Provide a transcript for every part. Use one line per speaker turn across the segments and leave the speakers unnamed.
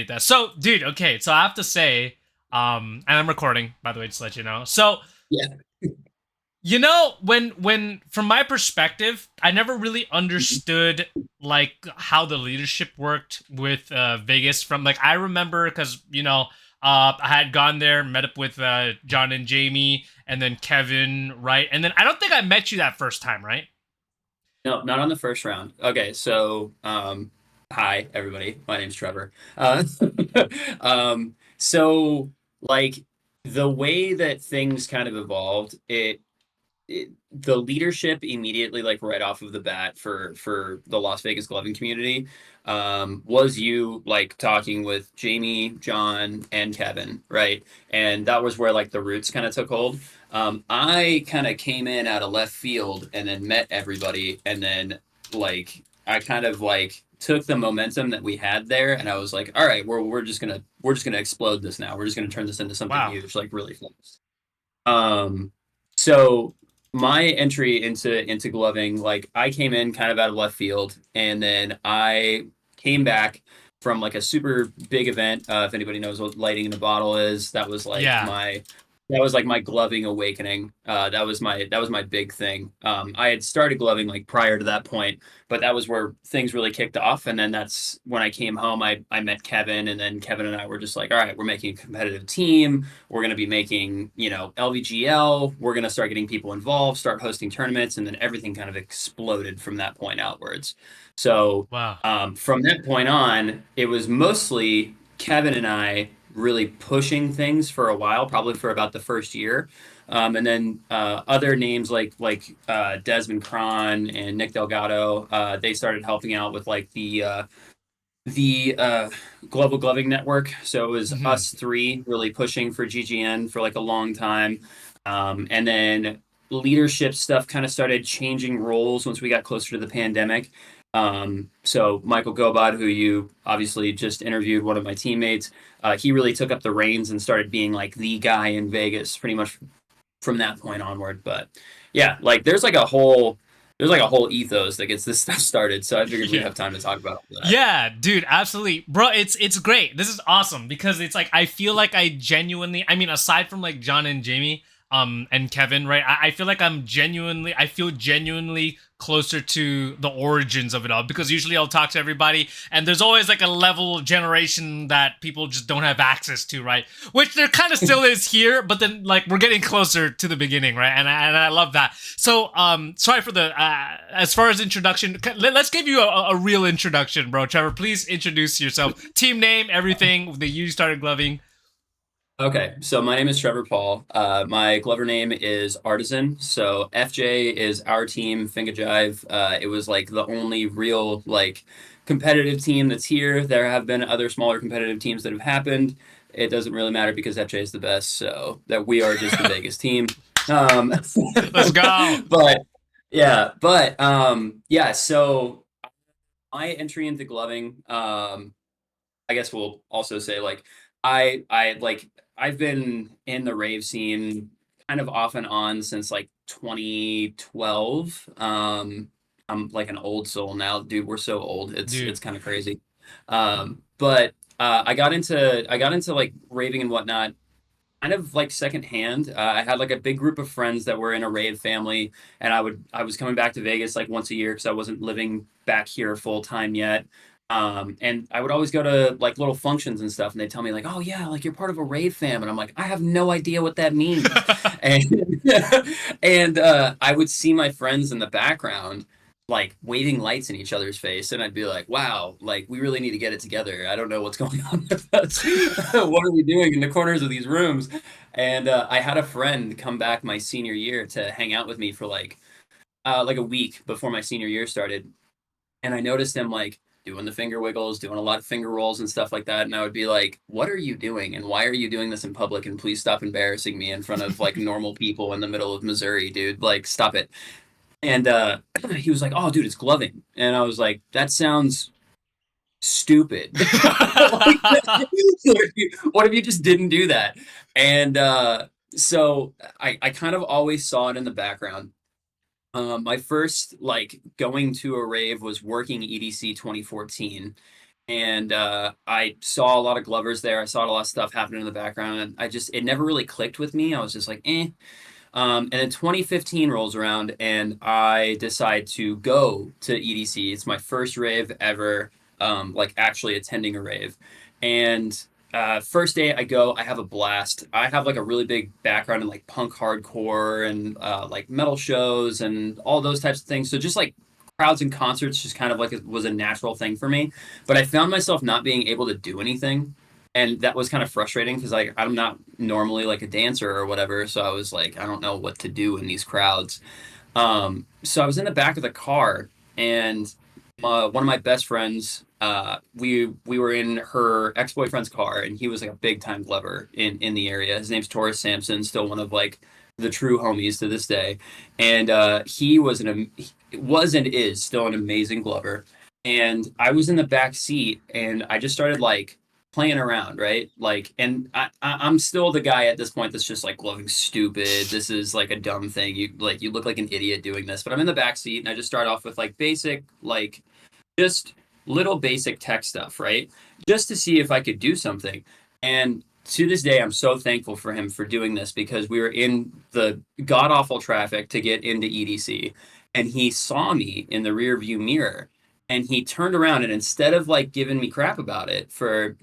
that. So, dude, okay, so I have to say, and I'm recording, by the way, just to let you know. So,
Yeah.
when from my perspective, I never really
Mhm.
understood like how the leadership worked with Vegas. From like I remember because I had gone there, met up with John and Jamie, and then Kevin, right? And then I don't think I met you that first time, right?
No, not on the first round. Okay, so hi everybody. My name's Trevor. So like the way that things kind of evolved, the leadership immediately, like right off of the bat for the Las Vegas gloving community, was you like talking with Jamie, John, and Kevin, right? And that was where like the roots kind of took hold. I kind of came in out of left field and then met everybody, and then like I kind of like took the momentum that we had there, and I was like, all right, we're just gonna explode this now. We're just gonna turn this into something
Wow.
huge, like really fast. So my entry into gloving, like I came in kind of out of left field, and then I came back from like a super big event. If anybody knows what lighting in a bottle is,
Yeah.
that was like my gloving awakening. That was my big thing. I had started gloving like prior to that point, but that was where things really kicked off. And then that's when I came home. I met Kevin, and then Kevin and I were just like, all right, we're making a competitive team. We're going to be making, LVGL. We're going to start getting people involved, start hosting tournaments, and then everything kind of exploded from that point outwards. So
Wow.
from that point on, it was mostly Kevin and I really pushing things for a while, probably for about the first year. And then other names like Desmond Cron and Nick Delgado, they started helping out with like the Global Gloving Network. So it was
Hmm.
us three really pushing for GGN for like a long time. And then leadership stuff kind of started changing roles once we got closer to the pandemic. So Michael Gobot, who you obviously just interviewed, one of my teammates, he really took up the reins and started being like the guy in Vegas pretty much from that point onward. But yeah, like there's like a whole ethos that gets this stuff started. So I figured we'd
Yeah.
have time to talk about all that.
Yeah, dude, absolutely. Bro, it's great. This is awesome because it's like I feel like I genuinely, I mean, aside from like John and Jamie, and Kevin, right? I feel like I feel genuinely closer to the origins of it all because usually I'll talk to everybody and there's always like a level of generation that people just don't have access to, right? Which there kind of still is here, but then like we're getting closer to the beginning, right? And I love that. So sorry for the as far as introduction, let's give you a real introduction, bro. Trevor, please introduce yourself, team name, everything that you started gloving.
Okay, so my name is Trevor Paul. My Glover name is Artisan. So FJ is our team, Finger Jive. It was like the only real like competitive team that's here. There have been other smaller competitive teams that have happened. It doesn't really matter because FJ is the best, so that we are just the biggest team. Um,
Let's go.
but yeah. So my entry into gloving, I guess we'll also say like I've been in the rave scene kind of off and on since like 2012. I'm like an old soul now, dude. We're so old. It's
Dude.
kind of crazy. But I got into like raving and whatnot kind of like secondhand. I had like a big group of friends that were in a rave family, and I was coming back to Vegas like once a year because I wasn't living back here full time yet. And I would always go to like little functions and stuff, and they tell me like, "Oh yeah, like you're part of a rave fam," and I'm like, "I have no idea what that means." And and I would see my friends in the background like waving lights in each other's face, and I'd be like, "Wow, like we really need to get it together. I don't know what's going on with us. What are we doing in the corners of these rooms?" And I had a friend come back my senior year to hang out with me for like a week before my senior year started, and I noticed him like doing the finger wiggles, doing a lot of finger rolls and stuff like that, and I would be like, "What are you doing? And why are you doing this in public? And please stop embarrassing me in front of like normal people in the middle of Missouri, dude. Like, stop it." And he was like, "Oh, dude, it's gloving," and I was like, "That sounds stupid. Like, what if you just didn't do that?" And so I kind of always saw it in the background. My first like going to a rave was working EDC 2014, and I saw a lot of Glovers there. I saw a lot of stuff happening in the background, and it never really clicked with me. I was just like, eh. And then 2015 rolls around, and I decide to go to EDC. It's my first rave ever, like actually attending a rave. And first day I go, I have a blast. I have like a really big background in like punk hardcore and like metal shows and all those types of things. So just like crowds and concerts just kind of like it was a natural thing for me. But I found myself not being able to do anything, and that was kind of frustrating because like I'm not normally like a dancer or whatever, so I was like I don't know what to do in these crowds. So I was in the back of the car, and one of my best friends, we were in her ex boyfriend's car, and he was like a big time Glover in the area. His name's Taurus Sampson, still one of like the true homies to this day, and he was and is still an amazing Glover. And I was in the back seat, and I just started like playing around, right? Like, and I'm still the guy at this point that's just like gloving stupid. This is like a dumb thing. You look like an idiot doing this. But I'm in the back seat, and I just start off with like basic, like just little basic tech stuff, right? Just to see if I could do something. And to this day, I'm so thankful for him for doing this because we were in the god awful traffic to get into EDC, and he saw me in the rear view mirror, and he turned around, and instead of like giving me crap about it for,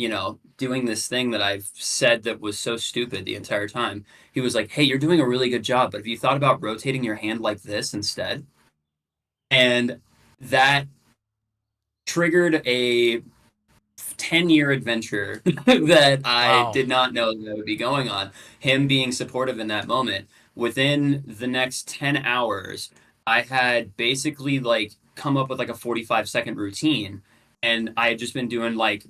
doing this thing that I've said that was so stupid the entire time, he was like, "Hey, you're doing a really good job, but have you thought about rotating your hand like this instead?" And that triggered a 10-year adventure that I
Wow.
did not know that I would be going on. Him being supportive in that moment. Within the next 10 hours, I had basically like come up with like a 45-second routine. And I had just been doing like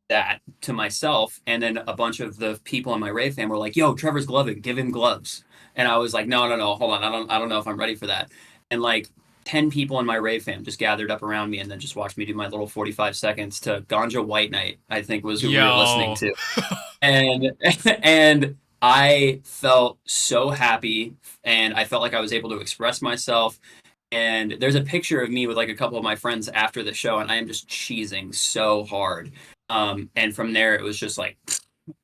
that to myself. And then a bunch of the people in my rave fam were like, "Yo, Trevor's gloving, give him gloves." And I was like, "No, no, no, hold on. I don't know if I'm ready for that." And like 10 people in my rave fam just gathered up around me and then just watched me do my little 45 seconds to Ganja White Night, I think was who we were listening
Yo.
to. And and I felt so happy, and I felt like I was able to express myself. And there's a picture of me with like a couple of my friends after the show, and I am just cheesing so hard. And from there, it was just like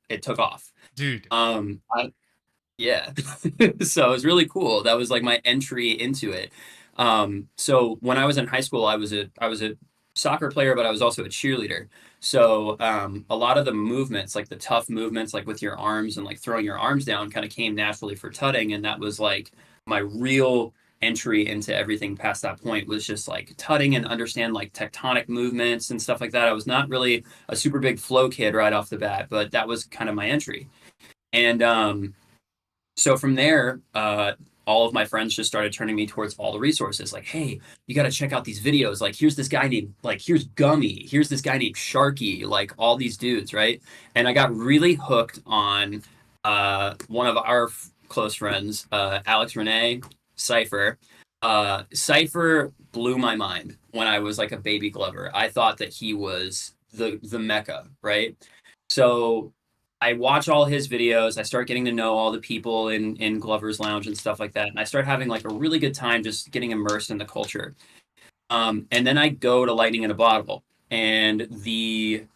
it took off.
Dude.
I Yeah. So it was really cool. That was like my entry into it. So when I was in high school, I was a soccer player, but I was also a cheerleader. So a lot of the movements, like the tough movements, like with your arms and like throwing your arms down, kind of came naturally for tutting, and that was like my real entry into everything past that point was just like tutting and understand like tectonic movements and stuff like that. I was not really a super big flow kid right off the bat, but that was kind of my entry. And so from there, all of my friends just started turning me towards all the resources. Like, "Hey, you got to check out these videos. Like, here's this guy named, like, here's Gummy. Here's this guy named Sharky. Like, all these dudes, right?" And I got really hooked on one of our close friends, Alex Renee, Cypher. Cypher blew my mind when I was like a baby Glover. I thought that he was the mecca, right? So I watch all his videos. I start getting to know all the people in Glover's Lounge and stuff like that, and I start having like a really good time just getting immersed in the culture. And then I go to Lightning in a Bottle, and the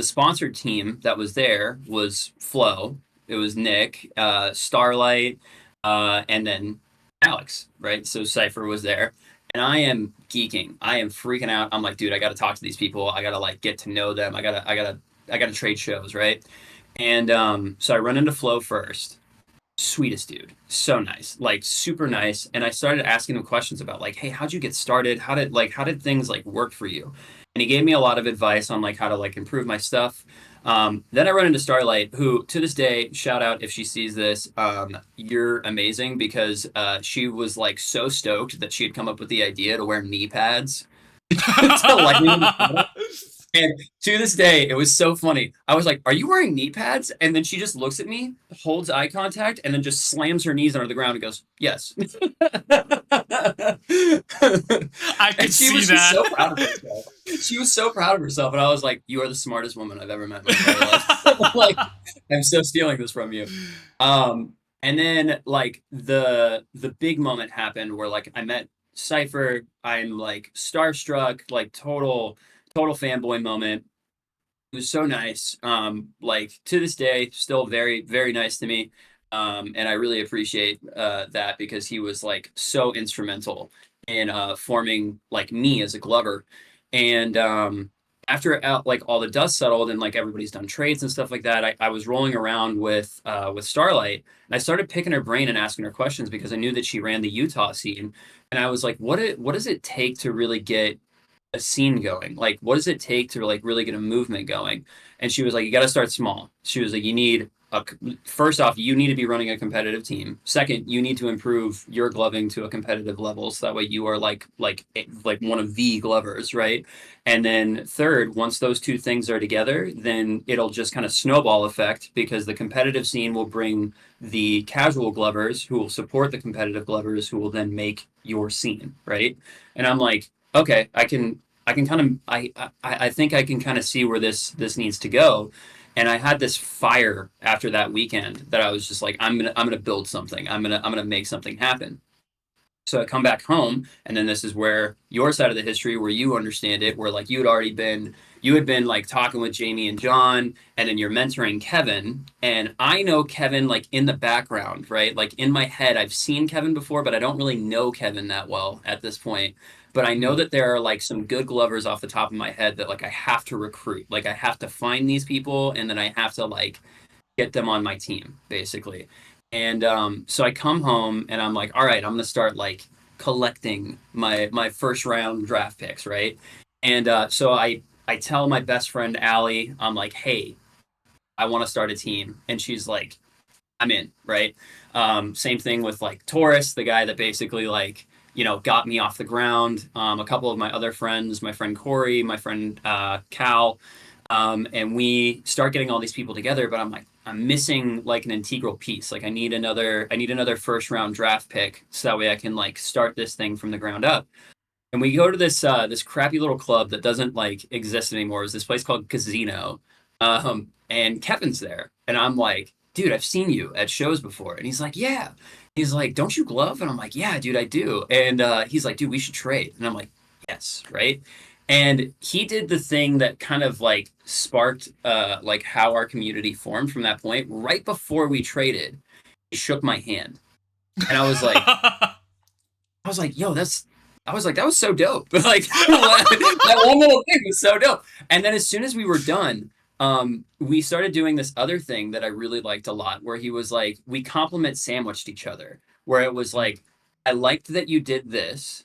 sponsored team that was there was Flo. It was Nick, Starlight, and then Alex, right? So Cypher was there. And I am geeking. I am freaking out. I'm like, dude, I got to talk to these people. I got to like get to know them. I gotta trade shows, right? And so I run into Flo first. Sweetest dude, so nice, like super nice. And I started asking him questions about like, "Hey, how'd you get started? How did things like work for you?" And he gave me a lot of advice on like how to like improve my stuff. Then I run into Starlight, who to this day, shout out if she sees this, you're amazing because she was like so stoked that she had come up with the idea to wear knee pads to lightning. And to this day, it was so funny. I was like, "Are you wearing knee pads?" And then she just looks at me, holds eye contact, and then just slams her knees under the ground and goes, "Yes."
I
And
could
she
see
was just
that.
so proud of herself. She was so proud of herself. And I was like, "You are the smartest woman I've ever met in my entire life." Like, I'm so stealing this from you. And then like the big moment happened where like I met Cypher. I'm like starstruck, like total fanboy moment. It was so nice. Like to this day, still very, very nice to me. And I really appreciate that because he was like so instrumental in forming like me as a glover. And after like all the dust settled and like everybody's done trades and stuff like that, I was rolling around with Starlight and I started picking her brain and asking her questions because I knew that she ran the Utah scene. And I was like, what does it take to really get a scene going? Like, what does it take to like really get a movement going? And she was like, you got to start small. She was like, you need a, first off, you need to be running a competitive team. Second, you need to improve your gloving to a competitive level, so that way you are like one of the glovers, right? And then third, once those two things are together, then it'll just kind of snowball effect because the competitive scene will bring the casual glovers who will support the competitive glovers who will then make your scene, right? And I'm like, okay, I can kind of I think I can kind of see where this needs to go. And I had this fire after that weekend that I was just like, I'm gonna build something. I'm gonna make something happen. So I come back home, and then this is where your side of the history, where you understand it, where like you had been like talking with Jamie and John, and then you're mentoring Kevin. And I know Kevin like in the background, right? Like in my head, I've seen Kevin before, but I don't really know Kevin that well at this point. But I know that there are like some good glovers off the top of my head that like I have to recruit. Like I have to find these people, and then I have to like get them on my team, basically. And so I come home and I'm like, all right, I'm gonna start like collecting my first round draft picks, right? And so I tell my best friend Allie, I'm like, hey, I want to start a team, and she's like, I'm in, right? Same thing with like Taurus, the guy that basically like got me off the ground. A couple of my other friends, my friend Corey, my friend Cal, and we start getting all these people together. But I'm like, I'm missing like an integral piece. Like I need another first round draft pick so that way I can like start this thing from the ground up. And we go to this crappy little club that doesn't like exist anymore. It's this place called Casino, and Kevin's there, and I'm like, dude, I've seen you at shows before, and he's like, yeah. He's like, don't you glove? And I'm like, yeah, dude, I do. And he's like, dude, we should trade. And I'm like, yes, right. And he did the thing that kind of like sparked like how our community formed from that point. Right before we traded, he shook my hand, and I was like, yo, that's. I was like, that was so dope. Like that one little thing was so dope. And then as soon as we were done, we started doing this other thing that I really liked a lot, where he was like, we compliment sandwiched each other, where it was like, I liked that you did this.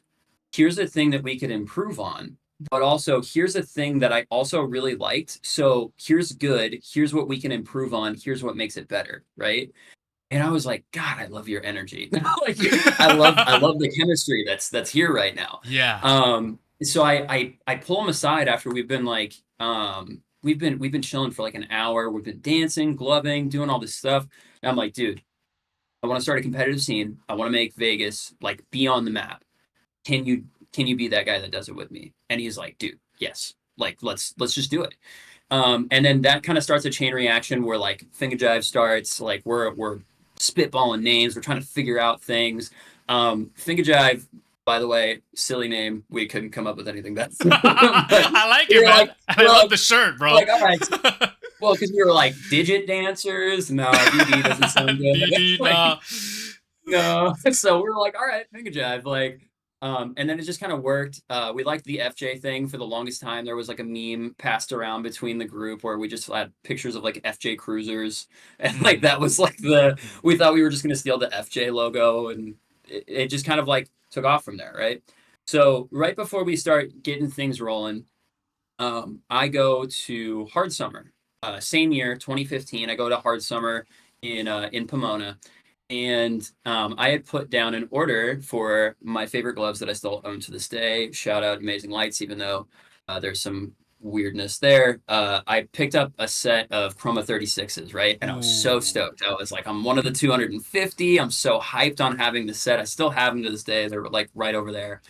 Here's a thing that we could improve on, but also here's a thing that I also really liked. So here's good. Here's what we can improve on. Here's what makes it better, right? And I was like, God, I love your energy. Like I love the chemistry that's here right now.
Yeah.
So I pull him aside after we've been like we've been chilling for like an hour. We've been dancing, gloving, doing all this stuff. And I'm like, dude, I want to start a competitive scene. I want to make Vegas like be on the map. Can you be that guy that does it with me? And he's like, dude, yes. Like let's just do it. And then that kind of starts a chain reaction where like Finger Jive starts, like we're spitballing names, we're trying to figure out things. Finger Jive, by the way, silly name. We couldn't come up with anything better.
I like it, man.
Like,
I love the shirt, bro.
like, all right. Well, because we were like digit dancers. No, DD doesn't sound good.
DD,
like, no. So we were like, all right, Finger Jive. Like, and then it just kind of worked. We liked the FJ thing for the longest time. There was like a meme passed around between the group where we just had pictures of like FJ cruisers, and like that was like we thought we were just gonna steal the FJ logo, and it just kind of like took off from there, right? So right before we start getting things rolling, I go to Hard Summer. Same year, 2015. I go to Hard Summer in Pomona, and I had put down an order for my favorite gloves that I still own to this day. Shout out Amazing Lights, even though there's some weirdness there. I picked up a set of Chroma 36s, right? And I was so stoked. I was like, I'm one of the 250. I'm so hyped on having the set. I still have them to this day. They're like right over there.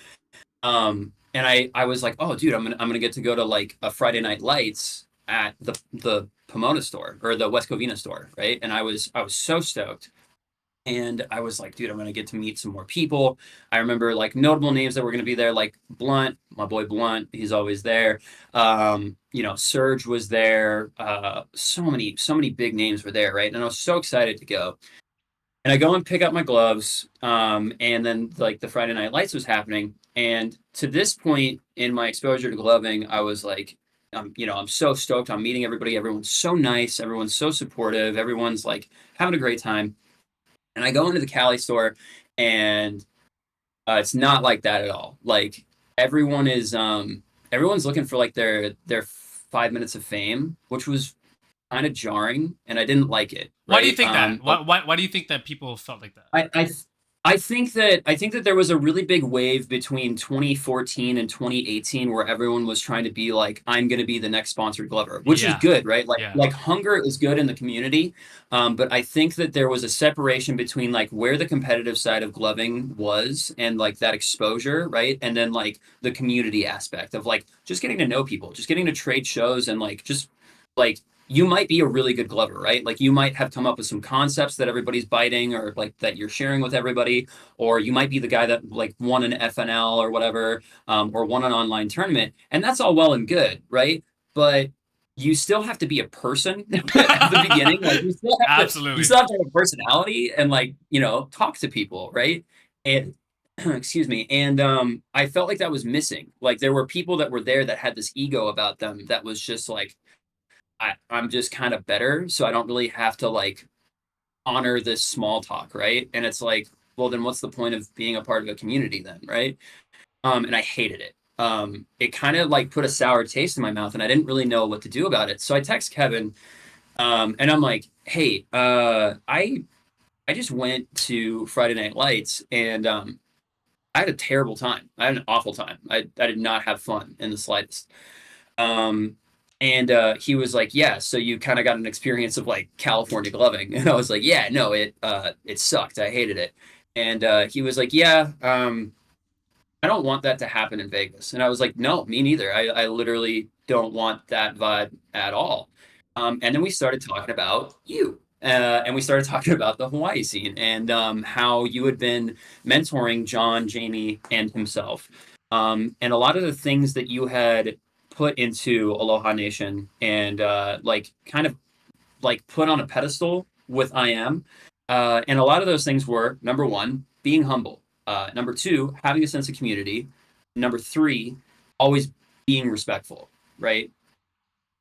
And I was like, oh, dude, I'm gonna get to go to like a Friday Night Lights at the Pomona store or the West Covina store, right? And I was so stoked. And I was like, dude, I'm gonna get to meet some more people. I remember like notable names that were gonna be there, like Blunt, my boy Blunt, he's always there. Surge was there. So many big names were there, right? And I was so excited to go. And I go and pick up my gloves, and then like the Friday Night Lights was happening. And to this point in my exposure to gloving, I was like, I'm so stoked. I'm meeting everybody. Everyone's so nice. Everyone's so supportive. Everyone's like having a great time. And I go into the Cali store, and it's not like that at all. Like everyone is, everyone's looking for like their 5 minutes of fame, which was kind of jarring, and I didn't like it.
Why do you
Right?
think that? Why do you think that people felt like that?
I think that there was a really big wave between 2014 and 2018 where everyone was trying to be like, I'm going to be the next sponsored glover, which is
Yeah,
good, right? Like
yeah,
like hunger is good in the community, but I think that there was a separation between like where the competitive side of gloving was and like that exposure, right? And then like the community aspect of like just getting to know people, just getting to trade shows and like just like you might be a really good glover, right? Like you might have come up with some concepts that everybody's biting or like that you're sharing with everybody, or you might be the guy that like won an FNL or whatever, or won an online tournament, and that's all well and good, right? But you still have to be a person at the beginning. Like you
absolutely.
still have to have a personality and like talk to people, right? And excuse me, and I felt like that was missing. Like there were people that were there that had this ego about them that was just like I'm just kind of better, so I don't really have to like honor this small talk, right? And it's like, well, then what's the point of being a part of a community then, right? And I hated it. It kind of like put a sour taste in my mouth, and I didn't really know what to do about it. So I text Kevin, and I'm like, hey, I just went to Friday Night Lights, and I had a terrible time. I had an awful time. I did not have fun in the slightest. Um, and he was like, "Yeah, so you kind of got an experience of like California gloving." And I was like, "Yeah, no, it sucked. I hated it." And he was like, "Yeah, I don't want that to happen in Vegas." And I was like, "No, me neither. I literally don't want that vibe at all." And then we started talking about you. And we started talking about the Hawaii scene and how you had been mentoring John, Jamie, and himself. And a lot of the things that you had put into Aloha Nation and like kind of like put on a pedestal with I am. And a lot of those things were number one, being humble. Number two, having a sense of community. Number three, always being respectful, right?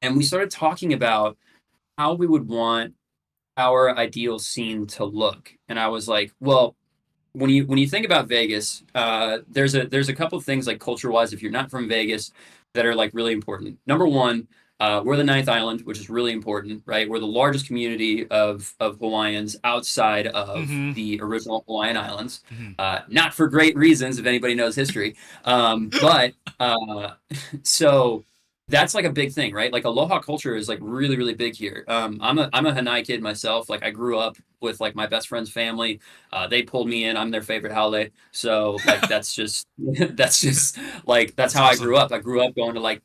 And we started talking about how we would want our ideal scene to look. And I was like, well, when you think about Vegas, there's a couple of things like culture wise, if you're not from Vegas, that are like really important. Number one, we're the ninth island, which is really important, right? We're the largest community of Hawaiians outside of
Mm-hmm.
the original Hawaiian Islands.
Mm-hmm.
Not for great reasons, if anybody knows history. But so that's like a big thing, right? Like aloha culture is like really, really big here. I'm a Hanai kid myself. Like I grew up with like my best friend's family. They pulled me in. I'm their favorite hale. So like that's just that's just like that's
That's
how I grew
awesome.
up. I grew up going to like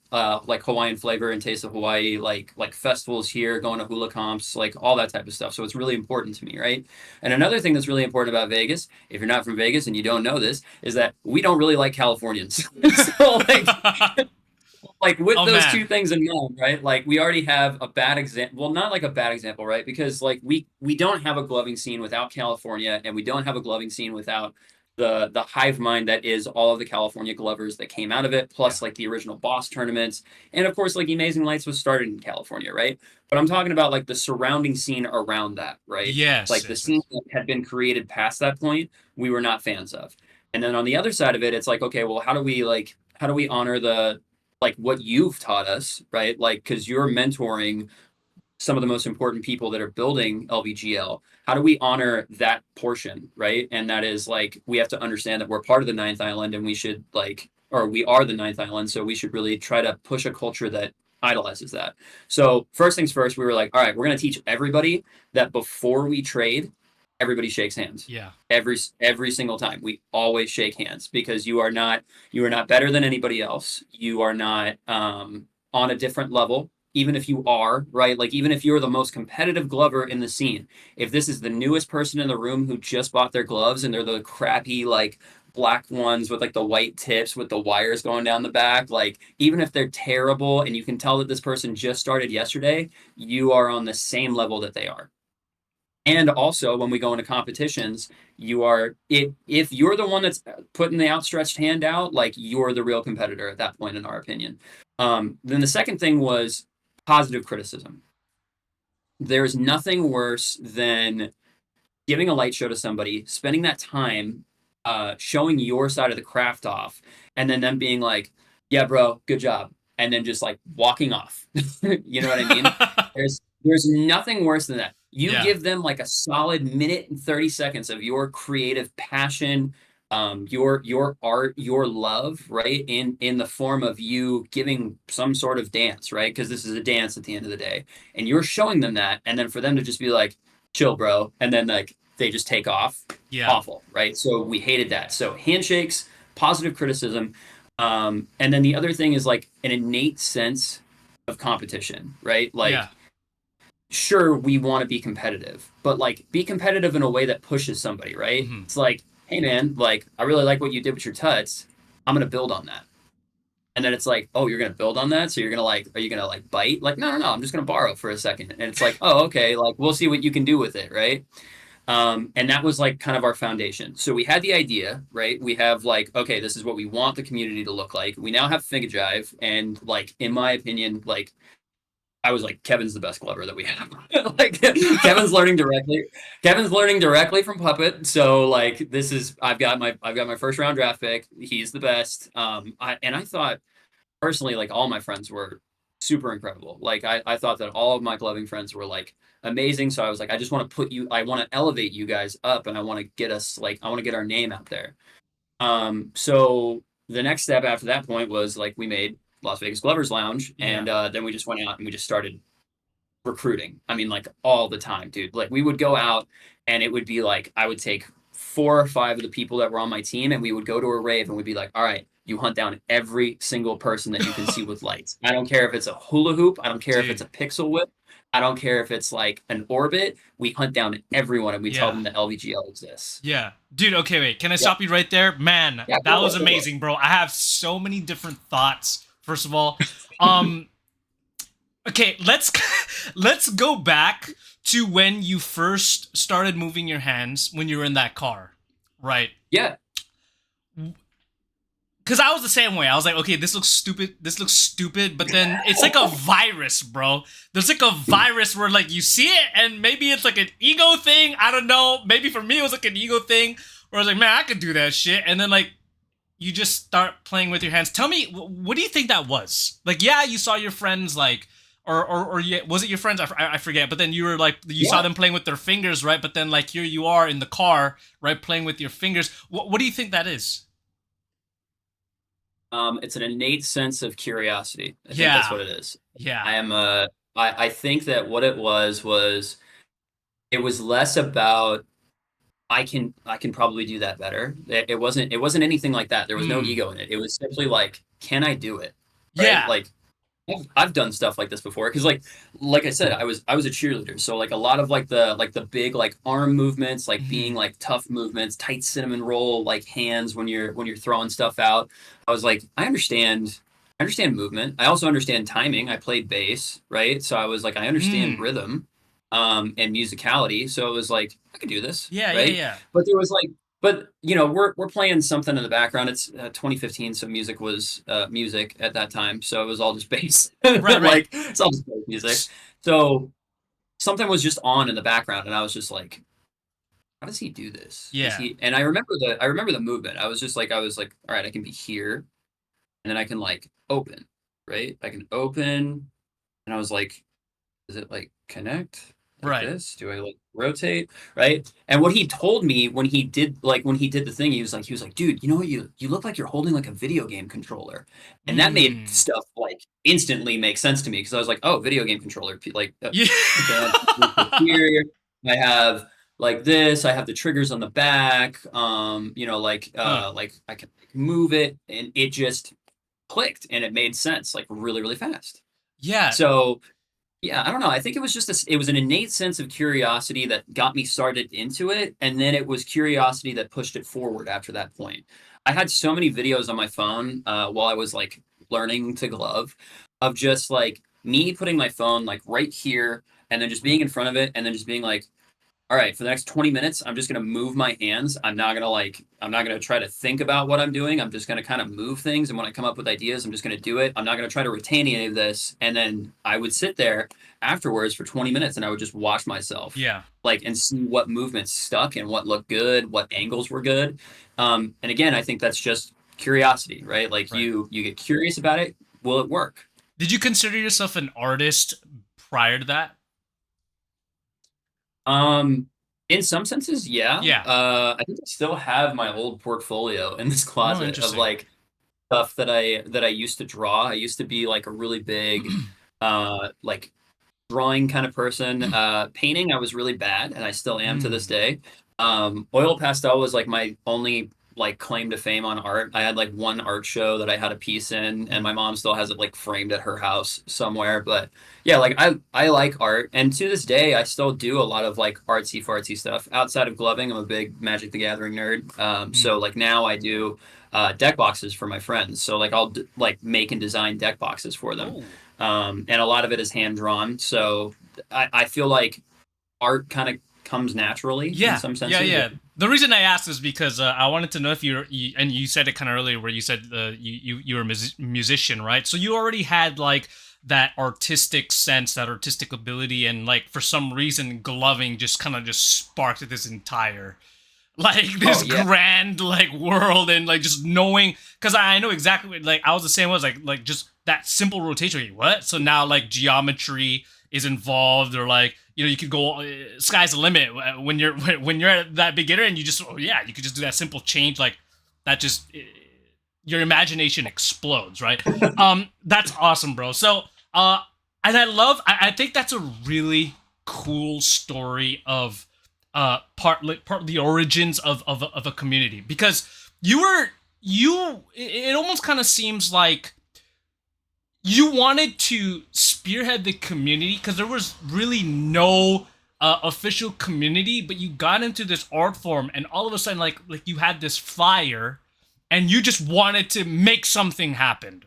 Hawaiian flavor and taste of Hawaii, like festivals here, going to hula comps, like all that type of stuff. So it's really important to me, right? And another thing that's really important about Vegas, if you're not from Vegas and you don't know this, is that we don't really like Californians. So like with
Oh
those
man.
two things in mind, right? Like we already have a bad example. Well, not like a bad example, right? Because like we don't have a gloving scene without California, and we don't have a gloving scene without the hive mind that is all of the California glovers that came out of it,
Yeah.
plus like the original Boss tournaments, and of course like Amazing Lights was started in California, right? But I'm talking about like the surrounding scene around that, right?
Yes.
Like the
Yes.
scene
Yes.
that had been created past that point, we were not fans of. And then on the other side of it, it's like, okay, well, how do we honor the like what you've taught us, right? Like, because you're mentoring some of the most important people that are building LVGL. How do we honor that portion, right? And that is like, we have to understand that we're part of the ninth island and we should like, or we are the ninth island. So we should really try to push a culture that idolizes that. So, first things first, we were like, all right, we're going to teach everybody that before we trade, everybody shakes hands
Yeah.
every single time. We always shake hands because you are not better than anybody else. You are not on a different level. even if you are, right? Like, even if you're the most competitive glover in the scene, if this is the newest person in the room who just bought their gloves and they're the crappy, like, black ones with like the white tips with the wires going down the back, like, even if they're terrible and you can tell that this person just started yesterday, you are on the same level that they are. And also, when we go into competitions, you are if you're the one that's putting the outstretched hand out, like, you're the real competitor at that point, in our opinion. Then the second thing was positive criticism. There's nothing worse than giving a light show to somebody, spending that time showing your side of the craft off, and then them being like, "Yeah, bro, good job," and then just like walking off. You know what I mean? There's nothing worse than that. You
Yeah.
give them like a solid minute and 30 seconds of your creative passion, your art, your love, right? In the form of you giving some sort of dance, right? Because this is a dance at the end of the day, and you're showing them that, and then for them to just be like, "Chill, bro," and then like they just take off.
Yeah.
Awful, right? So we hated that. So handshakes, positive criticism, and then the other thing is like an innate sense of competition, right?
Yeah.
Like, sure, we want to be competitive, but like be competitive in a way that pushes somebody, right?
Hmm.
It's like, hey man, like I really like what you did with your tuts. I'm gonna build on that. And then it's like, oh, you're gonna build on that? So you're gonna like, are you gonna like bite? Like, no, no, no, I'm just gonna borrow for a second. And it's like, oh, okay, like we'll see what you can do with it, right? And that was like kind of our foundation. So we had the idea, right? We have like, okay, this is what we want the community to look like. We now have Figajive, and like, in my opinion, like I was like, Kevin's the best glover that we have. Like, Kevin's learning directly. Kevin's learning directly from Puppet. So like, this is I've got my first round draft pick. He's the best. And I thought personally, like, all my friends were super incredible. Like, I thought that all of my gloving friends were like amazing. So I was like, I just want to I want to elevate you guys up, and I want to get us like, I want to get our name out there. So the next step after that point was like, we made Las Vegas Glovers Lounge,
Yeah.
and then we just went out and we just started recruiting. I mean, like, all the time, dude. Like, we would go out and it would be like, I would take 4 or 5 of the people that were on my team, and we would go to a rave and we'd be like, all right, you hunt down every single person that you can see with lights. I don't care if it's a hula hoop. I don't care if it's
Dude.
a pixel whip. I don't care if it's like an orbit. We hunt down everyone and we tell
Yeah.
them that LVGL exists.
Yeah. Dude, okay, wait. Can I
Yeah.
stop you right there? Man,
Yeah,
that
go
was
for it, go for
amazing, bro. I have so many different thoughts. First of all, um okay, let's go back to when you first started moving your hands when you were in that car. Right?
Yeah.
Cause I was the same way. I was like, okay, this looks stupid. This looks stupid. But then it's like a virus, bro. There's like a virus where like you see it, and maybe it's like an ego thing. I don't know. Maybe for me it was like an ego thing where I was like, man, I could do that shit. And then like you just start playing with your hands. Tell me, what do you think that was? Like, yeah, you saw your friends like, or yeah, was it your friends? I forget. But then you were like, you saw
Yeah.
them playing with their fingers, right? But then like here you are in the car, right, playing with your fingers. What do you think that is?
It's an innate sense of curiosity. I think that's
Yeah.
what it is.
Yeah.
I am I think that what it was it was less about I can probably do that better. It wasn't anything like that. There was no
Mm.
ego in it. It was simply like, can I do it? Right?
Yeah.
Like, I've done stuff like this before, because like I said, I was a cheerleader, so like a lot of like the big like arm movements, like being
Mhm.
like tough movements, tight cinnamon roll like hands when you're throwing stuff out. I was like, I understand movement. I also understand timing. I played bass, right? So I was like, I understand
Mm.
rhythm, and musicality. So it was like, I could do this,
Yeah, yeah,
right?
yeah.
But there was like, but you know, we're playing something in the background. It's 2015, so music was music at that time, so it was all just bass.
Right, right.
Like, it's all just bass music. So something was just on in the background, and I was just like, how does he do this? Is
Yeah.
he? And I remember the movement. I was like, all right, I can be here, and then I can like open, right? I can open, and I was like, does it like connect like
Right.
this? Do I like rotate? Right. And what he told me when he did the thing, he was like, dude, you know what, you look like you're holding like a video game controller. And that made
Mm.
stuff like instantly make sense to me, because I was like, oh, video game controller. Like,
Yeah.
okay, here I have like this, I have the triggers on the back, you know,
Huh.
like I can move it, and it just clicked and it made sense like really, really fast.
Yeah.
So yeah, I don't know. I think it was just it was an innate sense of curiosity that got me started into it, and then it was curiosity that pushed it forward after that point. I had so many videos on my phone while I was like learning to glove of just like me putting my phone like right here and then just being in front of it and then just being like, all right, for the next 20 minutes, I'm just going to move my hands. I'm not going to try to think about what I'm doing. I'm just going to kind of move things. And when I come up with ideas, I'm just going to do it. I'm not going to try to retain any of this. And then I would sit there afterwards for 20 minutes and I would just watch myself
Yeah.
like and see what movements stuck and what looked good, what angles were good. And again, I think that's just curiosity, right? Like
Right.
you get curious about it. Will it work?
Did you consider yourself an artist prior to that?
Um, in some senses, yeah.
Yeah.
I think I still have my old portfolio in this
Oh,
closet of
interesting.
like stuff that I used to draw. I used to be like a really big like drawing kind of person. Painting, I was really bad, and I still am to this
Mm.
day. Oil pastel was like my only like claim to fame on art. I had like one art show that I had a piece in, and
Mm.
my mom still has it like framed at her house somewhere. But yeah, like I like art, and to this day, I still do a lot of like artsy fartsy stuff outside of gloving. I'm a big Magic the Gathering nerd. So
Mm.
like now I do deck boxes for my friends. So like like make and design deck boxes for them,
Oh.
and a lot of it is hand drawn. So I feel like art kind of comes naturally in
Yeah,
some
yeah,
senses.
yeah. The reason I asked is because I wanted to know if and you said it kind of earlier, where you said you were a musician, right? So you already had like that artistic sense, that artistic ability, and like for some reason, gloving just kind of just sparked this entire like
Oh
this
yeah,
grand like world, and like just knowing, because I know exactly like I was the same way. I was like just that simple rotation. Like, what? So now like geometry is involved, or like you could go sky's the limit when you're when you're at that beginner, and you just yeah, you could just do that simple change like that. Just your imagination explodes, right? That's awesome, bro. So and I think that's a really cool story of part the origins of a community, because you were you it almost kind of seems like you wanted to spearhead the community, because there was really no official community, but you got into this art form, and all of a sudden like you had this fire, and you just wanted to make something happen,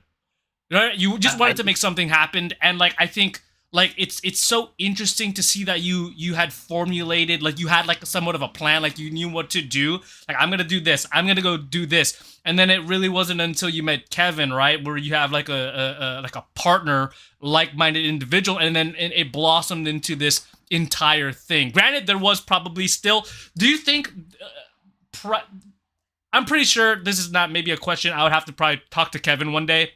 right? You just wanted
I
to make something happen, and like I think like it's so interesting to see that you had formulated, like you had like somewhat of a plan, like you knew what to do. Like, I'm gonna do this, I'm gonna go do this, and then it really wasn't until you met Kevin, right, where you have like a like a partner, like-minded individual, and then it blossomed into this entire thing. Granted, there was probably still. Do you think? Pri- I'm pretty sure this is not maybe a question I would have to probably talk to Kevin one day,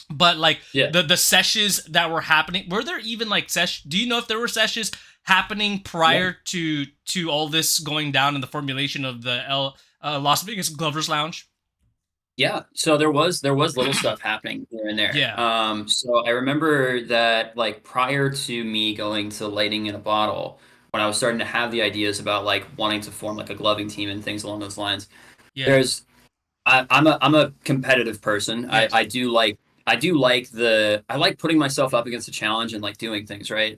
but like
yeah.
the sessions that were happening, were there even like sessions? Do you know if there were sessions happening
Yeah.
prior to all this going down in the formulation of the Las Vegas Glovers Lounge?
Yeah, so there was little stuff happening here and there.
Yeah.
So I remember that like prior to me going to Lighting in a Bottle, when I was starting to have the ideas about like wanting to form like a gloving team and things along those lines,
Yeah.
there's I'm a competitive person.
Yes.
I do like I like putting myself up against a challenge and like doing things, right?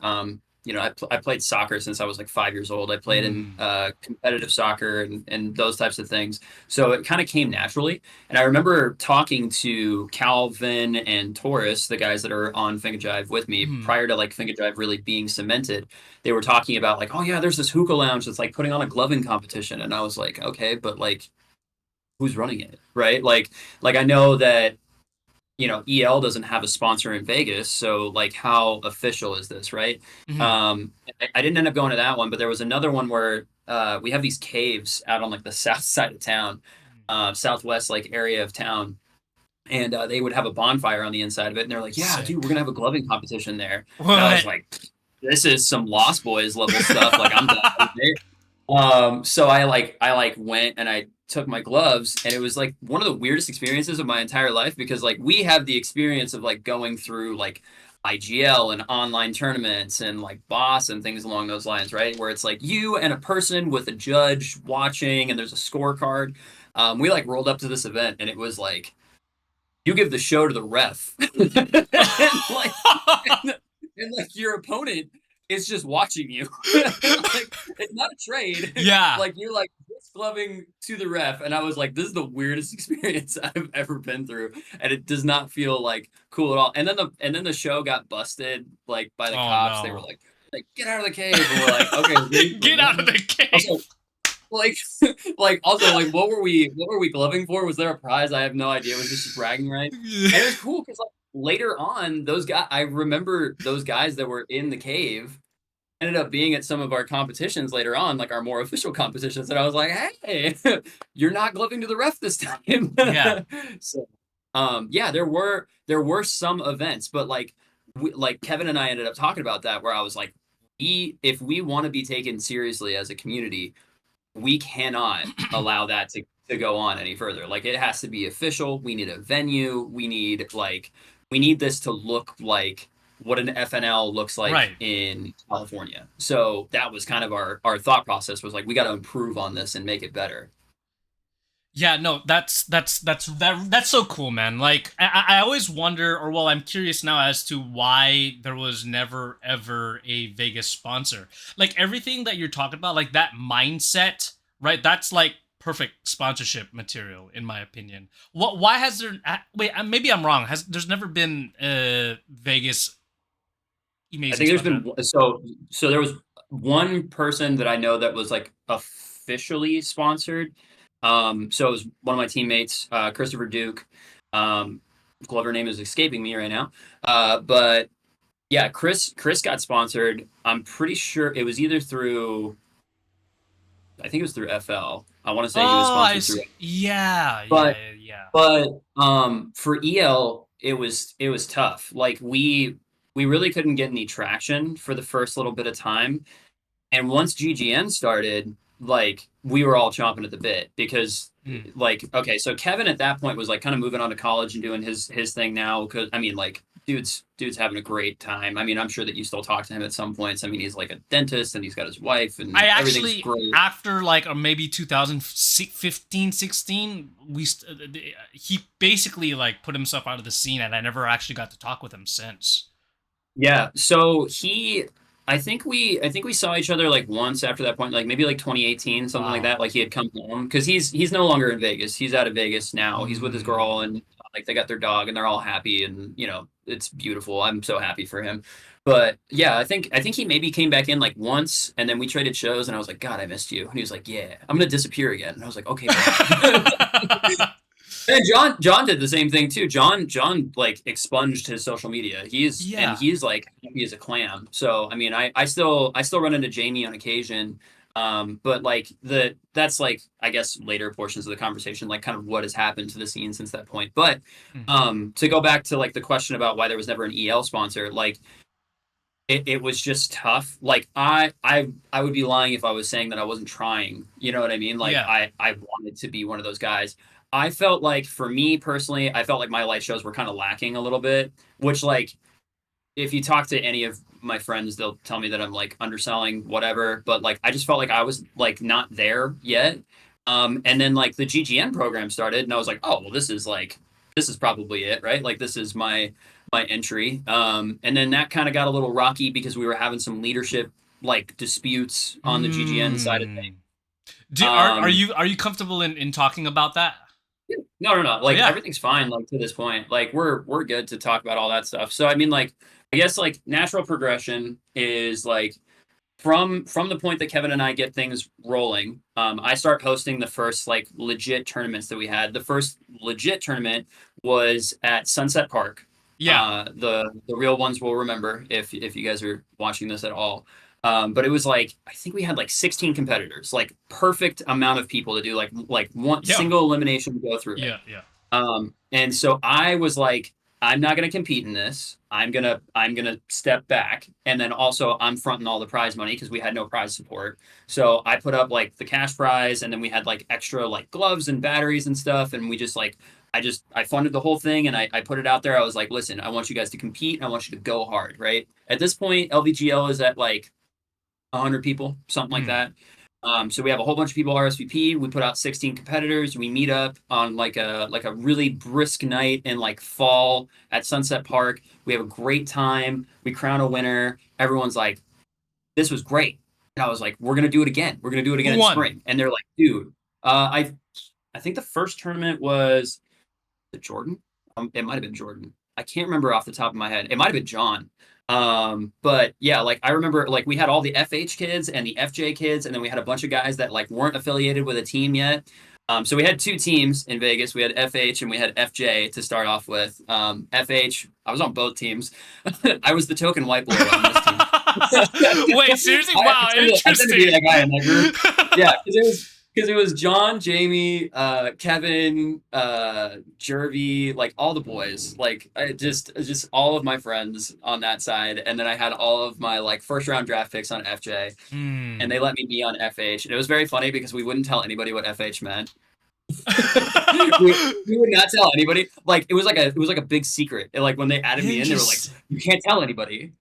You know, I played soccer since I was like 5 years old. I played in
Mm.
competitive soccer and those types of things. So it kind of came naturally. And I remember talking to Calvin and Taurus, the guys that are on Finga Jive with me,
Mm.
prior to like Finga Jive really being cemented. They were talking about like, oh yeah, there's this hookah lounge that's like putting on a gloving competition. And I was like, okay, but like who's running it, right? Like I know that EL doesn't have a sponsor in Vegas, so like how official is this, right?
Mm.
I didn't end up going to that one, but there was another one where we have these caves out on like the south side of town, southwest like area of town, and they would have a bonfire on the inside of it, and they're like, "Yeah, dude, we're
Sick.
gonna have a gloving competition there," and I was
What?
like, "This is some Lost Boys level stuff." Like I'm down. So I like went and I took my gloves, and it was like one of the weirdest experiences of my entire life, because like we have the experience of like going through like IGL and online tournaments and like boss and things along those lines, right? Where it's like you and a person with a judge watching and there's a scorecard. We like rolled up to this event, and it was like you give the show to the ref. and like and like your opponent is just watching you. Like it's not a trade.
Yeah.
Like you're like wrist gloving to the ref, and I was like, this is the weirdest experience I've ever been through, and it does not feel like cool at all. And then the show got busted like by the
Oh
cops. They were
no.
like get out of the cave, and we're like, okay,
Get out of the
also
cave.
like like also like what were we gloving for? Was there a prize? I have no idea. It was just bragging rights, and it was cool because like later on, those guys, I remember those guys that were in the cave ended up being at some of our competitions later on, like our more official competitions. And I was like, hey, you're not gloving to the ref this time.
Yeah.
So, yeah, there were some events, but like Kevin and I ended up talking about that where I was like, if we want to be taken seriously as a community, we cannot allow that to go on any further. Like it has to be official. We need a venue. We need this to look like what an FNL looks like
Right.
in California. So that was kind of our thought process was like we got to improve on this and make it better.
Yeah, no, that's so cool, man. Like I always wonder, or well, I'm curious now as to why there was never ever a Vegas sponsor. Like everything that you're talking about, like that mindset, right? That's like perfect sponsorship material, in my opinion. What? Why has there? Wait, maybe I'm wrong. Has there's never been a Vegas
I
amazing
think there's
sponsor?
been so there was one person that I know that was like officially sponsored. So it was one of my teammates, Christopher Duke. Um, Glover name is escaping me right now. But yeah, Chris got sponsored. I'm pretty sure it was either through I think it was through FL. I want to say he was
Oh, I
sponsored through
see. Yeah, yeah,
but
yeah.
but for EL it was tough. Like we really couldn't get any traction for the first little bit of time. And once GGN started, like we were all chomping at the bit because
Mm.
like okay, so Kevin at that point was like kind of moving on to college and doing his thing now because I mean like dude's having a great time. I mean, I'm sure that you still talk to him at some points. I mean, he's like a dentist and he's got his wife
I
and everything's
actually,
great.
after like maybe 2015, 16, he basically like put himself out of the scene, and I never actually got to talk with him since.
Yeah, so I think we saw each other like once after that point, like maybe like 2018, something like
Wow.
that. Like he had come home because he's no longer in Vegas. He's out of Vegas now. He's with his girl
Mm.
and like they got their dog and they're all happy and it's beautiful. I'm so happy for him. But yeah, I think he maybe came back in like once and then we traded shows and I was like, God, I missed you. And he was like, Yeah, I'm gonna disappear again. And I was like, Okay, bye. And John did the same thing too. John like expunged his social media.
Yeah.
He's like happy as a clam. So I mean, I still run into Jamie on occasion. But like that's like I guess later portions of the conversation, like kind of what has happened to the scene since that point. But
Mm.
to go back to like the question about why there was never an EL sponsor, like it was just tough. Like I would be lying if I was saying that I wasn't trying. You know what I mean? Like
Yeah.
I wanted to be one of those guys. I felt like for me personally, I felt like my light shows were kind of lacking a little bit, which like if you talk to any of my friends, they'll tell me that I'm like underselling whatever, but like I just felt like I was like not there yet. And then like the GGN program started and I was like, "Oh, well this is probably it, right? Like this is my entry." And then that kind of got a little rocky because we were having some leadership like disputes on the GGN side of things.
Mm. Are
Um,
you comfortable in talking about that?
No, no, no.
Oh
Like
yeah.
everything's fine. Like to this point, like we're good to talk about all that stuff. So I mean, like I guess like natural progression is like from the point that Kevin and I get things rolling. I start hosting the first like legit tournaments that we had. The first legit tournament was at Sunset Park.
Yeah.
The real ones will remember if you guys are watching this at all. But it was like I think we had like 16 competitors, like perfect amount of people to do like one
Yeah.
single elimination to go through it.
Yeah. Yeah.
And so I was like, I'm not going to compete in this. I'm gonna step back, and then also I'm fronting all the prize money because we had no prize support. So I put up like the cash prize, and then we had like extra like gloves and batteries and stuff, and we just like I funded the whole thing, and I put it out there. I was like, listen, I want you guys to compete. I want you to go hard, right? At this point, LVGL is at like 100 people, something like
Mm.
that. So we have a whole bunch of people RSVP. We put out 16 competitors. We meet up on like a really brisk night in like fall at Sunset Park. We have a great time. We crown a winner. Everyone's like, "This was great," and I was like, "We're gonna do it again. We're gonna do it
Who
again in
won?
spring." And they're like, "Dude, I think the first tournament was the Jordan. It might have been Jordan. I can't remember off the top of my head. It might have been John. But yeah, like I remember like we had all the FH kids and the FJ kids, and then we had a bunch of guys that like weren't affiliated with a team yet. So we had two teams in Vegas. We had FH and we had FJ to start off with. FH, I was on both teams. I was the token white boy on this team.
Wait, seriously?
I,
Wow,
I tend to be
interesting.
that guy in that group. Yeah, because it was John, Jamie, Kevin, Jervy, like all the boys, like I just all of my friends on that side, and then I had all of my like first round draft picks on FJ, and
Hmm.
they let me be on FH, and it was very funny because we wouldn't tell anybody what FH meant. We would not tell anybody. Like it was like a big secret. And, like when they added me in, they were like,
Interesting.
"You can't tell anybody.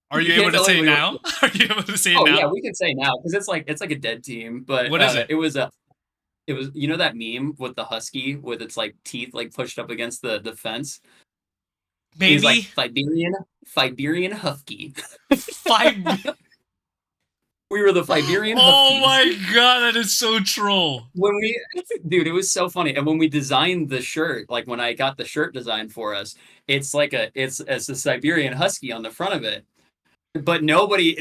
Are
You
you able
can't
to
tell
say
anybody what."
now? Are you able to say it
Oh yeah,
now?
we can say now because it's like a dead team. But
What is it?
it was that meme with the husky with its like teeth like pushed up against the fence. He's like
Maybe
Siberian husky.
five.
We were the Siberian
Oh
huskies.
my god, that is so troll.
When we Dude, it was so funny. And when we designed the shirt, like when I got the shirt designed for us, it's a Siberian husky on the front of it. But nobody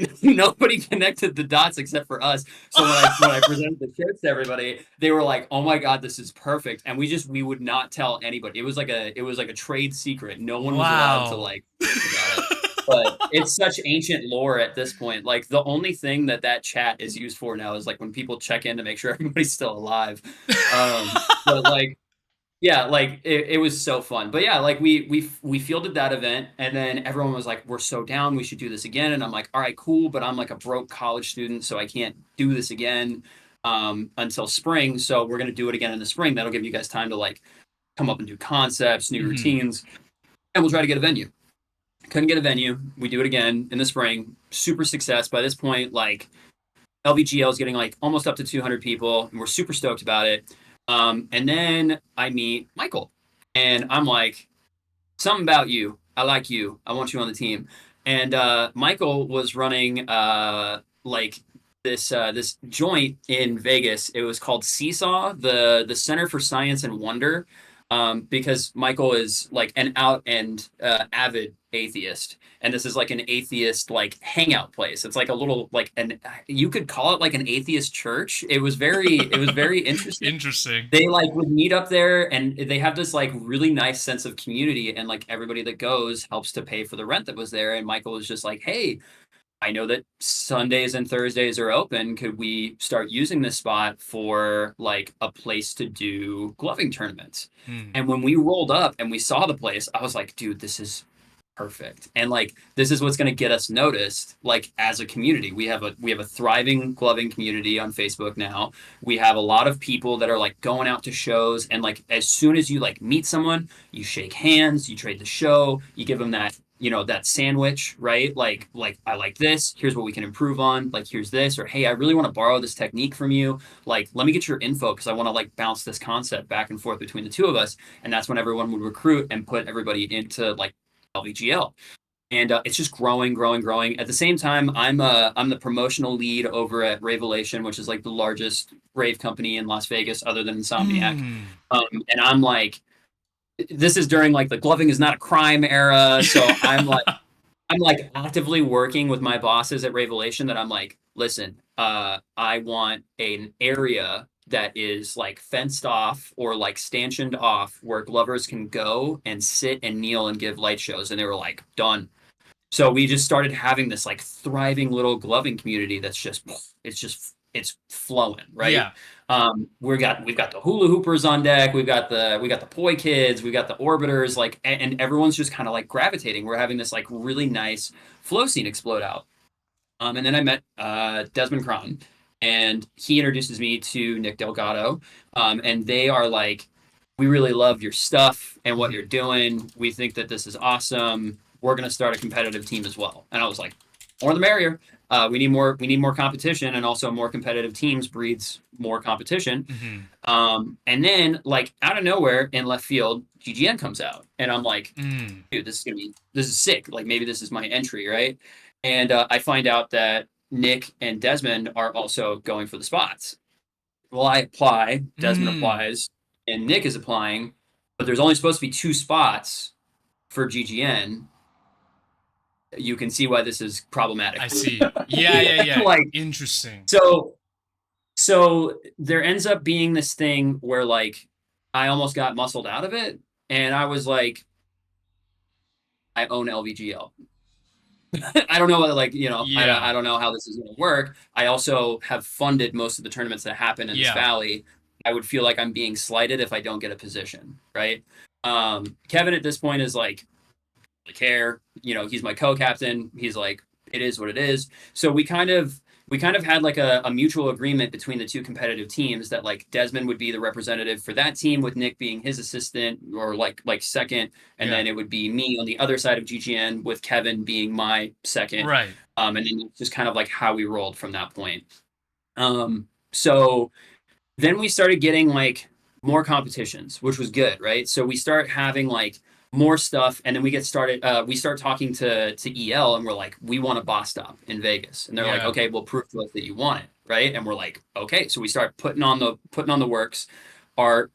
connected the dots except for us. So when I presented the shirts to everybody, they were like, "Oh my god, this is perfect!" And we would not tell anybody. It was like a trade secret. No one was allowed to
Wow.
like think about it. But it's such ancient lore at this point. Like the only thing that chat is used for now is like when people check in to make sure everybody's still alive. But like yeah, like it was so fun. But yeah, like we fielded that event and then everyone was like, "We're so down, we should do this again." And I'm like, "All right, cool, but I'm like a broke college student, so I can't do this again until spring. So we're gonna do it again in the spring. That'll give you guys time to like come up and do concepts, new
Mhm.
routines, and we'll try to get a venue." Couldn't get a venue. We do it again in the spring. Super success. By this point, like LVGL is getting like almost up to 200 people, and we're super stoked about it. And then I meet Michael, and I'm like, "Something about you. I like you. I want you on the team." And Michael was running like this joint in Vegas. It was called Seesaw, the Center for Science and Wonder, because Michael is like an out and avid atheist, and this is like an atheist like hangout place. It's like a little like an you could call it like an atheist church. It was very interesting.
Interesting.
They like would meet up there and they have this like really nice sense of community, and like everybody that goes helps to pay for the rent that was there. And Michael was just like, "Hey, I know that Sundays and Thursdays are open. Could we start using this spot for like a place to do gloving tournaments?"
Hmm.
And when we rolled up and we saw the place, I was like, "Dude, this is perfect." And like this is what's going to get us noticed like as a community. We have a thriving gloving community on Facebook now. We have a lot of people that are like going out to shows, and like as soon as you like meet someone, you shake hands, you trade the show, you give them that sandwich, right? Like I like this, here's what we can improve on, like here's this, or hey, I really want to borrow this technique from you, like let me get your info because I want to like bounce this concept back and forth between the two of us. And that's when everyone would recruit and put everybody into like LVGL. And it's just growing, growing, growing. At the same time, I'm the promotional lead over at Ravelation, which is like the largest rave company in Las Vegas, other than Insomniac.
Hmm.
And I'm like, this is during like the gloving is not a crime era, so I'm like actively working with my bosses at Ravelation that I'm like, "Listen, I want an area that is like fenced off or like stanchioned off where glovers can go and sit and kneel and give light shows." And they were like, "Done." So we just started having this like thriving little gloving community that's it's flowing, right?
Yeah.
We've got the hula hoopers on deck, we got the poi kids, we got the orbiters, like and everyone's just kind of like gravitating. We're having this like really nice flow scene explode out. And then I met Desmond Cron, and he introduces me to Nick Delgado. And they are like, "We really love your stuff and what you're
Mhm.
doing. We think that this is awesome. We're going to start a competitive team as well." And I was like, "More the merrier." we need more competition, and also more competitive teams breeds more competition.
Mm-hmm.
And then like out of nowhere in left field, GGN comes out, and I'm like,
Mm.
dude, this is sick. Like maybe this is my entry, right? And I find out that Nick and Desmond are also going for the spots. Well, I apply, Desmond
Mm.
applies, and Nick is applying, but there's only supposed to be 2 spots for GGN. You can see why this is
I
problematic.
see. Yeah, yeah, yeah.
Like
Interesting.
so so there ends up being this thing where like I almost got muscled out of it, and I was like, I own LVGL. I don't know what, like,
Yeah.
I don't know how this is going to work. I also have funded most of the tournaments that happen in this
Yeah.
valley. I would feel like I'm being slighted if I don't get a position, right? Kevin at this point is like, care. He's my co-captain. He's like, it is what it is. So we kind of had like a mutual agreement between the two competitive teams that like Desmond would be the representative for that team, with Nick being his assistant or like second, and
Yeah.
then it would be me on the other side of GGN with Kevin being my second.
Right.
And then just kind of like how we rolled from that point. So then we started getting like more competitions, which was good, right? So we start having like more stuff, and then we start talking to EL, and we're like, we want a boss stop in Vegas. And they're like,
Yeah.
okay, well, prove to us that you want it, right? And we're like, okay. So we start putting on the works. Our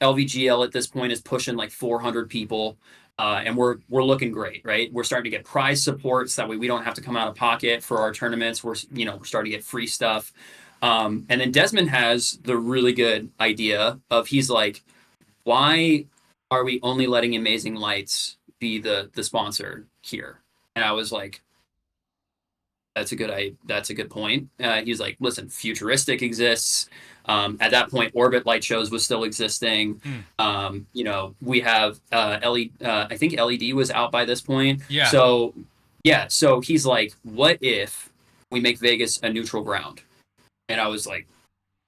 LVGL at this point is pushing like 400 people. And we're looking great, right? We're starting to get prize support, so that way we don't have to come out of pocket for our tournaments. We're starting to get free stuff. And then Desmond has the really good idea of, he's like, why are we only letting Amazing Lights be the sponsor here? And I was like, that's a good point. He's like, listen, Futuristic exists. At that point, Orbit Light Shows was still existing.
Mm.
We have LED. I think LED was out by this point.
Yeah.
So yeah, so he's like, what if we make Vegas a neutral ground? And I was like,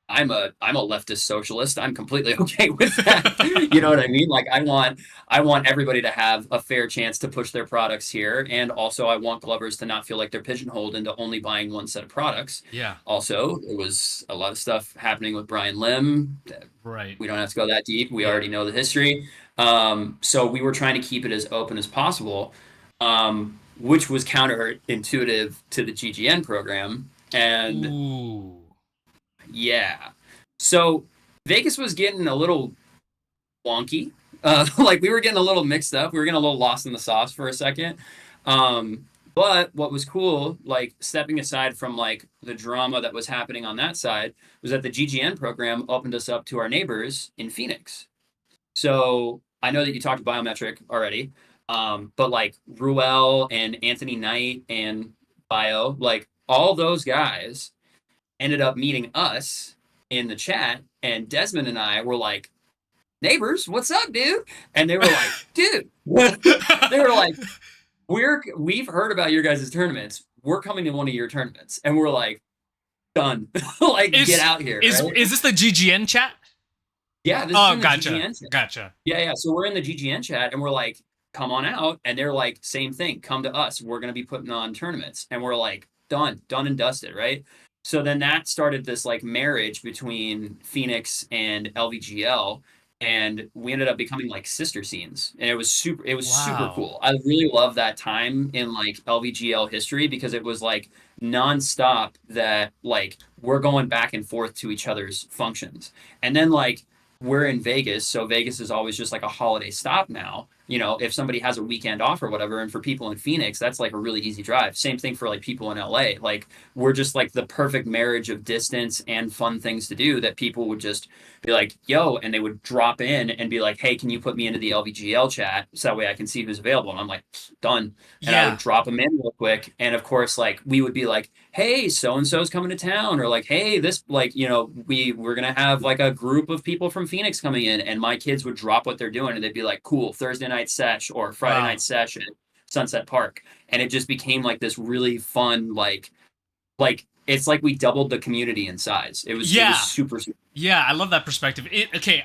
I'm a leftist socialist. I'm completely okay with that. You know what I mean? Like I want everybody to have a fair chance to push their products here, and also I want Glovers to not feel like they're pigeonholed into only buying one set of products.
Yeah.
Also, there was a lot of stuff happening with Brian Lim.
Right.
We don't have to go that deep. We
Yeah.
already know the history. So we were trying to keep it as open as possible, which was counterintuitive to the GGN program. And
Ooh.
yeah. So Vegas was getting a little wonky. Like we were getting a little mixed up. We were getting a little lost in the sauce for a second. But what was cool, like stepping aside from like the drama that was happening on that side, was that the GGN program opened us up to our neighbors in Phoenix. So I know that you talked biometric already, but like Ruel and Anthony Knight and Bio, like all those guys ended up meeting us in the chat, and Desmond and I were like, neighbors, what's up, dude? And they were like, dude, they were like, we've heard about your guys' tournaments. We're coming to one of your tournaments. And we're like, done. Like, get
is
out here,
is
right?
is this the GGN chat?
Yeah, this is
Oh,
in the
gotcha.
GGN chat.
Gotcha.
Yeah. So we're in the GGN chat, and we're like, come on out. And they're like, same thing, come to us. We're going to be putting on tournaments. And we're like, done and dusted, right? So then that started this like marriage between Phoenix and LVGL, and we ended up becoming like sister scenes, and it was super
Wow.
cool. I really love that time in like LVGL history, because it was like nonstop, that like we're going back and forth to each other's functions. And then like we're in Vegas, so Vegas is always just like a holiday stop now. If somebody has a weekend off or whatever, and for people in Phoenix, that's like a really easy drive. Same thing for like people in LA. Like we're just like the perfect marriage of distance and fun things to do, that people would just be like, yo, and they would drop in and be like, hey, can you put me into the LVGL chat so that way I can see who's available? And I'm like, done. And I would
Yeah.
drop them in real quick. And of course, like we would be like, hey, so and so's coming to town, or like, hey, this, like, we're gonna have like a group of people from Phoenix coming in, and my kids would drop what they're doing, and they'd be like, cool, Thursday night sesh or Friday night
Wow.
sesh at Sunset Park. And it just became like this really fun, like it's like we doubled the community in size. It was
Yeah.
super, super.
Yeah, I love that perspective. Okay,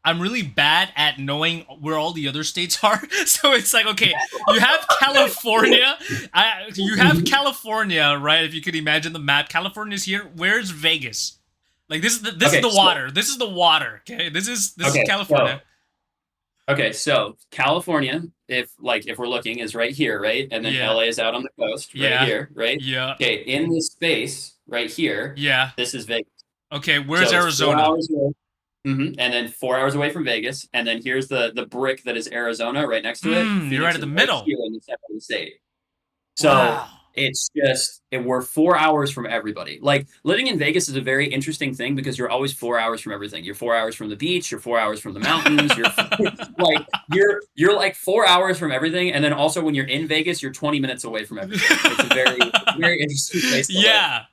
I'm really bad at knowing where all the other states are. So it's like, okay, you have California, you have California, right? If you could imagine the map, California's here. Where's Vegas? Like this is
Okay,
the
so
water. This is the water. Okay, this is
okay, so
California.
okay, so California, if we're looking, is right here, right? And then
Yeah,
LA is out on the coast, right
yeah,
here, right?
yeah,
Okay, in this space right here,
yeah.
this is Vegas.
Okay, where's
So it's four
Arizona?
hours away. And then 4 hours away from Vegas, and then here's the brick that is Arizona right next to it.
You're right
Phoenix
at the
is right
middle.
here in the center of the state. So
Wow.
we're 4 hours from everybody. Like living in Vegas is a very interesting thing because you're always 4 hours from everything. You're 4 hours from the beach. You're 4 hours from the mountains. You're like you're like 4 hours from everything. And then also when you're in Vegas, you're 20 minutes away from everything. It's a very interesting place to live.
Yeah.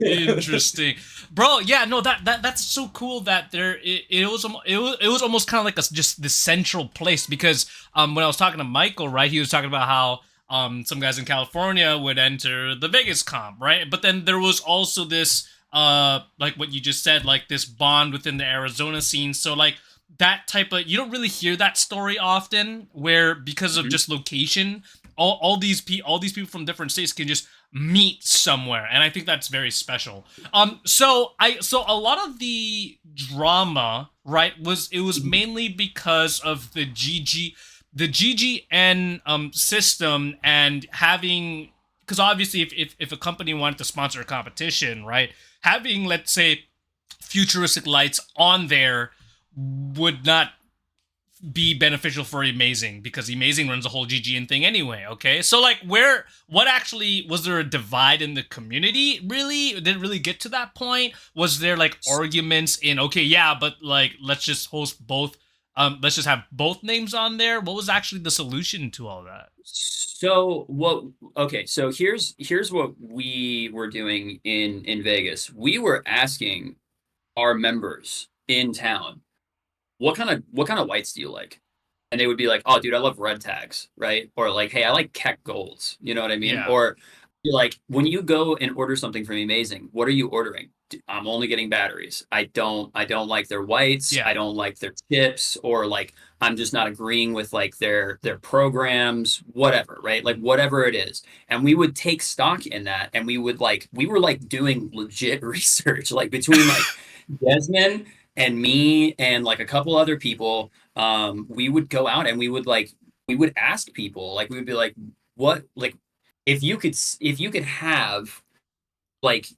Interesting, bro. Yeah, no, that's so cool that it was almost kind of like just the central place because when I was talking to Michael, right, he was talking about how some guys in California would enter the Vegas comp, right, but then there was also this like what you just said, like this bond within the Arizona scene. So like that type of, you don't really hear that story often where because of
Mhm.
just location all these people from different states can just meet somewhere, and I think that's very special. So a lot of the drama, right, was mainly because of the GGN system, and having, because obviously if a company wanted to sponsor a competition, right, having, let's say, futuristic lights on there would not be beneficial for Amazing, because Amazing runs the whole GGN thing anyway. Okay, so like, what actually was there a divide in the community? Really, did it really get to that point? Was there like arguments in, okay, yeah, but like let's just host both, let's just have both names on there? What was actually the solution to all that?
So what okay, so here's what we were doing in Vegas. We were asking our members in town, what kind of whites do you like? And they would be like, oh, dude, I love red tags, right? Or like, hey, I like Keck golds. You know what I mean?
Yeah,
Or you're like, when you go and order something from Amazing, what are you ordering? I'm only getting batteries. I don't like their whites.
yeah,
I don't like their tips, or like I'm just not agreeing with like their programs, whatever, right? Like whatever it is. And we would take stock in that, and we were like doing legit research, like between like Desmond and me and like a couple other people. We would go out and we would ask people, like we would be like, what, like if you could have like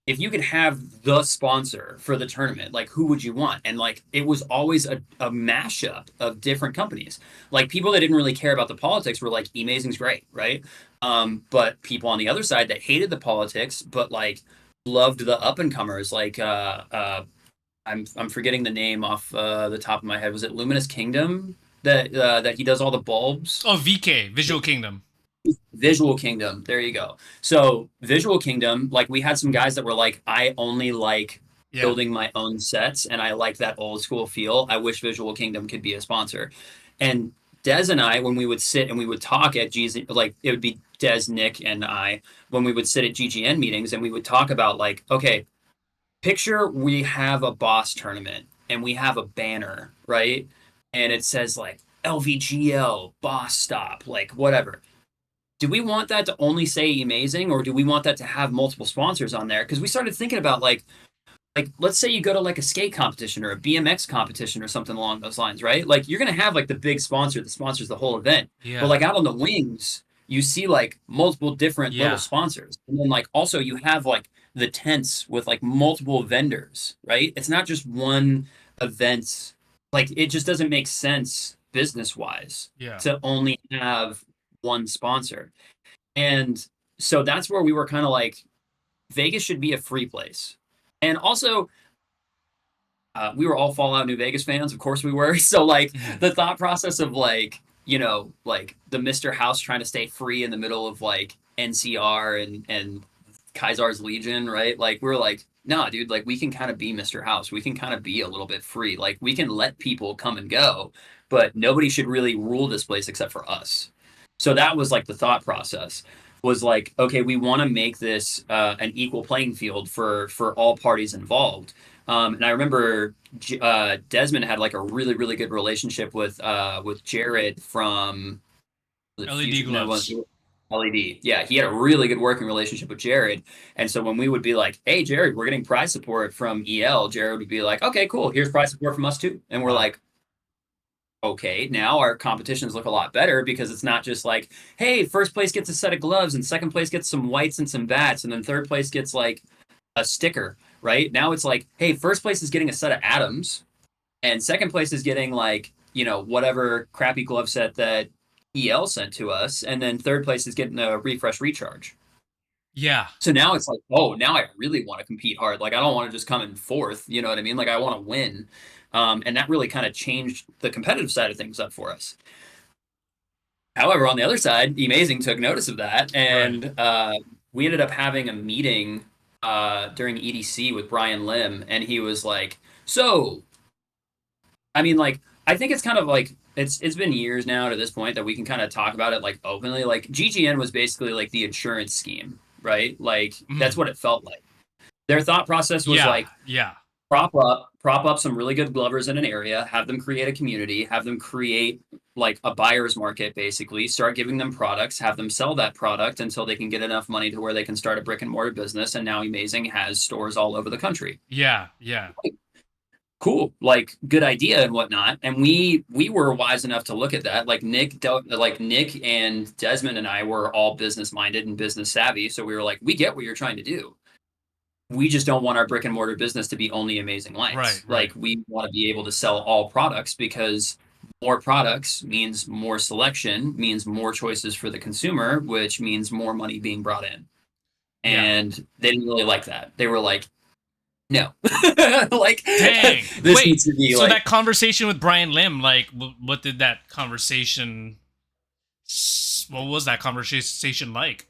if you could have the sponsor for the tournament, like who would you want? And like it was always a mashup of different companies. Like people that didn't really care about the politics were like, Amazing's great, right? But people on the other side that hated the politics but like loved the up and comers, like I'm forgetting the name off the top of my head. Was it Luminous Kingdom that he does all the bulbs?
oh, VK, Visual Kingdom.
Visual Kingdom. There you go. So Visual Kingdom, like we had some guys that were like, I only like
Yeah,
building my own sets, and I like that old school feel. I wish Visual Kingdom could be a sponsor. And Des and I, when we would sit and we would talk at GZ, like it would be Des, Nick, and I, when we would sit at GGN meetings and we would talk about like, okay, picture we have a boss tournament and we have a banner, right? And it says like LVGL, boss stop, like whatever. Do we want that to only say Amazing, or do we want that to have multiple sponsors on there? Because we started thinking about like let's say you go to like a skate competition or a BMX competition or something along those lines, right? Like you're gonna have like the big sponsor that sponsors the whole event. But
yeah,
like out on the wings, you see like multiple different little
yeah,
sponsors. And then like also you have like the tents with like multiple vendors, right? It's not just one event. Like it just doesn't make sense business wise
yeah.
to only have one sponsor. And so that's where we were kind of like, Vegas should be a free place. And also, we were all Fallout New Vegas fans. Of course we were. So like
Mhm.
the thought process of like, like the Mr. House trying to stay free in the middle of like NCR and Kaisar's Legion, right? Like we're like, nah, dude, like we can kind of be Mr. House. We can kind of be a little bit free. Like we can let people come and go, but nobody should really rule this place except for us. So that was like the thought process, was like, okay, we want to make this an equal playing field for all parties involved. And I remember Desmond had like a really really good relationship with Jared from the
LED
Future. No,
gloves.
LED. Yeah, he had a really good working relationship with Jared. And so when we would be like, "Hey, Jared, we're getting prize support from EL," Jared would be like, "Okay, cool. Here's prize support from us too." And we're
Wow.
like, "Okay, now our competitions look a lot better because it's not just like, hey, first place gets a set of gloves and second place gets some whites and some bats and then third place gets like a sticker." Right now, it's like, hey, first place is getting a set of atoms and second place is getting like whatever crappy glove set that EL sent to us, and then third place is getting a refresh recharge.
Yeah.
So now it's like, oh, now I really want to compete hard. Like I don't want to just come in fourth. You know what I mean? Like I want to win, and that really kind of changed the competitive side of things up for us. However, on the other side, Amazing took notice of that,
Right.
and we ended up having a meeting during EDC with Brian Lim, and he was like, "So I mean, like, I think it's kind of like it's been years now to this point that we can kind of talk about it like openly. Like GGN was basically like the insurance scheme, right? Like that's
Mhm.
what it felt like. Their thought process was
Yeah.
like
Yeah.
prop up some really good glovers in an area, have them create a community, have them create like a buyer's market basically, start giving them products, have them sell that product until they can get enough money to where they can start a brick and mortar business. And now Amazing has stores all over the country.
Yeah. Yeah.
Cool, like good idea and whatnot. And we were wise enough to look at that. Like Nick and Desmond and I were all business minded and business savvy, so we were like, we get what you're trying to do. We just don't want our brick and mortar business to be only Amazing
Right.
Lights.
Right.
Like we want to be able to sell all products because more products means more selection, means more choices for the consumer, which means more money being brought in.
Yeah.
And they didn't really like that. They were like, no, like
Dang.
this
Wait.
needs to be
So
like
that conversation with Brian Lim, like, what did that conversation? What was that conversation like?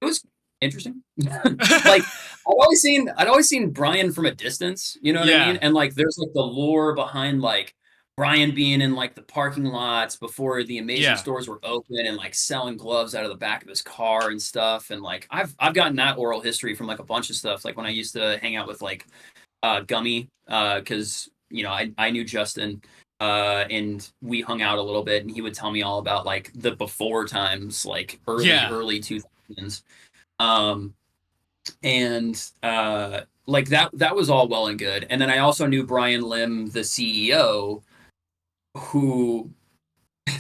it was interesting. Like I'd always seen Brian from a distance, you know what I mean?
Yeah.
And like there's like the lore behind like Brian being in like the parking lots before the Amazing
Yeah.
stores were open and like selling gloves out of the back of his car and stuff. And like I've gotten that oral history from like a bunch of stuff. Like when I used to hang out with like Gummy, because I knew Justin, and we hung out a little bit, and he would tell me all about like the before times, like early
Yeah.
early 2000s, um, and like that was all well and good. And then I also knew Brian Lim, the CEO, who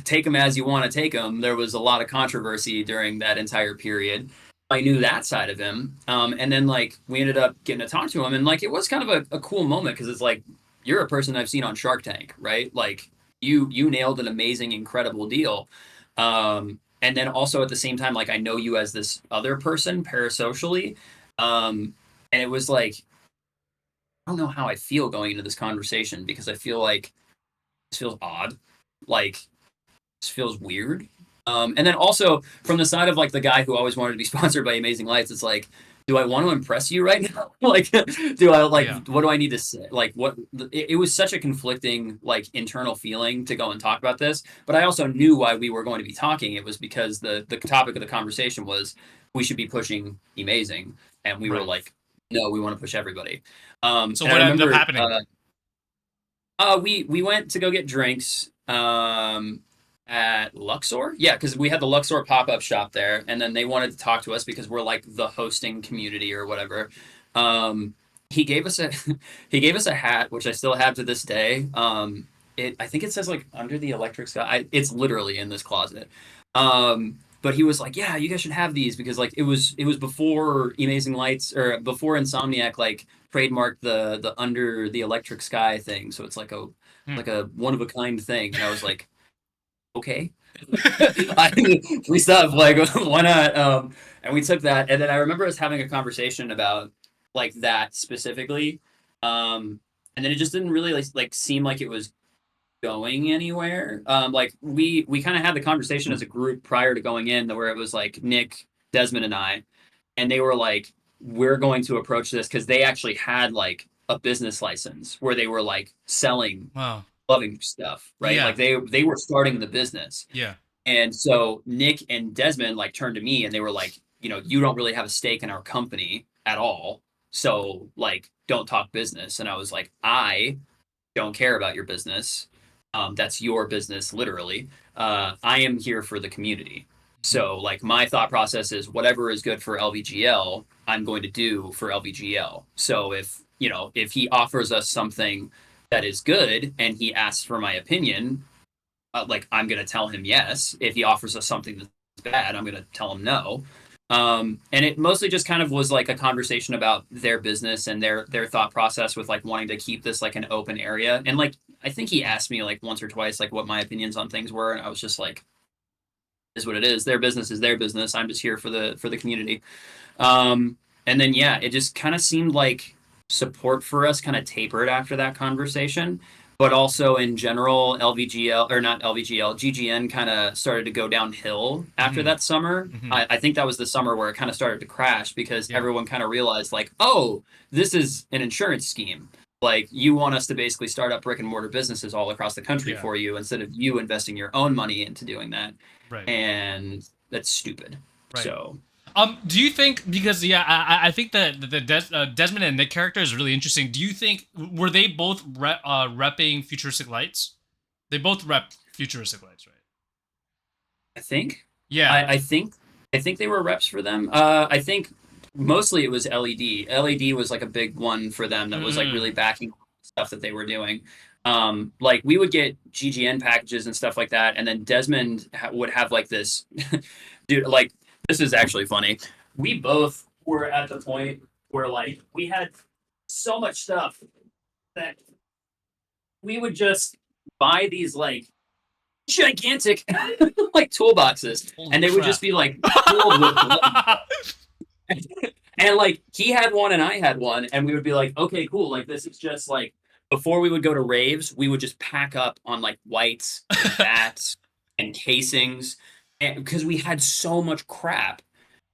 take him as you want to take him. There was a lot of controversy during that entire period. I knew that side of him. And then like we ended up getting to talk to him, and like it was kind of a cool moment because it's like you're a person I've seen on Shark Tank, right? Like you nailed an amazing, incredible deal. And then also at the same time, like I know you as this other person parasocially. And it was like I don't know how I feel going into this conversation because I feel like this feels odd. Like feels weird. And then also from the side of like the guy who always wanted to be sponsored by Amazing Lights, it's like, do I want to impress you right now? Like, do I like
Yeah.
what do I need to say? Like, what it was such a conflicting like internal feeling to go and talk about this, but I also knew why we were going to be talking. It was because the topic of the conversation was we should be pushing Amazing, and we were
Right.
like, no, we want to push everybody.
So
And I
what ended up
remember
happening?
we went to go get drinks at Luxor. Yeah, because we had the Luxor pop up shop there, and then they wanted to talk to us because we're like the hosting community or whatever. He gave us a he gave us a hat, which I still have to this day. I think it says like under the electric sky. It's literally in this closet. But he was like, "Yeah, you guys should have these because like it was before Amazing Lights or before Insomniac like trademarked the under the electric sky thing. So it's like a
Hmm.
one of a kind thing." And I was like, "Okay." Free stuff, like why not? And we took that, and then I remember us having a conversation about like that specifically. And then it just didn't really like seem like it was going anywhere. Like we kind of had the conversation as a group prior to going in, where it was like Nick, Desmond, and I, and they were like, "We're going to approach this," because they actually had like a business license where they were like selling
Wow.
loving stuff, right? Like
Yeah.
they were starting the business,
Yeah.
and so Nick and Desmond like turned to me and they were like, you don't really have a stake in our company at all. So like, don't talk business. And I was like, I don't care about your business. That's your business, literally. I am here for the community.
Mhm.
So, like, my thought process is whatever is good for LVGL, I'm going to do for LVGL. So, if if he offers us something that is good and he asks for my opinion, like, I'm going to tell him yes. If he offers us something that's bad, I'm going to tell him no. And it mostly just kind of was like a conversation about their business and their thought process with like wanting to keep this like an open area. And like I think he asked me like once or twice like what my opinions on things were, and I was just like, "Is what it is. Their business is their business. I'm just here for the community." And then yeah, it just kind of seemed like support for us kind of tapered after that conversation. But also in general, LVGL or not LVGL, GGN kind of started to go downhill after
Mhm.
that summer.
Mhm.
I think that was the summer where it kind of started to crash because
Yeah.
everyone kind of realized like, oh, this is an insurance scheme. Like you want us to basically start up brick and mortar businesses all across the country
Yeah.
for you instead of you investing your own money into doing that.
Right.
And that's stupid.
Right.
So
Do you think because yeah, I think that Desmond and Nick character is really interesting. Do you think were they both repping futuristic lights? They both rep futuristic lights, right?
I think.
Yeah.
I think they were reps for them. I think mostly it was LED. LED was like a big one for them that was like really
Mm.
backing stuff that they were doing. Like we would get GGN packages and stuff like that, and then Desmond would have like this, dude. Like this is actually funny. We both were at the point where like we had so much stuff that we would just buy these like gigantic like toolboxes,
Holy
and they would just
crap!
be like filled with and like he had one and I had one, and we would be like, okay, cool. Like this is just like before we would go to raves, we would just pack up on like whites and bats and casings, and because we had so much crap,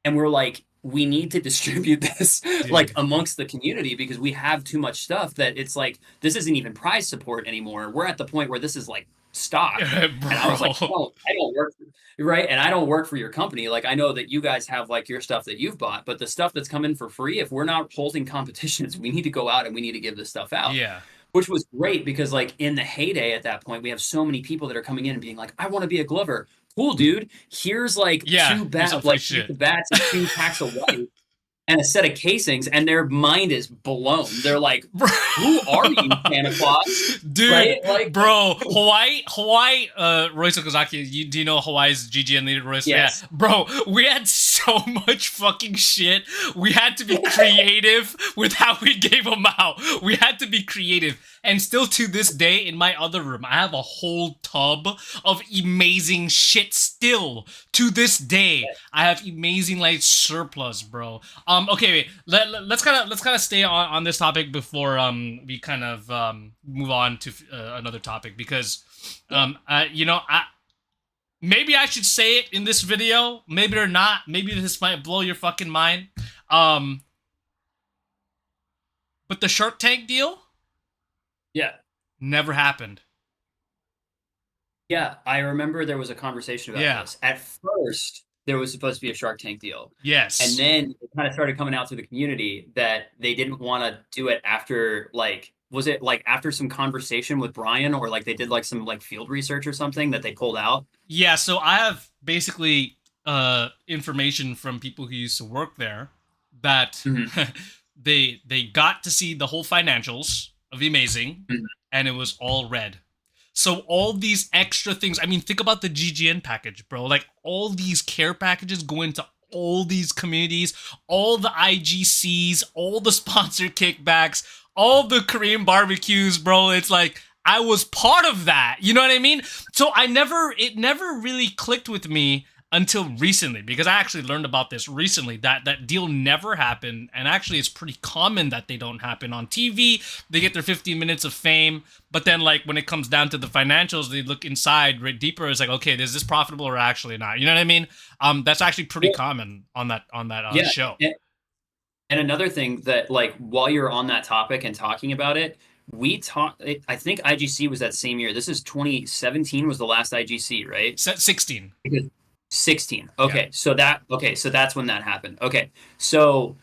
and we're like, we need to distribute this like
Dude.
amongst the community because we have too much stuff that it's like this isn't even prize support anymore. We're at the point where this is like stock. And I was like,
Bro.
I don't work right, and I don't work for your company. Like I know that you guys have like your stuff that you've bought, but the stuff that's come in for free, if we're not holding competitions, we need to go out and we need to give this stuff out.
Yeah.
Which was great because like in the heyday at that point, we have so many people that are coming in and being like, I want to be a Glover. Cool, dude. Here's like
Yeah. Here's some free
like
shit.
bats and two packs of white and a set of casings, and their mind is blown. They're like,
Bro.
"Who are you, Santa Claus?"
Dude,
Right? Like,
bro, Hawaii, Royce Okazaki, do you know Hawaii's GGN leader, Royce? Yeah,
yes,
bro, we had so much fucking shit. We had to be creative with how we gave them out. We had to be creative. And still to this day, in my other room, I have a whole tub of amazing shit still. To this day, I have amazing like surplus, bro. Okay, wait. Let's kind of stay on this topic before we kind of move on to another topic because maybe I should say it in this video, maybe or not. Maybe this might blow your fucking mind. Um, but the Shark Tank deal
yeah,
never happened.
yeah. I remember there was a conversation about
Yeah.
this. At first, there was supposed to be a Shark Tank deal, and
Yes.
then it kind of started coming out to the community that they didn't want to do it after like. Was it like after some conversation with Brian, or like they did like some like field research or something that they pulled out?
Yeah. So I have basically information from people who used to work there that
Mhm.
they got to see the whole financials of Amazing,
Mhm.
and it was all red. So all these extra things. I mean, think about the GGN package, bro. Like all these care packages go into all these communities, all the IGCs, all the sponsor kickbacks, all the Korean barbecues, bro. It's like I was part of that. You know what I mean? So it never really clicked with me until recently because I actually learned about this recently that deal never happened, and actually it's pretty common that they don't happen on TV. They get their 15 minutes of fame, but then like when it comes down to the financials, they look inside right deeper. It's like, okay, is this profitable or actually not? You know what I mean? That's actually pretty
Well,
common on that
yeah.
show.
And another thing that, like, while you're on that topic and talking about it, we talked. I think IGC was that same year. This is 2017 was the last IGC, right?
16.
Because 16.
Yeah.
Okay, so that's when that happened. Okay, so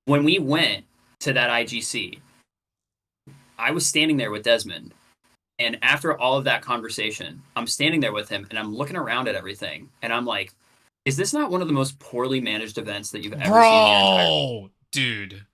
when we went, to that IGC, I was standing there with Desmond. And after all of that conversation, I'm standing there with him and I'm looking around at everything. And I'm like, is this not one of the most poorly managed events that you've ever seen in your entire
Bro, dude.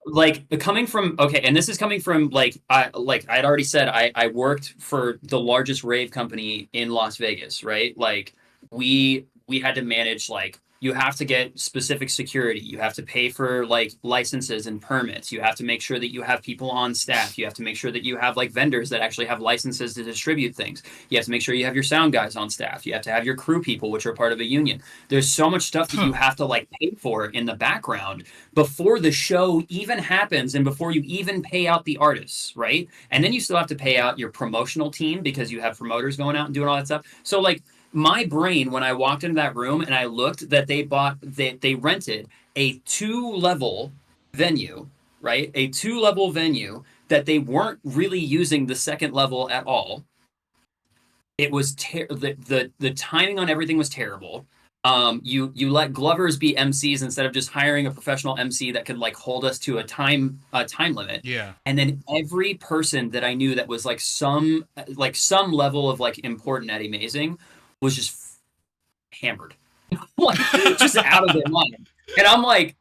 like coming from okay, and this is coming from like I had already said I worked for the largest rave company in Las Vegas, right? Like we had to manage like you have to get specific security, you have to pay for like licenses and permits, you have to make sure that you have people on staff, you have to make sure that you have like vendors that actually have licenses to distribute things, you have to make sure you have your sound guys on staff, you have to have your crew people which are part of a union. There's so much stuff that you
Huh.
have to like pay for in the background before the show even happens and before you even pay out the artists, right? And then you still have to pay out your promotional team because you have promoters going out and doing all that stuff. So like my brain when I walked into that room and I looked that they rented a two-level venue, right? A two-level venue that they weren't really using the second level at all. It was the timing on everything was terrible. You let Glovers be MCs instead of just hiring a professional MC that could like hold us to a time limit.
Yeah.
And then every person that I knew that was like some level of like important at Amazing was just hammered, like just out of their mind. And I'm like,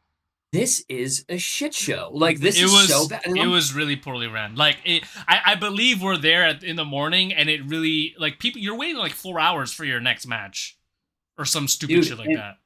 this is a shit show. Like this
It
is so
was
bad.
it was really poorly ran. Like I believe we're there in the morning, and it really like people you're waiting like 4 hours for your next match, or some stupid
Dude,
shit like that.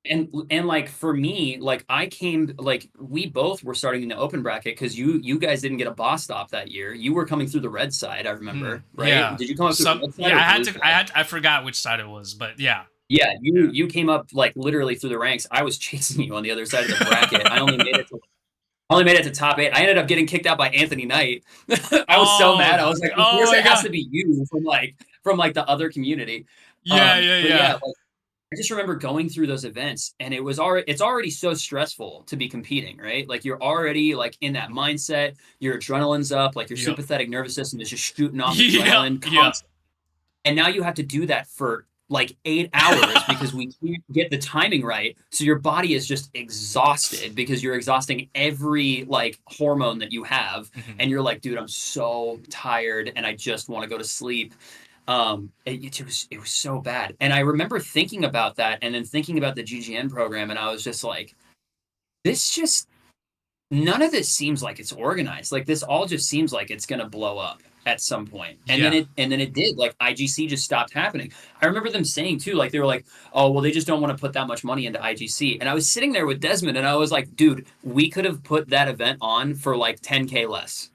and like for me, like I came like we both were starting in the open bracket because you guys didn't get a boss stop that year. You were coming through the red side, I remember, right?
Yeah.
Did you come up through the
Some
red side
yeah,
or
I had
blue
to
side?
I forgot which side it was, but yeah.
Yeah, you
Yeah.
you came up like literally through the ranks. I was chasing you on the other side of the bracket. I only made it to top eight. I ended up getting kicked out by Anthony Knight. I was so
Oh,
mad. I was like, of
oh
course
my
it has
god.
to be you from like the other community.
Yeah, yeah,
But yeah,
yeah.
like I just remember going through those events and it's already so stressful to be competing, right? Like you're already like in that mindset, your adrenaline's up, like your
Yep.
sympathetic nervous system is just shooting off
Yeah,
adrenaline
yeah.
constantly. And now you have to do that for like 8 hours because we can't get the timing right. So your body is just exhausted because you're exhausting every like hormone that you have.
Mhm.
And you're like, dude, I'm so tired and I just want to go to sleep. It was so bad. And I remember thinking about that and then thinking about the GGN program, and I was just like, this just none of this seems like it's organized. Like this all just seems like it's gonna blow up at some point. And then
Yeah.
it did. Like IGC just stopped happening. I remember them saying too, like they were like, oh well, they just don't want to put that much money into IGC. And I was sitting there with Desmond and I was like, dude, we could have put that event on for like 10K less.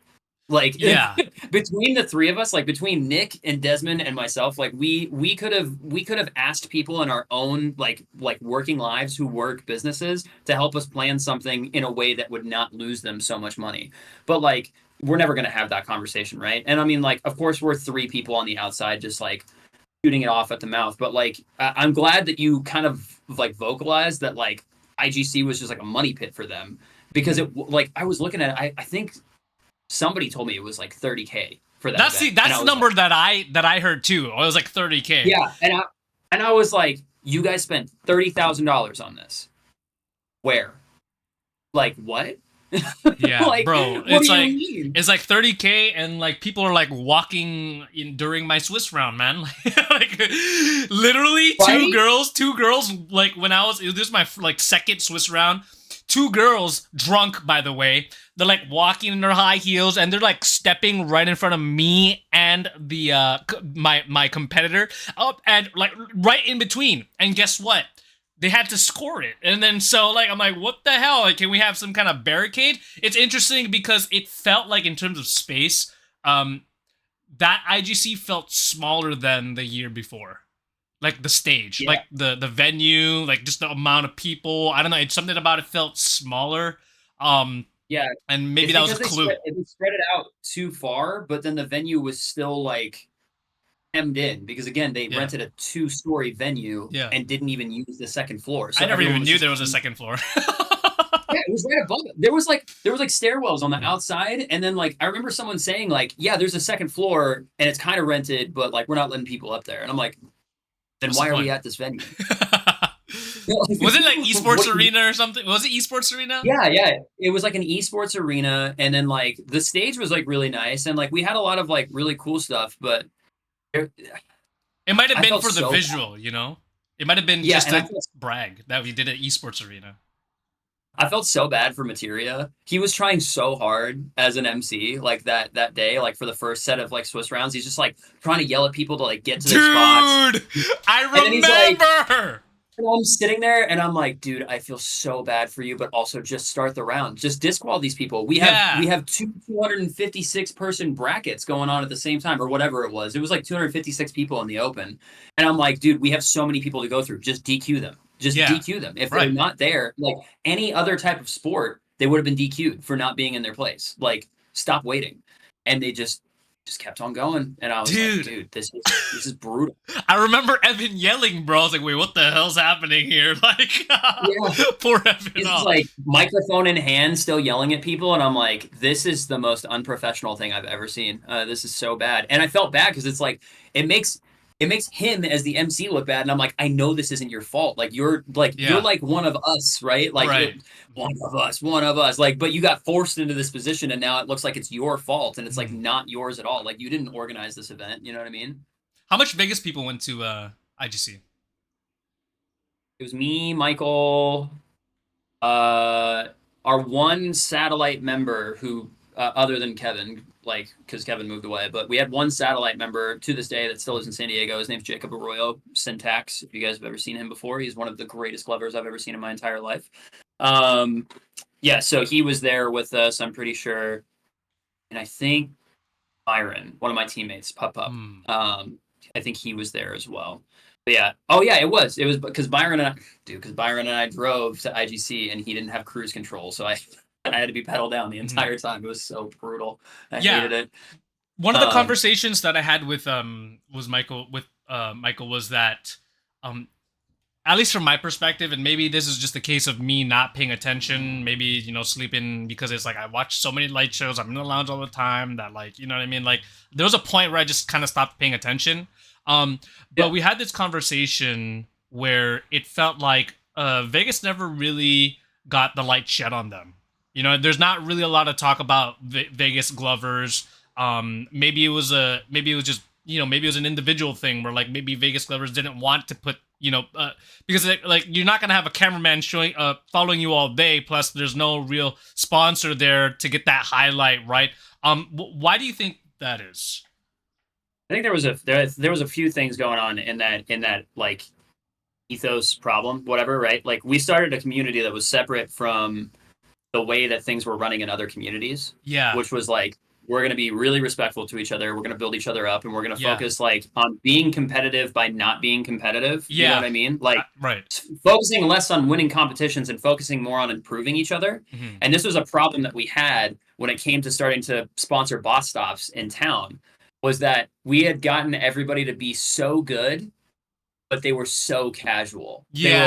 Like
Yeah.
between the three of us, like between Nick and Desmond and myself, like we could have asked people in our own like working lives who work businesses to help us plan something in a way that would not lose them so much money. But like we're never gonna have that conversation, right? And I mean, like, of course we're three people on the outside just like shooting it off at the mouth. But like I'm glad that you kind of like vocalized that like IGC was just like a money pit for them because it like I was looking at it, I think somebody told me it was like 30K for that
That's the
event, and
that's
I
the
was like,
number that I heard too. It was like 30K.
yeah, and I was like, you guys spent $30,000 on this. Where? Like what?
Yeah,
Like
bro.
what do you mean?
It's like 30K, and like people are like walking in during my Swiss round, man. Like literally
Right?
two girls like when I was this is my like second Swiss round. Two girls drunk, by the way. They're like walking in their high heels and they're like stepping right in front of me and the my competitor up and like right in between. And guess what? They had to score it. And then so like I'm like, what the hell? Like, can we have some kind of barricade? It's interesting because it felt like in terms of space, that IGC felt smaller than the year before. Like the stage,
Yeah.
like the venue, like just the amount of people. I don't know. It's something about it felt smaller. Um,
Yeah.
and maybe
It's
that was a
because
clue.
they spread it out too far, but then the venue was still like hemmed in because again they
Yeah,
rented a two-story venue
yeah.
and didn't even use the second floor.
I
So
never
everyone
even
was
knew
just
there was a second floor.
yeah, it was right above it. There was like stairwells on the outside, and then like I remember someone saying like, yeah, there's a second floor and it's kind of rented, but like we're not letting people up there. And I'm like, then
What's the
why are we
point?
at this venue?
Was it like esports
What?
arena or something? Was it esports arena?
Yeah, yeah. It was like an esports arena, and then like the stage was like really nice, and like we had a lot of like really cool stuff. But it,
It might have
I
been
felt
for the
so
visual, you know. It might have been
yeah,
just
and
to brag that we did an esports arena.
I felt so bad for Materia. He was trying so hard as an MC, like that day, like for the first set of like Swiss rounds. He's just like trying to yell at people to like get to their spots,
Dude,
and then he's like,
I remember.
and I'm sitting there and I'm like, dude, I feel so bad for you, but also just start the round. Just disqual these people. We
Yeah,
have 256 person brackets going on at the same time, or whatever it was. It was like 256 people in the open. And I'm like, dude, we have so many people to go through. Just DQ them. Just
yeah,
DQ them. If they're
right.
not there, like any other type of sport, they would have been DQ'd for not being in their place. Like, stop waiting. And they just kept on going. And I was like,
Dude,
dude, this is brutal.
I remember Evan yelling, bro. I was like, wait, what the hell's happening here? Like,
Yeah.
poor Evan.
He's
Oh.
like microphone in hand, still yelling at people, and I'm like, this is the most unprofessional thing I've ever seen. This is so bad, and I felt bad because it's like it makes it makes him as the MC look bad, and I'm like, I know this isn't your fault. You're
Yeah,
like one of us, right? Like you're
right.
one of us. Like, but you got forced into this position, and now it looks like it's your fault, and it's like
Mhm.
not yours at all. Like you didn't organize this event. You know what I mean?
How much Vegas people went to IGC?
It was me, Michael, uh, our one satellite member who, other than Kevin, like because Kevin moved away, but we had one satellite member to this day that still lives in San Diego. His name's Jacob Arroyo, Syntax. If you guys have ever seen him before, he's one of the greatest glovers I've ever seen in my entire life. Um, yeah, so he was there with us, I'm pretty sure, and I think Byron, one of my teammates, Pup Pup.
Hmm.
I think he was there as well. But yeah, oh yeah, it was. It was because Byron and I drove to IGC and he didn't have cruise control, so I had to be pedal down the
Mhm.
entire time. It was so brutal. I
Yeah,
hated it.
one of the
Um,
conversations that I had with Michael was that um at least from my perspective, and maybe this is just a case of me not paying attention, maybe, sleeping because it's like I watch so many light shows, I'm in the lounge all the time that, like, you know what I mean? Like there was a point where I just kind of stopped paying attention. But
yeah,
we had this conversation where it felt like Vegas never really got the light shed on them. There's not really a lot of talk about Vegas Glovers. Maybe it was just, maybe it was an individual thing where like maybe Vegas Glovers didn't want to put, because like you're not gonna have a cameraman showing following you all day, plus there's no real sponsor there to get that highlight, right? Why do you think that is?
I think there was a few things going on in that like ethos problem, whatever, right? Like we started a community that was separate from the way that things were running in other communities,
Yeah,
which was like we're going to be really respectful to each other. We're going to build each other up, and we're going to
yeah,
focus like on being competitive by not being competitive. You know what
yeah,
I mean? Like
right.
focusing less on winning competitions and focusing more on improving each other.
Hmm.
And this was a problem that we had when it came to starting to sponsor boss stops in town. Was that we had gotten everybody to be so good but they were so casual.
Yeah.
They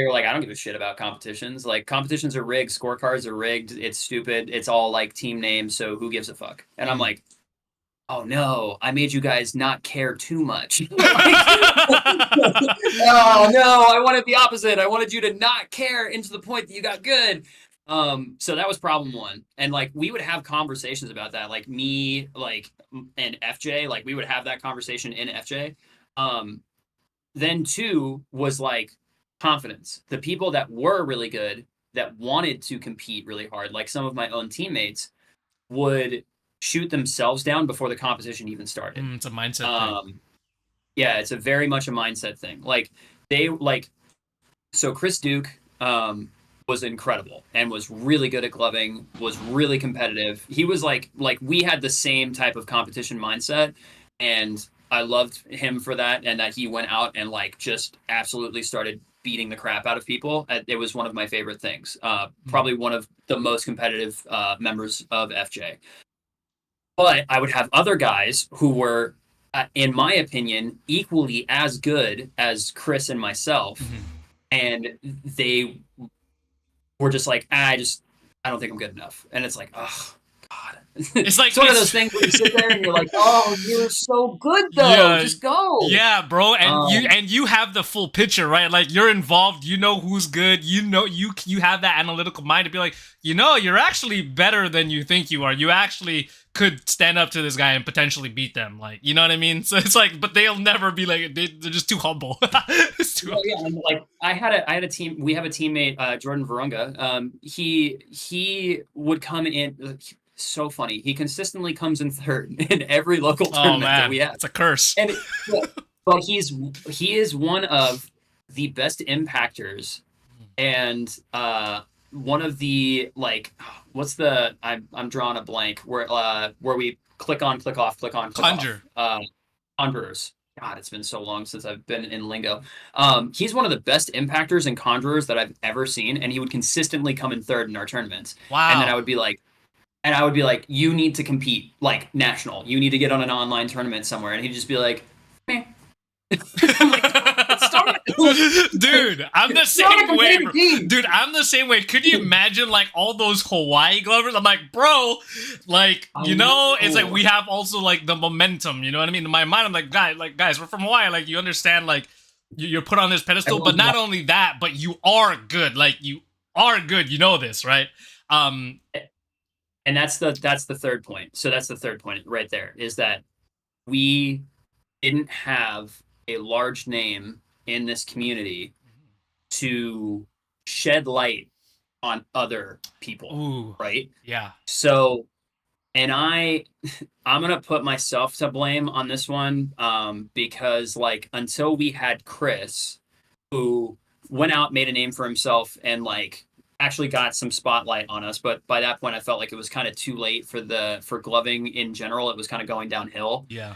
were like, I don't give a shit about competitions. Like competitions are rigged, scorecards are rigged. It's stupid. It's all like team names, so who gives a fuck? And I'm
Mm.
like, oh no, I made you guys not care too much. Like, oh no, I wanted the opposite. I wanted you to not care into the point that you got good. So that was problem one. And like we would have conversations about that. Like me, like and FJ, like we would have that conversation in FJ. Um, then two was like confidence. The people that were really good, that wanted to compete really hard, like some of my own teammates, would shoot themselves down before the competition even started.
It's a mindset thing.
Um, yeah, it's a very much a mindset thing. Like they like so Chris Duke was incredible and was really good at gloving, was really competitive. He was like we had the same type of competition mindset, and I loved him for that, and that he went out and like just absolutely started beating the crap out of people. It was one of my favorite things.
Mm.
Probably one of the most competitive members of FJ. But I would have other guys who were, in my opinion, equally as good as Chris and myself,
Hmm.
and they were just like, I don't think I'm good enough. And it's like, oh God.
It's like
It's one of those things where you sit there and you're like, "Oh, you're so good though.
yeah,
Just go."
yeah, bro,
Um,
and you have the full picture, right? Like you're involved, you know who's good, you know you have that analytical mind to be like, you're actually better than you think you are. You actually could stand up to this guy and potentially beat them, like you know what I mean? So it's like, but they'll never be like they're just too humble. It's too
yeah, yeah, and like I had a team. We have a teammate, Jordan Varunga. He would come in. So funny. He consistently comes in third in every local
Oh
tournament that we
man,
have,
it's a curse.
and but he is one of the best impactors and one of the like what's the I'm drawing a blank where we click on, click off.
Conjure.
Conjurers. God, it's been so long since I've been in lingo. He's one of the best impactors and conjurers that I've ever seen, and he would consistently come in third in our tournaments. And then
Wow.
I would be like, you need to compete like national. You need to get on an online tournament somewhere. And he'd just be like, meh. I'm like, start
Dude, I'm the
not a
same way,
competitive
bro.
team.
Dude, I'm the same way. Could you imagine like all those Hawaii glovers? I'm like, bro, like,
I
it's like
know.
we have also like the momentum, you know what I mean? In my mind, I'm like, guys, we're from Hawaii. Like, you understand, like, you're put on this pedestal, but
Everyone's
not only that, but you are good. Like, you are good. You know this, right? Um,
and that's the third point. So that's the third point right there is that we didn't have a large name in this community to shed light on other people,
ooh,
right?
yeah,
So, and I'm gonna put myself to blame on this one, because like until we had Chris, who went out, made a name for himself, and like actually got some spotlight on us. But by that point, I felt like it was kind of too late for gloving in general. It was kind of going downhill.
yeah,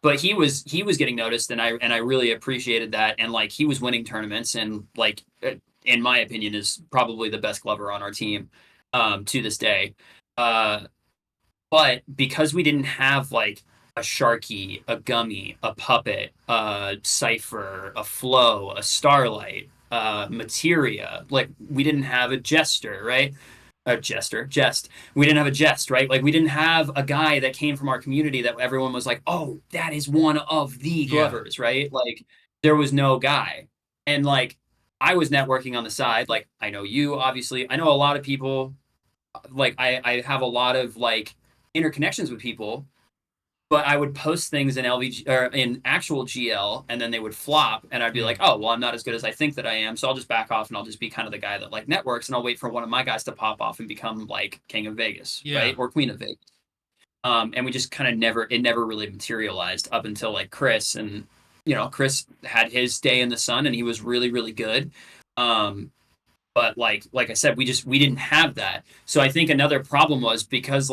But he was getting noticed, and I really appreciated that. And like he was winning tournaments, and like in my opinion, is probably the best glover on our team to this day. Uh, but because we didn't have like a Sharky, a Gummy, a Puppet, a Cypher, a Flow, a Starlight, Materia, like we didn't have a Jester, right? A Jester, Jest. We didn't have a Jest, right? Like we didn't have a guy that came from our community that everyone was like, oh, that is one of the
yeah,
Glovers, right? Like there was no guy. And like I was networking on the side. Like I know you, obviously. I know a lot of people like I have a lot of like interconnections with people, but I would post things in LVG or in actual GL and then they would flop and I'd be
mm,
like, "Oh, well, I'm not as good as I think that I am, so I'll just back off and I'll just be kind of the guy that like networks and I'll wait for one of my guys to pop off and become like King of Vegas,
yeah,
right? Or Queen of Vegas." And we just kind of never really materialized up until like Chris and Chris had his day in the sun and he was really really good. Um, but like I said, we didn't have that. So I think another problem was because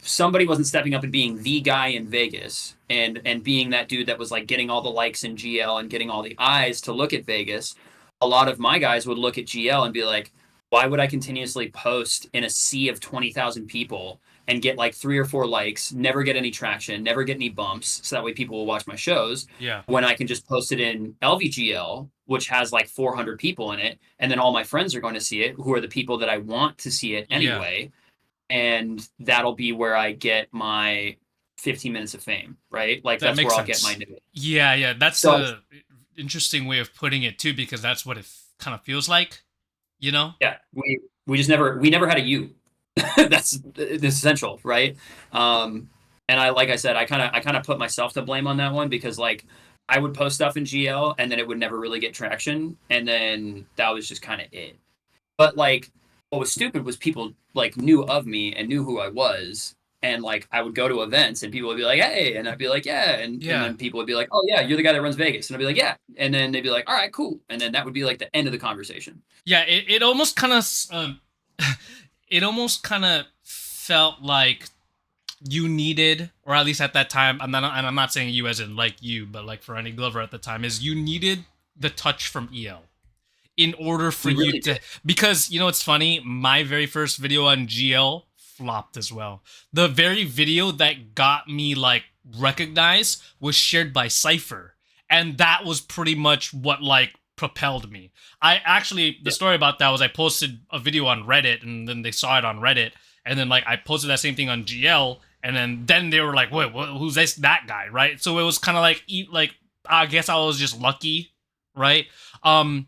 somebody wasn't stepping up and being the guy in Vegas and being that dude that was like getting all the likes in GL and getting all the eyes to look at Vegas. A lot of my guys would look at GL and be like, why would I continuously post in a sea of 20,000 people and get like 3 or 4 likes, never get any traction, never get any bumps, so that way people will watch my shows
yeah,
when I can just post it in LVGL, which has like 400 people in it, and then all my friends are going to see it, who are the people that I want to see it
yeah.
anyway, and that'll be where I get my 15 minutes of fame, right? Like
That
that's where
makes
I'll get my
sense.
new.
Yeah, yeah. That's
So
a interesting way of putting it too, because that's what it kind of feels like, you know?
yeah, we never had a you. That's essential, right? Um, and like I said, I kind of put myself to blame on that one because like I would post stuff in GL and then it would never really get traction, and then that was just kind of it. But like, what was stupid was people like knew of me and knew who I was, and like I would go to events and people would be like, "Hey," and I'd be like, "Yeah," and
Yeah.
then people would be like, "Oh yeah, you're the guy that runs Vegas," and I'd be like, "Yeah," and then they'd be like, "All right, cool," and then that would be like the end of the conversation.
Yeah, it almost kind of it almost kind of felt like you needed, or at least at that time, and I'm not saying you as in like you, but like for any Glover at the time, is you needed the touch from EL in order for
We
you
really
to,
did.
because it's funny, my very first video on GL flopped as well. The very video that got me like recognized was shared by Cypher, and that was pretty much what like propelled me. I actually, the
Yeah.
story about that was I posted a video on Reddit and then they saw it on Reddit, and then like I posted that same thing on GL, and then they were like, wait, who's that guy, right? So it was kind of like I guess I was just lucky, right? Um,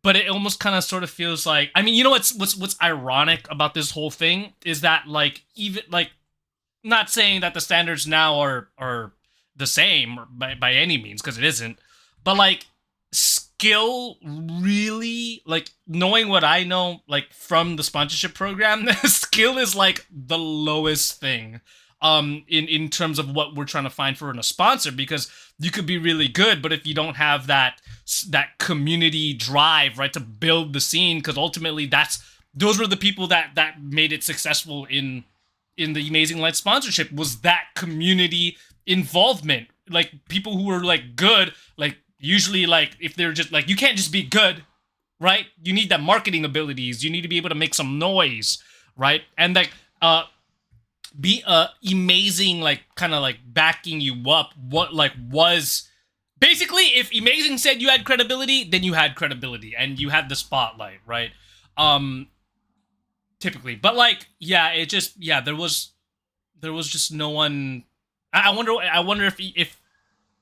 but it almost kind of sort of feels like, I mean, you know what's ironic about this whole thing is that like even like, not saying that the standards now are the same by any means, because it isn't, but like skill, really, like knowing what I know like from the sponsorship program, skill is like the lowest thing in terms of what we're trying to find for a sponsor, because you could be really good, but if you don't have that community drive, right, to build the scene, because ultimately those were the people that made it successful in the Amazing Light sponsorship, was that community involvement. Like people who were like good, like usually like if they're just like, you can't just be good, right? You need that marketing abilities. You need to be able to make some noise, right? And like be amazing, like kind of like backing you up. What like was basically, if Amazing said you had credibility, then you had credibility and you had the spotlight, right? Um Typically. But like, yeah, it just, yeah, there was just no one. I wonder if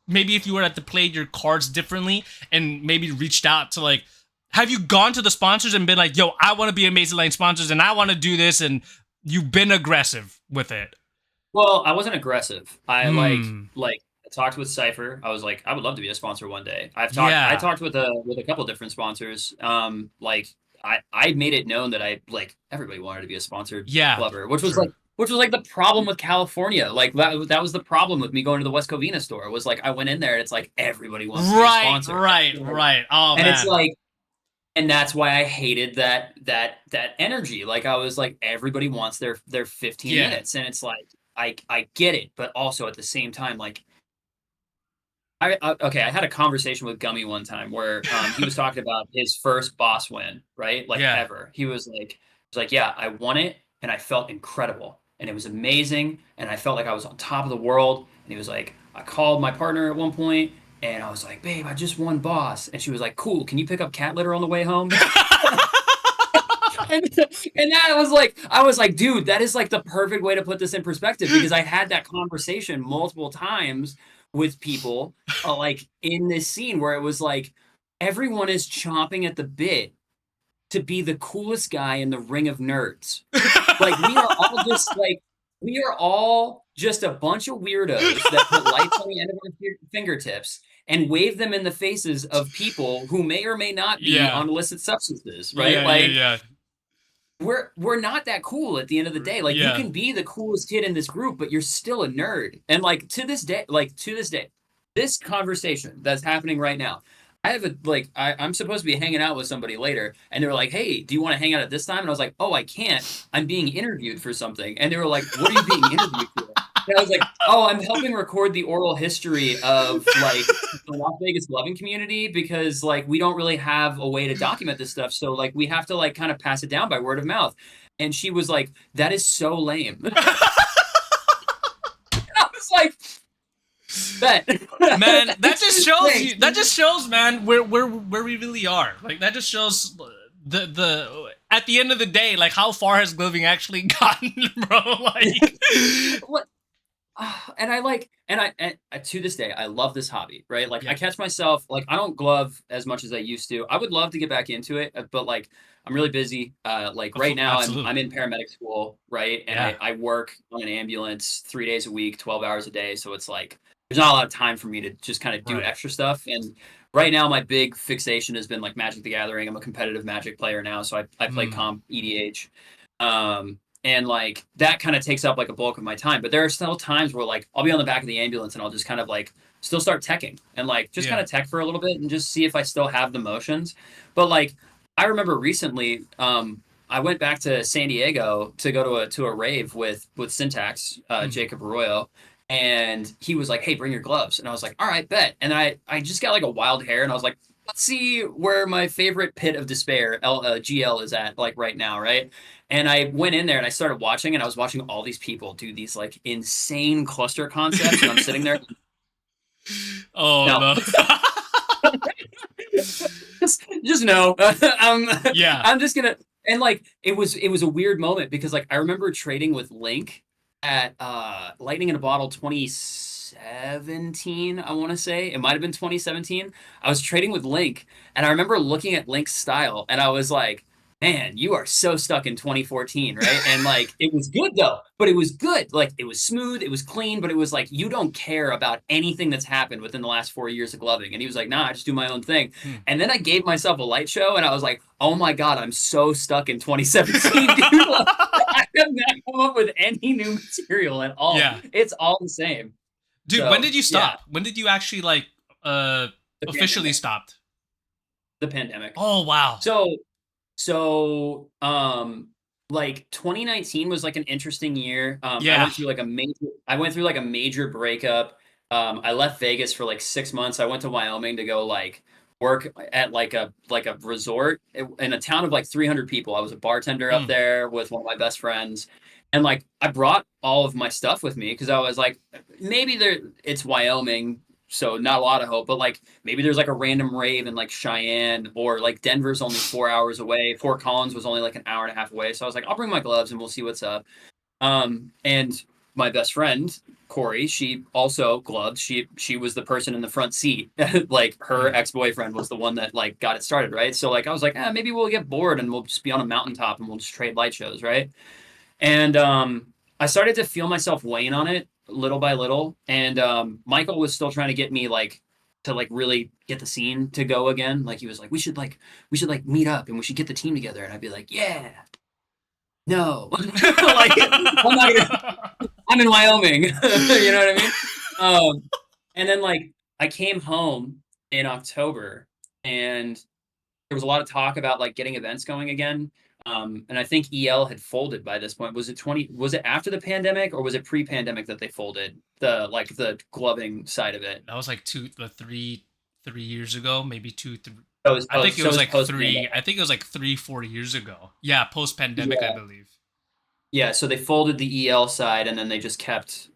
maybe if you were to play your cards differently and maybe reached out to like, have you gone to the sponsors and been like, yo, I want to be Amazing Line sponsors and I want to do this, and you've been aggressive with it?
Well, I wasn't aggressive. I
Hmm.
I talked with Cypher. I was like, I would love to be a sponsor one day. I
Yeah.
talked with a couple different sponsors. Like I made it known that I like everybody wanted to be a sponsored
Yeah.
clubber,
True.
which was like the problem with California. Like that was the problem with me going to the West Covina store. Was like I went in there and it's like everybody wants to be a
Right.
sponsor.
Right. Right. Oh
And it's
man.
like, and that's why I hated that energy. Like I was like, everybody wants their 15
Yeah.
minutes, and it's like I get it, but also at the same time, like okay, I had a conversation with Gummy one time where he was talking about his first boss win, right? Like
Yeah.
ever. He was like, yeah, I won it, and I felt incredible, and it was amazing, and I felt like I was on top of the world. And he was like, I called my partner at one point, and I was like, babe, I just won boss, and she was like, cool, can you pick up cat litter on the way home? and and that was like, I was like, dude, that is like the perfect way to put this in perspective, because I had that conversation multiple times with people like in this scene where it was like everyone is chomping at the bit to be the coolest guy in the ring of nerds. Like we are all just a bunch of weirdos that put lights on the end of our fingertips and wave them in the faces of people who may or may not be
Yeah.
on illicit substances, right?
Yeah. Yeah.
Like
Yeah.
we're not that cool at the end of the day. Like you
Yeah.
can be the coolest kid in this group, but you're still a nerd. And like to this day, this conversation that's happening right now, I have a like I'm supposed to be hanging out with somebody later, and they were like, "Hey, do you want to hang out at this time?" And I was like, "Oh, I can't. I'm being interviewed for something." And they were like, "What are you being interviewed for?" And I was like, "Oh, I'm helping record the oral history of like the Las Vegas loving community, because like we don't really have a way to document this stuff, so like we have to like kind of pass it down by word of mouth." And she was like, "That is so lame." I was like, "Bet."
Man, that
Thanks,
just shows
thanks.
you. That just shows, man, where we really are. Like that just shows the at the end of the day, like how far has gloving actually gotten, bro? Like,
What and I like and to this day I love this hobby, right? Like I
yeah,
catch myself like I don't glove as much as I used to. I would love to get back into it, but like I'm really busy. Like right now
absolutely,
I'm in paramedic school, right? And
yeah,
I work on an ambulance 3 days a week, 12 hours a day. So it's like there's not a lot of time for me to just kind of do
right,
extra stuff. And right now my big fixation has been like Magic the Gathering. I'm a competitive Magic player now, so I play
mm,
comp EDH. And like that kind of takes up like a bulk of my time, but there are still times where like I'll be on the back of the ambulance and I'll just kind of like still start teching and like just kind
yeah,
of tech for a little bit and just see if I still have the motions. But like I remember recently I went back to San Diego to go to a rave with Syntax,
mm,
Jacob Arroyo, and he was like, hey, bring your gloves. And I was like, all right, bet. And I just got like a wild hair and I was like, let's see where my favorite pit of despair, GL, is at like right now, right? And I went in there and I started watching, and I was watching all these people do these like insane cluster concepts, and I'm sitting there.
oh
No,
no,
just no. I'm
yeah,
I'm just gonna. And like it was a weird moment because like I remember trading with Link at Lightning in a Bottle 2017, I want to say. It might have been 2017. I was trading with Link and I remember looking at Link's style and I was like, "Man, you are so stuck in 2014, right?" And like it was good though, but it was good. Like it was smooth, it was clean, but it was like you don't care about anything that's happened within the last 4 years of gloving. And he was like, "Nah, I just do my own thing."
Hmm.
And then I gave myself a light show and I was like, "Oh my God, I'm so stuck in 2017, dude." Like, I have not come up with any new material at all.
Yeah.
It's all the same.
Dude, when
So
did you
yeah,
stop? When did you actually like
the
officially
pandemic.
stopped?
The pandemic.
Oh wow.
So so like 2019 was like an interesting year.
Yeah.
I went through like a major breakup. I left Vegas for like 6 months. I went to Wyoming to go like work at like a resort in a town of like 300 people. I was a bartender up
Mm.
there with one of my best friends. And like I brought all of my stuff with me because I was like, maybe it's Wyoming, so not a lot of hope, but like maybe there's like a random rave in like Cheyenne or like Denver's only 4 hours away. Fort Collins was only like an hour and a half away. So I was like, I'll bring my gloves and we'll see what's up. And my best friend, Corey, she also gloved. She was the person in the front seat. Like her
Mm.
ex-boyfriend was the one that like got it started, right? So like I was like, maybe we'll get bored and we'll just be on a mountaintop and we'll just trade light shows, right? And I started to feel myself weighing on it little by little. And Michael was still trying to get me like to like really get the scene to go again. Like he was like, we should like meet up and we should get the team together. And I'd be like, yeah, no, like I'm not gonna. I'm in Wyoming. You know what I mean? And then like I came home in October and there was a lot of talk about like getting events going again. And I think EL had folded by this point. Was it after the pandemic or was it pre-pandemic that they folded the gloving side of it?
That was like 3 years ago, maybe two, three.
So it was
I think it
so it
was
was
like three.
post-pandemic.
I think it was like 3, 4 years ago. Yeah, post pandemic, I
Yeah.
believe.
Yeah, so they folded the EL side and then they just kept,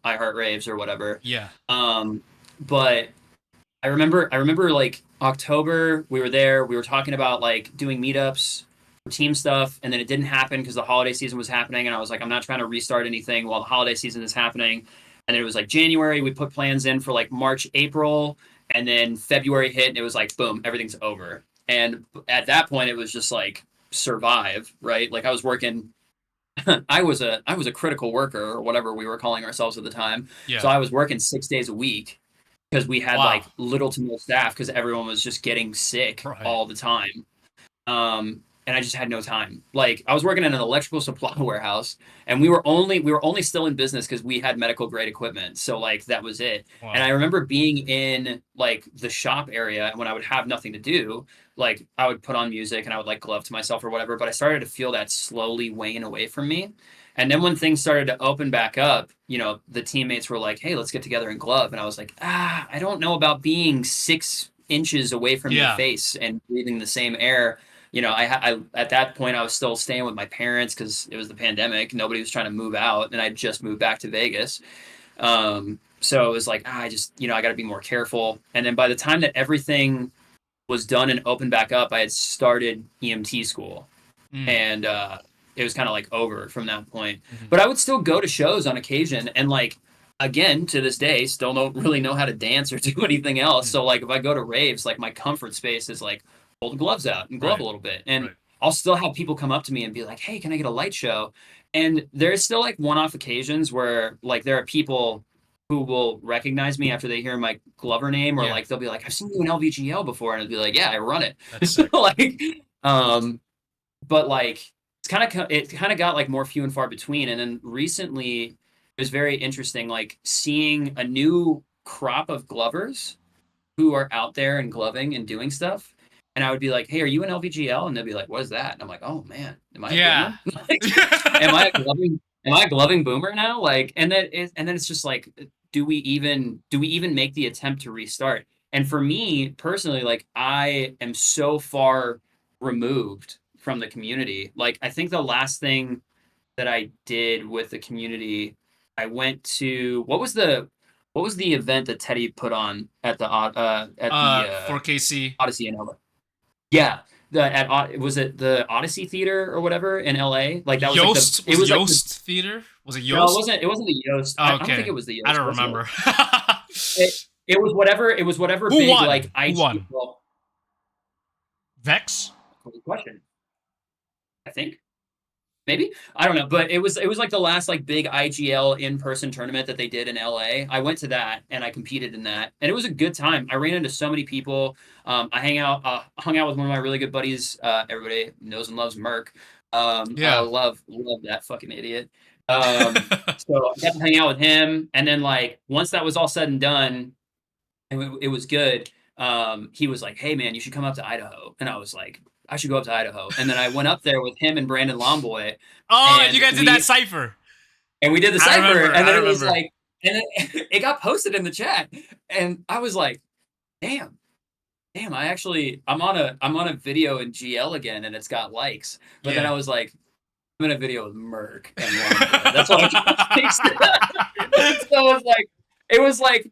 I Heart Raves or whatever.
Yeah.
But I remember like October, we were there, we were talking about like doing meetups, team stuff, and then it didn't happen because the holiday season was happening, and I was like, I'm not trying to restart anything while the holiday season is happening. And then it was like January, we put plans in for like March, April, and then February hit, and it was like, boom, everything's over. And at that point, it was just like survive, right? Like I was working I was a critical worker or whatever we were calling ourselves at the time.
Yeah.
So I was working 6 days a week because we had like
Wow.
little to no staff because everyone was just getting sick
Right.
all the time. And I just had no time. Like I was working in an electrical supply warehouse, and we were only still in business because we had medical grade equipment. So like that was it. And I
Wow.
remember being in like the shop area, and when I would have nothing to do, like I would put on music and I would like glove to myself or whatever. But I started to feel that slowly weighing away from me. And then when things started to open back up, the teammates were like, "Hey, let's get together and glove." And I was like, I don't know about being 6 inches away from your
Yeah.
face and breathing the same air. At that point I was still staying with my parents because it was the pandemic. Nobody was trying to move out, and I just moved back to Vegas. So it was like, I just, I got to be more careful. And then by the time that everything was done and opened back up, I had started EMT school,
Mm.
and it was kind of like over from that point.
Hmm.
But I would still go to shows on occasion, and like again to this day, still don't really know how to dance or do anything else.
Mm.
So like if I go to raves, like my comfort space is like pull the gloves out and glove a
Right.
little bit, and
Right.
I'll still have people come up to me and be like, "Hey, can I get a light show?" And there's still like one-off occasions where like there are people who will recognize me after they hear my Glover name, or
Yeah.
like they'll be like, "I've seen you in LVGL before," and I'll be like, "Yeah, I run it."
That's sick.
Like, um, but like it kind of got like more few and far between. And then recently it was very interesting like seeing a new crop of glovers who are out there and gloving and doing stuff. And I would be like, "Hey, are you an LVGL?" And they'd be like, "What is that?" And I'm like, "Oh man, am I a
Yeah.
boomer? Like, am I a gloving boomer now?" Like, and then it's just like, do we even make the attempt to restart? And for me personally, like I am so far removed from the community. Like I think the last thing that I did with the community, I went to what was the event that Teddy put on at the
For KC.
Odyssey in LA? Yeah. was it the Odyssey Theater or whatever in LA? Like that was like
Yoast
it
was it
was like the
Yoast Theater? Was it
no,
Yoast?
it wasn't the Yoast.
Oh,
I don't think
okay,
it was the
I
Yoast,
don't
was it?
remember.
It was whatever
Who
big
won?
like
Who
ice.
won?
Well,
Vex?
good question. I think. Maybe I don't know, but it was like the last like big IGL in person tournament that they did in LA. I went to that and I competed in that, and it was a good time. I ran into so many people. Hung out with one of my really good buddies. Everybody knows and loves Merc. I
Yeah.
love that fucking idiot. So I got to hang out with him, and then like once that was all said and done, and it was good. He was like, "Hey man, you should come up to Idaho," and I was like, "I should go up to Idaho." And then I went up there with him and Brandon Lomboy,
Oh, and you
and
guys did that cipher.
we did the
I
cipher,
remember.
and
I
then it was
remember.
like, and then it got posted in the chat, and I was like, "Damn, damn! I'm on a video in GL again, and it's got likes." But then
Yeah.
I was like, "I'm in a video with Merc and Lomboy." That's all I can so it was like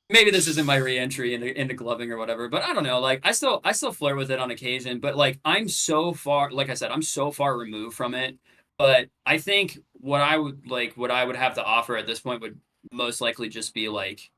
maybe this isn't my reentry into gloving or whatever, but I don't know. Like I still flirt with it on occasion, but like I'm so far, like I said, I'm so far removed from it. But I think what I would have to offer at this point would most likely just be like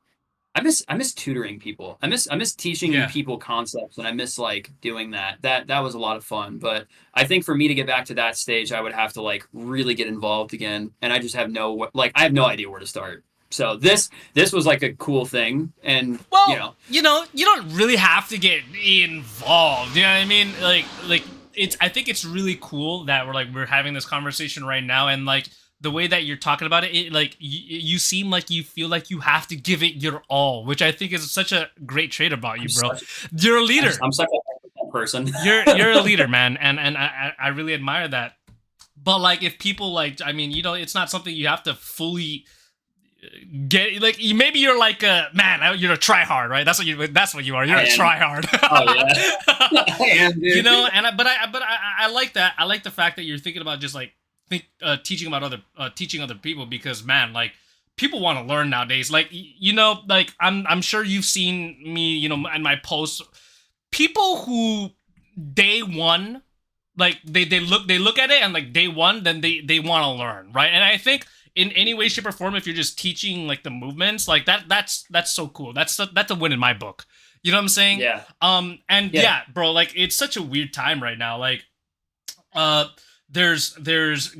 I miss tutoring people. I miss teaching
Yeah.
people concepts, and I miss like doing that. That was a lot of fun. But I think for me to get back to that stage, I would have to like really get involved again, and I just have no like I have no idea where to start. So this was like a cool thing, and you
Well,
know,
you don't really have to get involved. You know what I mean? Like it's. I think it's really cool that we're having this conversation right now, and like the way that you're talking about it, like you seem like you feel like you have to give it your all, which I think is such a great trait about you,
I'm
bro.
such
You're a leader.
I'm such a person.
You're a leader, man, and I really admire that. But like, if people like, I mean, it's not something you have to fully get like maybe you're like a man, you're a try hard, right? That's what you are. You're
I
a
am.
try hard.
Oh yeah, I am,
You
dude.
know, but I like that. I like the fact that you're thinking about just like teaching about teaching other people, because man, like people want to learn nowadays. Like like I'm sure you've seen me, in my posts, people who day one, like they look at it and like day one, then they want to learn, right? And I think in any way, shape, or form, if you're just teaching like the movements, like that's so cool. That's a win in my book. You know what I'm saying?
Yeah,
And
yeah.
yeah, bro, like it's such a weird time right now. Like, uh, there's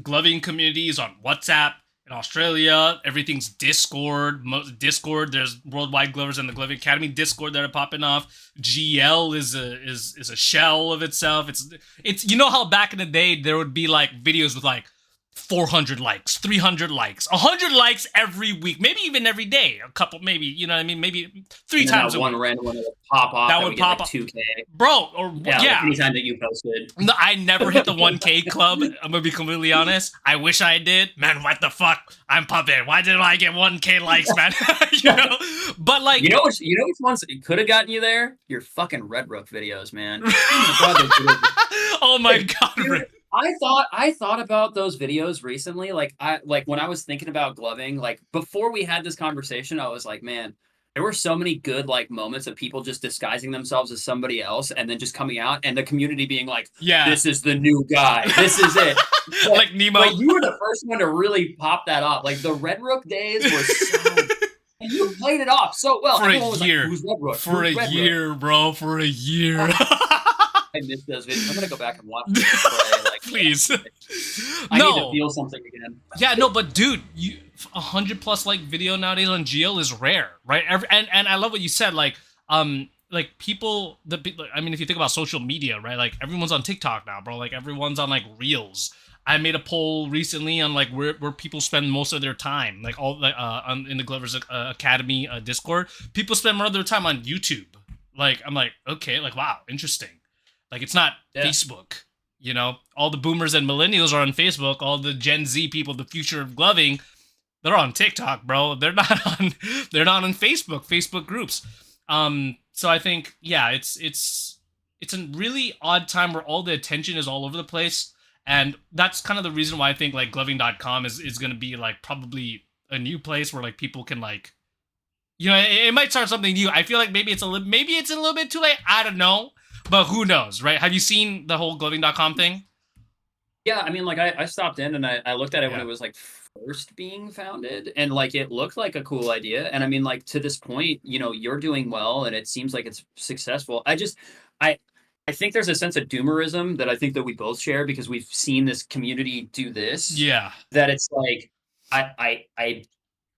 gloving communities on WhatsApp in Australia. Everything's Discord. Discord. There's Worldwide Glovers and the Gloving Academy Discord that are popping off. GL is a shell of itself. It's how back in the day there would be like videos with like 400 likes, 300 likes, 100 likes every week, maybe even every day, a couple, maybe, you know what I mean, maybe three
And then
times
that
a
one
week.
random one that would pop off
That
that
would
would get
pop
like
up,
2K.
bro. Or
Yeah, like
yeah,
anytime that you posted.
no, I never hit the 1K club. I'm gonna be completely honest. I wish I did. Man, what the fuck? I'm pumping. Why didn't I get 1K likes, man? you know? But like,
You know which ones could have gotten you there? Your fucking Red Rook videos, man. Oh my god, those videos.
oh my god,
Dude, I thought about those videos recently. Like when I was thinking about gloving, like before we had this conversation, I was like, man, there were so many good like moments of people just disguising themselves as somebody else and then just coming out and the community being like,
yeah,
this is the new guy. This is it.
like Nemo.
Like you were the first one to really pop that off. Like the Red Rook days were so and you played it off so well.
For
Everyone
a
was
year,
like, who's Red Rook?
for
Who's
a
Red
year,
Rook?
bro, for a year.
I missed those videos. I'm gonna go back and watch them play. Like,
Please.
I need to
No.
feel something again.
Yeah, no, but dude, 100 plus like video nowadays on GL is rare, right? And I love what you said, like people, I mean, if you think about social media, right? Like everyone's on TikTok now, bro. Like everyone's on like Reels. I made a poll recently on like where people spend most of their time, like all like in the Glover's Academy Discord. People spend more of their time on YouTube. Like I'm like, okay, like wow, interesting. Like it's not
Yeah.
Facebook. All the boomers and millennials are on Facebook. All the Gen Z people, the future of gloving, they're on TikTok, bro. They're not on Facebook groups. So I think, yeah, it's a really odd time where all the attention is all over the place. And that's kind of the reason why I think like gloving.com is going to be like probably a new place where like people can like, it might start something new. I feel like maybe it's a little bit too late. I don't know. But who knows, right? Have you seen the whole gloving.com thing?
Yeah, I mean, like I stopped in and I looked at it when
Yeah.
it was like first being founded, and like it looked like a cool idea. And I mean, like to this point, you're doing well, and it seems like it's successful. I, I think there's a sense of doomerism that I think that we both share because we've seen this community do this.
Yeah.
That it's like I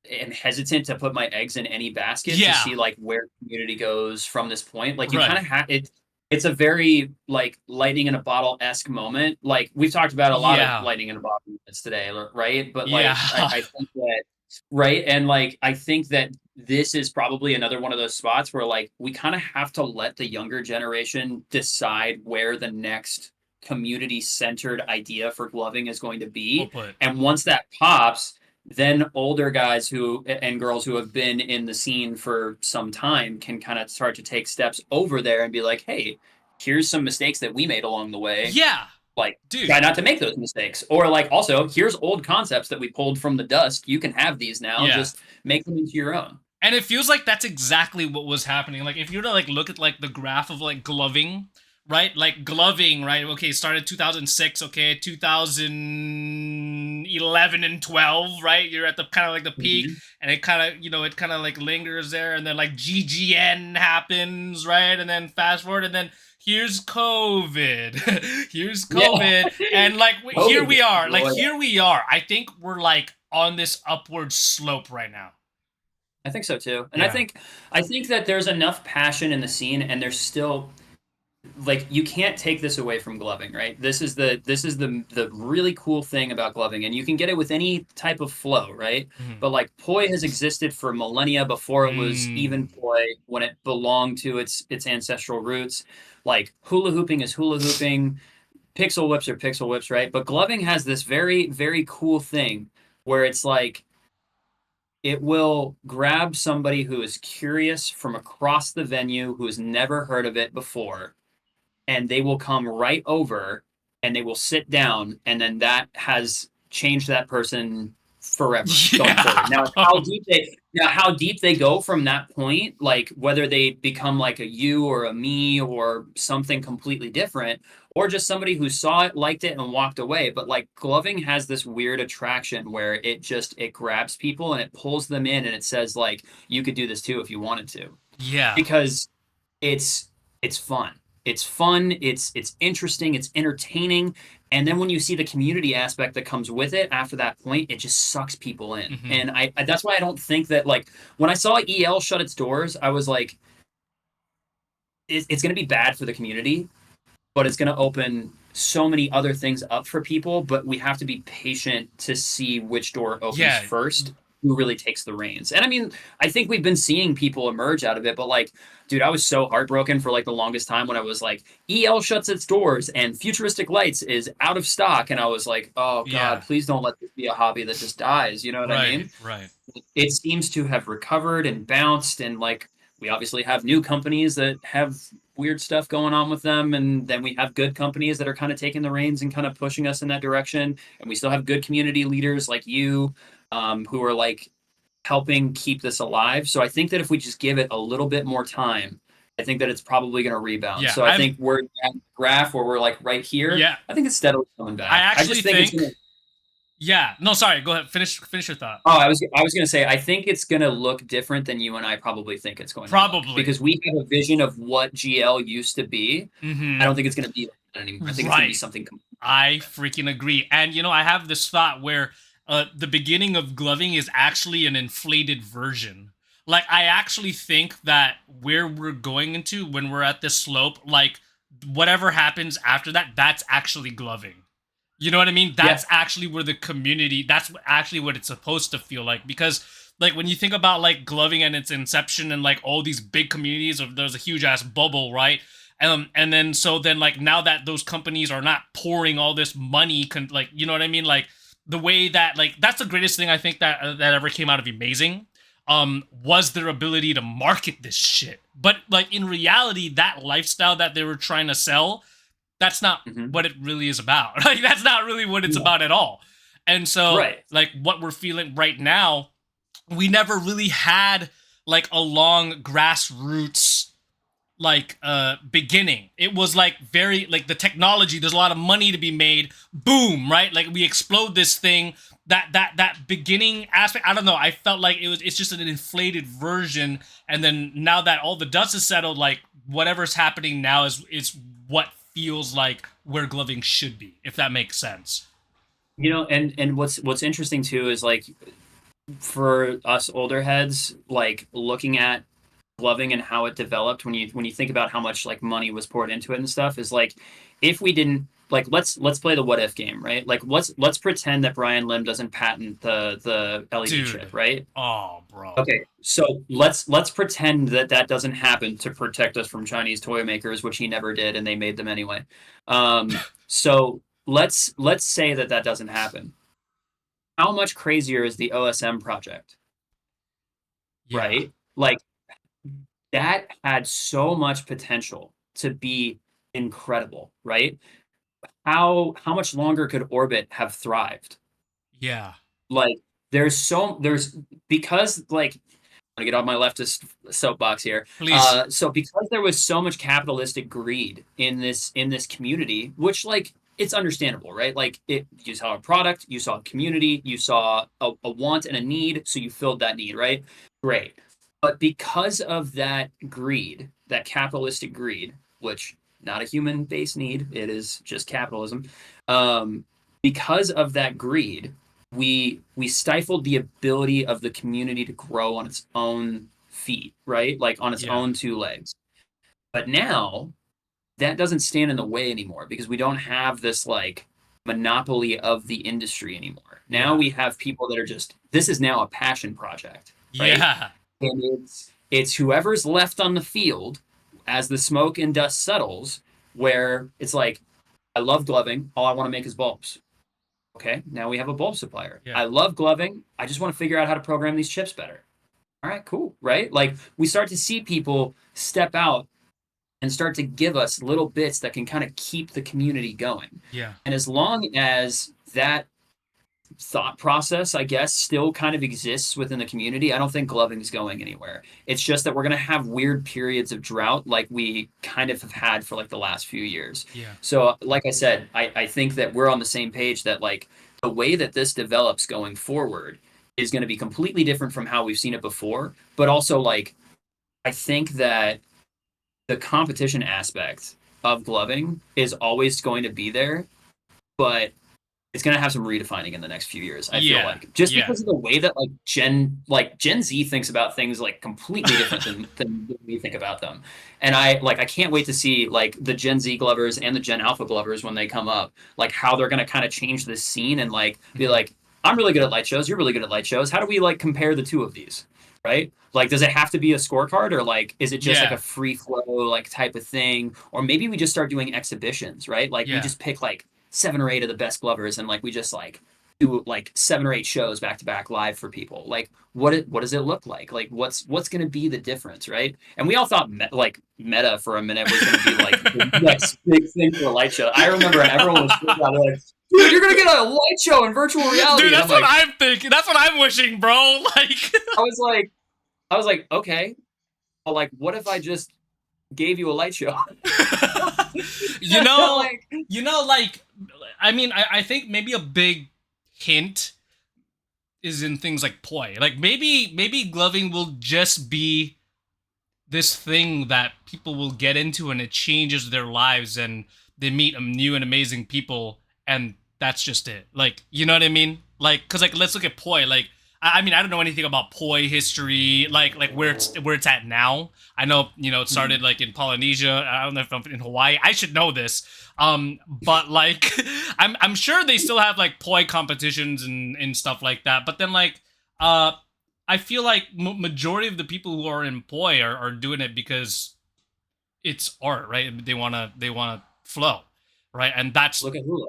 am hesitant to put my eggs in any basket to
Yeah.
see like where community goes from this point. Like you kind
Right.
of have it. It's a very like lightning in a bottle esque moment. Like we've talked about a lot of
Yeah.
lightning in a bottle moments today, right? But
Yeah.
like I think that right, and like I think that this is probably another one of those spots where like we kind of have to let the younger generation decide where the next community centered idea for gloving is going to
We'll
be.
put.
And once that pops, then older guys who and girls who have been in the scene for some time can kind of start to take steps over there and be like, hey, here's some mistakes that we made along the way.
Yeah.
Like,
Dude.
try not to make those mistakes. Or like also, here's old concepts that we pulled from the dust. You can have these now.
Yeah.
Just make them into your own.
And it feels like that's exactly what was happening. Like if you were to like look at like the graph of like gloving, right? Like gloving, right? Okay, started 2006, okay, 2011 and 12, right? You're at the kind of like the peak,
Mhm.
and it kind of, it kind of like lingers there, and then like GGN happens, right? And then fast forward, and then here's COVID. Here's
Yeah.
COVID. And like here
COVID
we are. Like
destroyed
here we are. I think we're like on this upward slope right now.
I think so too. And
Yeah.
I think that there's enough passion in the scene and there's still like you can't take this away from gloving, right? This is the really cool thing about gloving, and you can get it with any type of flow, right?
Mhm.
But like poi has existed for millennia before it was even
Mm.
poi, when it belonged to its ancestral roots. Like hula hooping is hula hooping, pixel whips are pixel whips, right? But gloving has this very very cool thing where it's like it will grab somebody who is curious from across the venue who has never heard of it before, and they will come right over and they will sit down, and then that has changed that person forever going forward.
Yeah.
How deep they go from that point, like whether they become like a you or a me or something completely different, or just somebody who saw it, liked it, and walked away. But like gloving has this weird attraction where it grabs people and it pulls them in, and it says like you could do this too if you wanted to,
Yeah.
because it's fun. It's fun. It's interesting. It's entertaining. And then when you see the community aspect that comes with it after that point, it just sucks people in.
Hmm.
And that's why I don't think that like when I saw EL shut its doors, I was like, it's going to be bad for the community, but it's going to open so many other things up for people. But we have to be patient to see which door opens
Yeah.
first, who really takes the reins. And I mean, I think we've been seeing people emerge out of it, but like, dude, I was so heartbroken for like the longest time when I was like, EL shuts its doors and Futuristic Lights is out of stock. And I was like, oh God,
Yeah.
please don't let this be a hobby that just dies. You know what I
Right.
mean?
Right.
It seems to have recovered and bounced, and like we obviously have new companies that have weird stuff going on with them, and then we have good companies that are kind of taking the reins and kind of pushing us in that direction, and we still have good community leaders like you, who are like helping keep this alive. So I think that if we just give it a little bit more time, I think that it's probably going to rebound.
Yeah.
So I think we're at a graph where we're like right here.
Yeah.
I think it's steadily coming
I
back. I
actually
just think it's
think.
going to
Yeah. No, sorry. Go ahead. Finish your thought.
Oh, I was gonna say I think it's gonna look different than you and I probably think it's going to look,
Probably.
because we have a vision of what GL used to be. I
Hmm.
don't think it's gonna be like that anymore. I think it's gonna be
Right.
something.
I freaking agree. And I have this thought where the beginning of gloving is actually an inflated version. Like I actually think that where we're going into when we're at this slope, like whatever happens after that, that's actually gloving. You know what I mean?
Yeah,
That's actually where the community, that's actually what it's supposed to feel like. Because, like, when you think about, like, gloving and its inception and, like, all these big communities, of there's a huge ass bubble, right? And then, so then, like, now that those companies are not pouring all this money, like, you know what I mean? Like, the way that, like, that's the greatest thing I think that ever came out of Amazing. Was their ability to market this shit. But, like, in reality, that lifestyle that they were trying to sell, that's not
hmm
what it really is about. Like that's not really what it's
no,
about at all. And so
right.
like what we're feeling right now, we never really had like a long grassroots, like beginning. It was like very like the technology, there's a lot of money to be made. Boom, right? Like we explode this thing. That beginning aspect, I don't know. I felt like it's just an inflated version, and then now that all the dust is settled, like whatever's happening now is what feels like where gloving should be, if that makes sense.
And what's interesting too is like for us older heads, like looking at gloving and how it developed when you think about how much like money was poured into it and stuff is like if we didn't like let's play the what if game, right? Like let's pretend that Brian Lim doesn't patent the LED chip,
Dude.
right?
Oh, bro.
Okay, so let's pretend that that doesn't happen to protect us from Chinese toy makers, which he never did, and they made them anyway. So let's say that that doesn't happen. How much crazier is the OSM project,
Yeah.
right? Like that had so much potential to be incredible, right? How much longer could Orbit have thrived?
Yeah.
Like there's because like I'm gonna get off my leftist soapbox here.
Please.
So because there was so much capitalistic greed in this community, which like it's understandable, right? Like it you saw a product, you saw a community, you saw a want and a need, so you filled that need, right? Great. But because of that greed, that capitalistic greed, which not a human-based need, it is just capitalism. Um, because of that greed, we stifled the ability of the community to grow on its own feet, right? Like on its
Yeah.
own two legs. But now that doesn't stand in the way anymore because we don't have this like monopoly of the industry anymore. Now
Yeah.
we have people that are just this is now a passion project, right?
Yeah.
And it's whoever's left on the field as the smoke and dust settles, where it's like, I love gloving, all I want to make is bulbs. Okay, now we have a bulb supplier.
Yeah.
I love gloving. I just want to figure out how to program these chips better. All right, cool, right? Like we start to see people step out and start to give us little bits that can kind of keep the community going.
Yeah.
And as long as that thought process, I guess, still kind of exists within the community, I don't think gloving is going anywhere. It's just that we're going to have weird periods of drought like we kind of have had for like the last few years.
Yeah.
So, like I said, I think that we're on the same page that like the way that this develops going forward is going to be completely different from how we've seen it before. But also, like, I think that the competition aspect of gloving is always going to be there, but it's going to have some redefining in the next few years. I feel
Yeah.
like just
Yeah.
because of the way that like Gen Z thinks about things like completely different than we think about them. And I can't wait to see like the Gen Z Glovers and the Gen Alpha Glovers when they come up, like how they're going to kind of change this scene and like be
Mhm.
like, I'm really good at light shows, you're really good at light shows. How do we like compare the two of these? Right? Like, does it have to be a scorecard or like is it just like a
Yeah.
free flow like type of thing? Or maybe we just start doing exhibitions, right? Like we
Yeah.
just pick like 7 or 8 of the best glovers and like we just like do like 7 or 8 shows back to back live for people. Like what does it look like? Like what's going to be the difference, right? And we all thought like meta for a minute was going to be like the next big thing for a light show. I remember everyone was like, dude, you're going to get a light show in virtual
Dude,
reality. And I'm
that's what
like,
I'm thinking. That's what I'm wishing, bro. Like,
I was like, I was like, okay, well, like, what if I just gave you a light show?
you know,
Like,
like, I mean, I think maybe a big hint is in things like poi. Like maybe gloving will just be this thing that people will get into and it changes their lives and they meet new and amazing people and that's just it. Like, you know what I mean? Like, cause like let's look at poi. Like, I mean, I don't know anything about poi history, like where it's at now. I know, it started like in Polynesia. I don't know if I'm in Hawaii. I should know this. But like, I'm sure they still have like poi competitions and stuff like that. But then like, I feel like majority of the people who are in poi are doing it because it's art, right? They wanna flow, right? And that's
look at hula.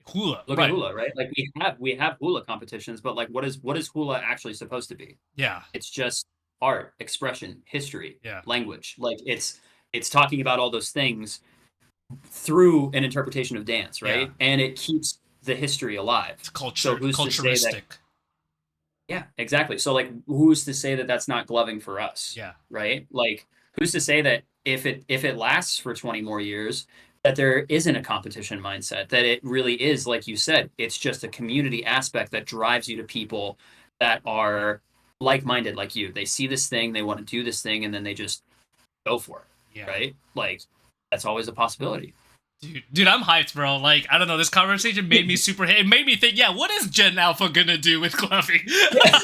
hula,
Look at
right?
hula, right? Like we have hula competitions, but like what is hula actually supposed to be?
Yeah,
It's just art, expression, history,
yeah.
language. Like it's talking about all those things through an interpretation of dance,
Yeah,
right? And it keeps the history alive.
it's
So who's to say that?
culturistic.
Yeah, exactly. So like who's to say that that's not gloving for us,
Yeah,
right? Like who's to say that if it lasts for 20 more years, that there isn't a competition mindset, that it really is, like you said, it's just a community aspect that drives you to people that are like-minded like you. They see this thing, they want to do this thing, and then they just go for it,
Yeah.
right? Like that's always a possibility.
Dude, I'm hyped, bro. Like, I don't know, this conversation made me super. It made me think, yeah, what is Gen Alpha gonna do with gloving?
Yeah.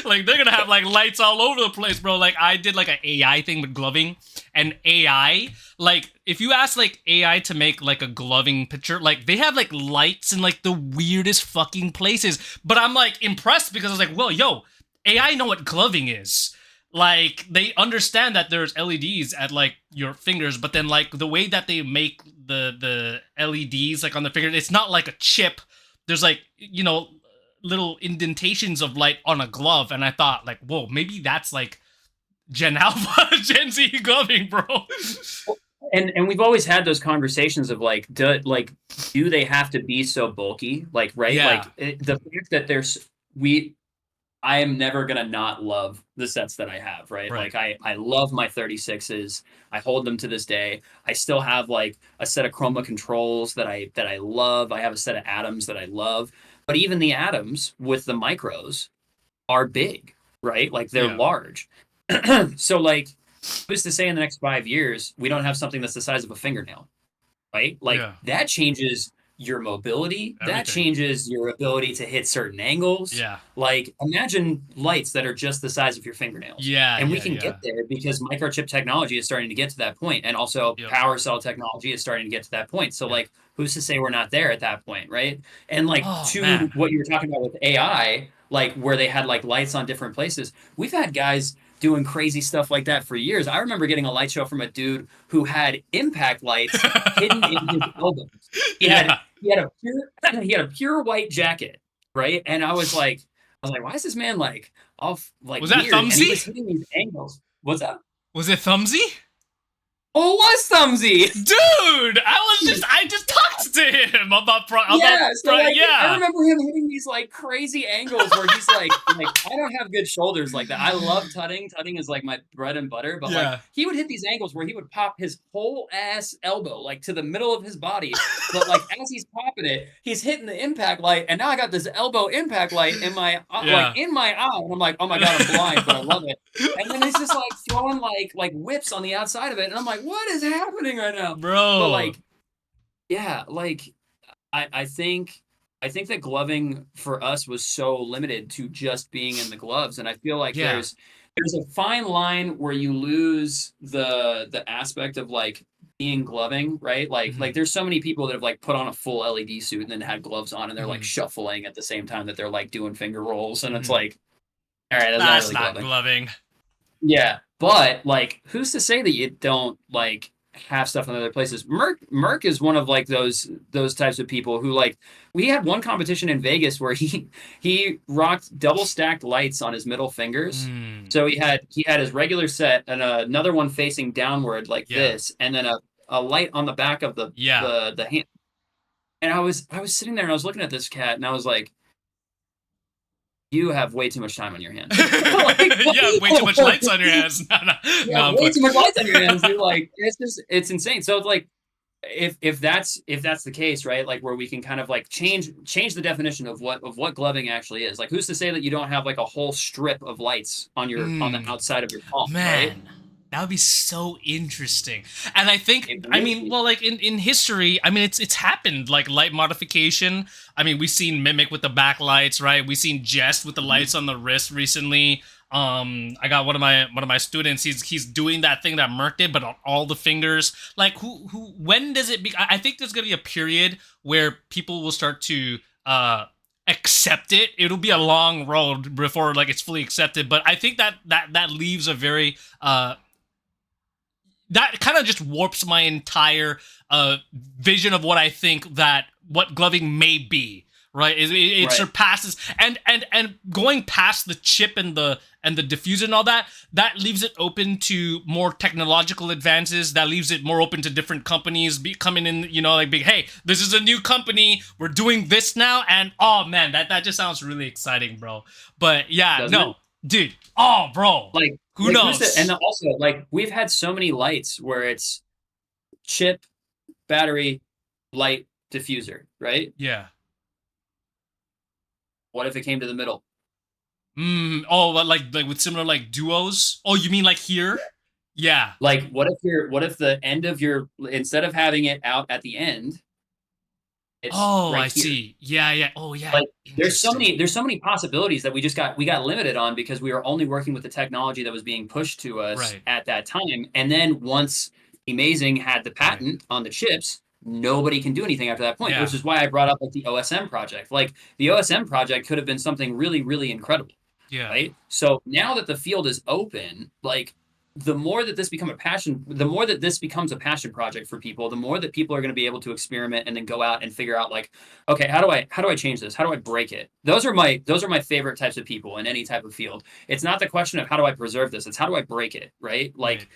Like, they're gonna have like lights all over the place, bro. Like, I did like an AI thing with gloving, and AI, like, if you ask like AI to make like a gloving picture, like they have like lights in like the weirdest fucking places. But I'm like impressed because I was like, well, yo, AI know what gloving is. Like they understand that there's LEDs at like your fingers, but then like the way that they make the LEDs like on the fingers, it's not like a chip. There's like, little indentations of light on a glove, and I thought like, whoa, maybe that's like Gen Alpha, Gen Z gloving, bro.
And we've always had those conversations of do they have to be so bulky, like, right,
Yeah,
the fact that we I am never gonna not love the sets that I have, right?
right.
Like I love my 36s. I hold them to this day. I still have like a set of Chroma controls that I love. I have a set of Atoms that I love. But even the Atoms with the micros are big, right? Like they're
Yeah,
large. So like who's to say in the next 5 years we don't have something that's the size of a fingernail? Right? Like
yeah,
that changes your mobility, that
everything.
changes your ability to hit certain angles.
Yeah,
Like imagine lights that are just the size of your fingernails.
yeah,
And we
yeah,
can get
yeah.
there because microchip technology is starting to get to that point, and also
Yep,
power cell technology is starting to get to that point. So
yep.
like who's to say we're not there at that point, right? And like
Oh
to
man.
what you were talking about with AI, like where they had like lights on different places. We've had guys doing crazy stuff like that for years. I remember getting a light show from a dude who had impact lights hidden in his elbows. He had
Yeah.
he had a pure he had a pure white jacket, right? And I was like, why is this man like off like
Was that
weird? And he was
Thumbsy?
hitting these angles. What's up?
Was it Thumbsy?
Oh, it was Thumbsy.
Dude, I just talked to him
Yeah, so like I
yeah.
remember him hitting these like crazy angles where he's like I don't have good shoulders like that. I love tutting. Tutting is like my bread and butter, but like
Yeah.
he would hit these angles where he would pop his whole ass elbow like to the middle of his body. But like as he's popping it, he's hitting the impact light, and now I got this elbow impact light in my
Yeah.
in my eye, and I'm like, oh my god, I'm blind, but I love it. And then he's just like throwing like whips on the outside of it, and I'm like, what is happening right now? But
Bro.
like, yeah, like I think that gloving for us was so limited to just being in the gloves, and I feel like
Yeah.
there's a fine line where you lose the aspect of like being gloving, right? Like
Mhm.
there's so many people that have like put on a full LED suit and then had gloves on, and they're like
Mhm.
shuffling at the same time that they're like doing finger rolls, and it's
Mhm.
like, all right, that's not
That's
really
not
gloving.
gloving.
Yeah, but like, who's to say that you don't like have stuff in other places? Merc is one of like those types of people who like we had one competition in Vegas where he rocked double stacked lights on his middle fingers.
Mm.
So he had his regular set and another one facing downward like
Yeah.
this, and then a light on the back of the
Yeah.
the hand. And I was sitting there and I was looking at this cat and I was like, you have way too much time on your hands. Like,
Yeah, way too much lights on your hands. No, no,
yeah,
no, I'm
way
playing.
too much lights on your hands, dude. Like it's insane. So it's like if that's the case, right? Like where we can kind of like change the definition of what gloving actually is. Like who's to say that you don't have like a whole strip of lights on the
Mm.
outside of your palm, right?
Man, that would be so interesting. And I think,
It
I
would
mean,
be.
well, like in history, I mean, it's happened like light modification. I mean, we've seen Mimic with the backlights, right? We've seen Jest with the
Mhm.
lights on the wrist recently. I got one of my students. He's doing that thing that Merc did, but on all the fingers. Like, who? When does it be? I think there's gonna be a period where people will start to accept it. It'll be a long road before like it's fully accepted, but I think that leaves a very that kind of just warps my entire vision of what I think that what gloving may be. Right, it
Right.
surpasses and going past the chip and the diffuser and all that. That leaves it open to more technological advances. That leaves it more open to different companies coming in. Like big, hey, this is a new company. We're doing this now, and oh man, that just sounds really exciting, bro. But yeah,
Doesn't it?
no, dude, oh bro,
Like
Who
Like who's the and
knows?
also like we've had so many lights where it's chip, battery, light, diffuser, right?
Yeah.
What if it came to the middle?
Oh, but like with similar like duos? Oh, you mean like here? Yeah.
Like what if the end of your instead of having it out at the end, it's
Oh,
right
I
here.
see. Yeah, yeah. Oh, yeah.
Like
Interesting.
there's so many possibilities that we got limited on because we were only working with the technology that was being pushed to us
Right.
at that time. And then once Amazing had the
Right.
patent on the chips, nobody can do anything after that point,
Yeah.
which is why I brought up like the OSM project. Like the OSM project could have been something really, really incredible,
Yeah.
right? So now that the field is open, like the more that this become a passion, the more that this becomes a passion project for people, the more that people are going to be able to experiment and then go out and figure out like, okay, how do I change this? How do I break it? Those are my favorite types of people in any type of field. It's not the question of how do I preserve this, it's how do I break it, right?
Right.
Like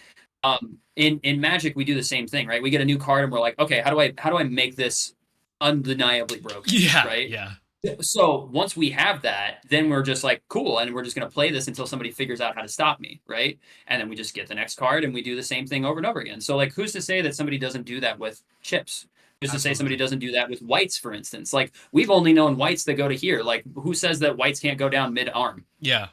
in Magic we do the same thing, right? We get a new card and we're like, okay, how do I make this undeniably broken,
Yeah.
right?
Yeah.
So once we have that, then we're just like, cool, and we're just gonna play this until somebody figures out how to stop me, right? And then we just get the next card and we do the same thing over and over again. So like, who's to say that somebody doesn't do that with chips? Who's to say somebody
Absolutely.
doesn't do that with whites, for instance? Like we've only known whites that go to here. Like who says that whites can't go down mid arm?
Yeah.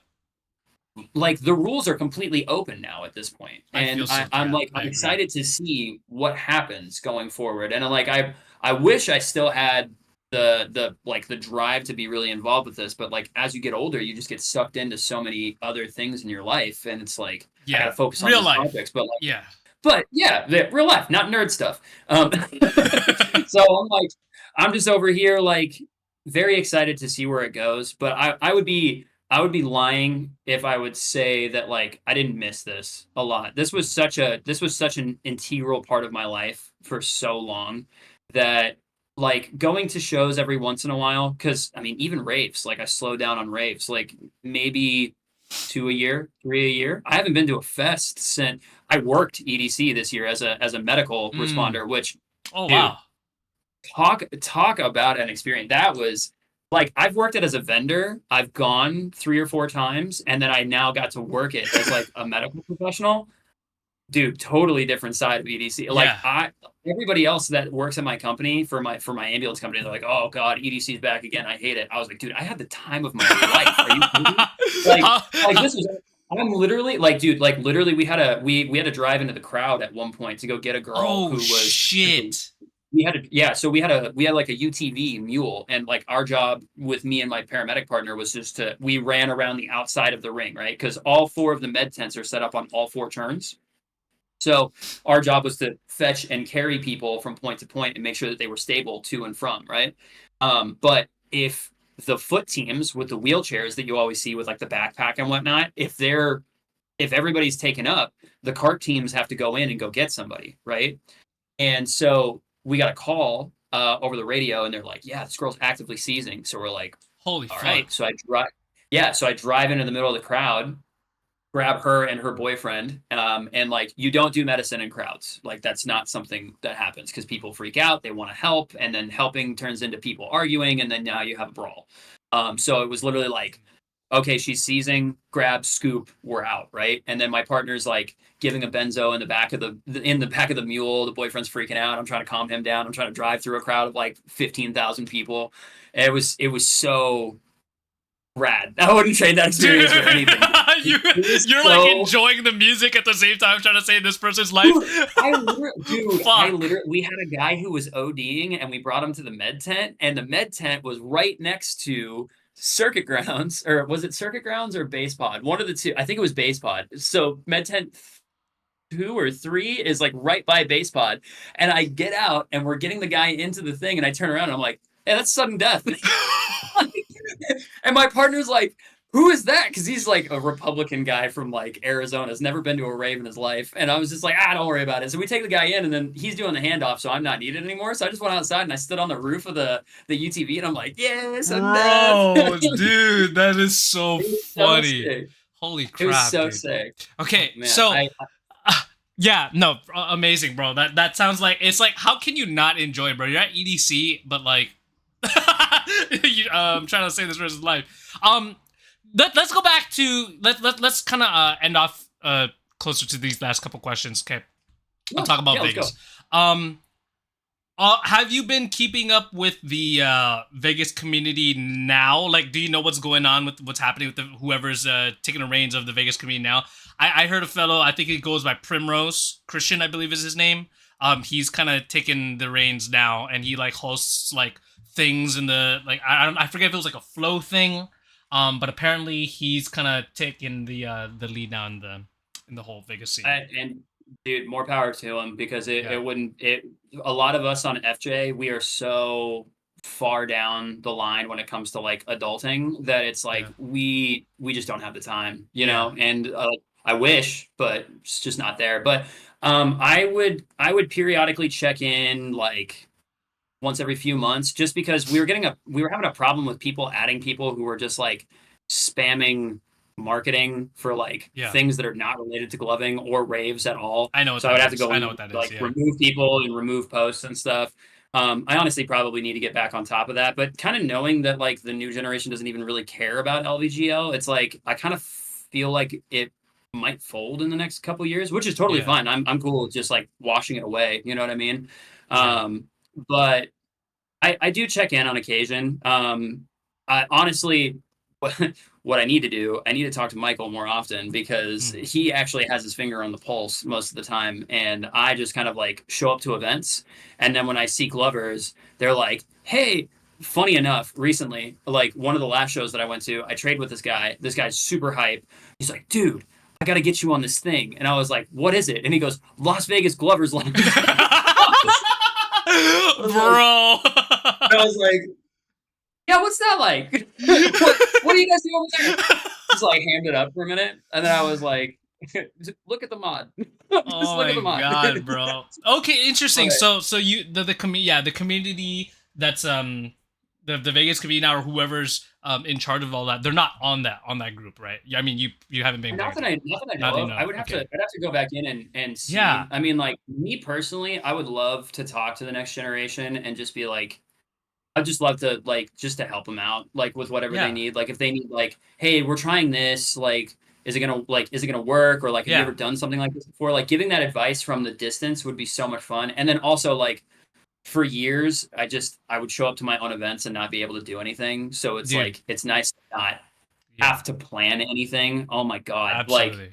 Like the rules are completely open now at this point,
I
and
feel so.
I'm
Yeah.
like
I
I'm
agree.
excited to see what happens going forward. And I wish I still had the like the drive to be really involved with this, but like as you get older, you just get sucked into so many other things in your life, and it's like I got to
Yeah.
focus on
Real
these
life.
projects. But like,
Yeah.
but yeah, the real life, not nerd stuff. So I'm like, I'm just over here like very excited to see where it goes. But I would be lying if I would say that like I didn't miss this a lot. This was such an integral part of my life for so long that like going to shows every once in a while, because I mean even raves, like I slowed down on raves, like maybe two a year, three a year. I haven't been to a fest since I worked EDC this year as a medical
Mm.
responder, which
Oh,
dude,
wow.
talk about an experience. That was like I've worked it as a vendor. I've gone three or four times, and then I now got to work it as like a medical professional. Dude, totally different side of EDC. Like
Yeah.
I everybody else that works at my company for my ambulance company, they're like, oh God, EDC's back again. I hate it. I was like, dude, I had the time of my life. Are you kidding me? Like
How-
this was I'm literally like, dude, like literally we had to drive into the crowd at one point to go get a girl
oh,
who was
shit.
we had to yeah so we had like a UTV mule, and like our job with me and my paramedic partner was just to we ran around the outside of the ring, right? Because all four of the med tents are set up on all four turns. So our job was to fetch and carry people from point to point and make sure that they were stable to and from, right? But if the foot teams with the wheelchairs that you always see with like the backpack and whatnot, if everybody's taken up, the cart teams have to go in and go get somebody, right? And so we got a call over the radio, and they're like, "Yeah, this girl's actively seizing." So we're like,
Holy
"All right."
fuck.
So I drive into the middle of the crowd, grab her and her boyfriend, and like you don't do medicine in crowds. Like that's not something that happens because people freak out, they want to help, and then helping turns into people arguing, and then now you have a brawl. So it was literally like, okay, she's seizing, grab, scoop, we're out, right? And then my partner's like giving a benzo in the back of the back of the mule. The boyfriend's freaking out. I'm trying to calm him down. I'm trying to drive through a crowd of like 15,000 people. And it was so rad. I wouldn't trade that
Dude,
experience for anything.
you,
It was
you're like
so
enjoying the music at the same time trying to save this person's life.
dude. I
Fuck.
literally, we had a guy who was ODing, and we brought him to the med tent, and the med tent was right next to Circuit Grounds, or was it Circuit Grounds or Base Pod? One of the two. I think it was Base Pod. So med tent two or three is like right by Base Pod, and I get out, and we're getting the guy into the thing, and I turn around, and I'm like, "Hey, that's sudden death." And my partner's like, who is that? Because he's like a Republican guy from like Arizona, has never been to a rave in his life. And I was just like, don't worry about it. So we take the guy in, and then he's doing the handoff, so I'm not needed anymore. So I just went outside and I stood on the roof of the UTV, and I'm like, yes, I'm dead.
Bro, dude, that is so
It was so
funny.
sick.
Holy
It was
crap,
so
dude.
sick. Oh
Okay,
man,
so uh, yeah, no, amazing, bro. That sounds like it's like how can you not enjoy it, bro? You're at EDC, but like I'm trying to save this person's life. Let's go back to let's kind of end off uh closer to these last couple questions. Okay, I'll
Yeah,
talk about
yeah, let's
Vegas.
go.
Um, have you been keeping up with the Vegas community now? Like, do you know what's going on with what's happening with whoever's taking the reins of the Vegas community now? I heard a fellow, I think he goes by Primrose Christian, I believe is his name. He's kind of taking the reins now, and he like hosts like things in the like I forget if it was like a flow thing, but apparently he's kind of taking the lead now in the whole Vegas scene.
And dude, more power to him because
Yeah,
it wouldn't it a lot of us on FJ, we are so far down the line when it comes to like adulting that it's like
yeah,
we just don't have the time, you
yeah,
know? And I wish, but it's just not there. But I would periodically check in like once every few months just because we were having a problem with people adding people who were just like spamming marketing for like
yeah.
things that are not related to gloving or raves at all.
I know what
So I would
that
have to
is.
go
I
in
know
and
what that is.
like
Yeah.
remove people and remove posts and stuff. I honestly probably need to get back on top of that, but kind of knowing that like the new generation doesn't even really care about LVGL, it's like I kind of feel like it might fold in the next couple years, which is totally
Yeah.
fine. I'm cool with just like washing it away. You know what I mean?
Yeah.
Um, but I do check in on occasion. I honestly, what I need to do, I need to talk to Michael more often because
Mm.
he actually has his finger on the pulse most of the time, and I just kind of like show up to events, and then when I see Glovers, they're like, "Hey." Funny enough, recently, like one of the last shows that I went to, I trade with this guy. This guy's super hype. He's like, "Dude, I got to get you on this thing," and I was like, "What is it?" And he goes, "Las Vegas Glovers Lounge."
Bro.
I was like, yeah, what's that like? What do you guys do over there? Just like hammed it up for a minute, and then I was like, look at the mod. Just
Oh
look at
my
the mod.
god, bro. Okay, interesting.
But
So you the community that's the Vegas community now or whoever's in charge of all that, they're not on that group, right? Yeah, I mean you haven't been paying attention.
not that I
Not
know
that you
of.
know. Okay.
I'd have to go back in and
Yeah.
see. I mean, like me personally, I would love to talk to the next generation and just be like, I'd just love to like just to help them out, like with whatever they
Yeah.
need. Like if they need like, hey, we're trying this, is it gonna work? Or like have you
Yeah.
ever done something like this before? Like giving that advice from the distance would be so much fun. And then also like for years, I would show up to my own events and not be able to do anything. So it's
Dude.
like it's nice to not
Yeah.
have to plan anything. Oh my God. Like,
Absolutely.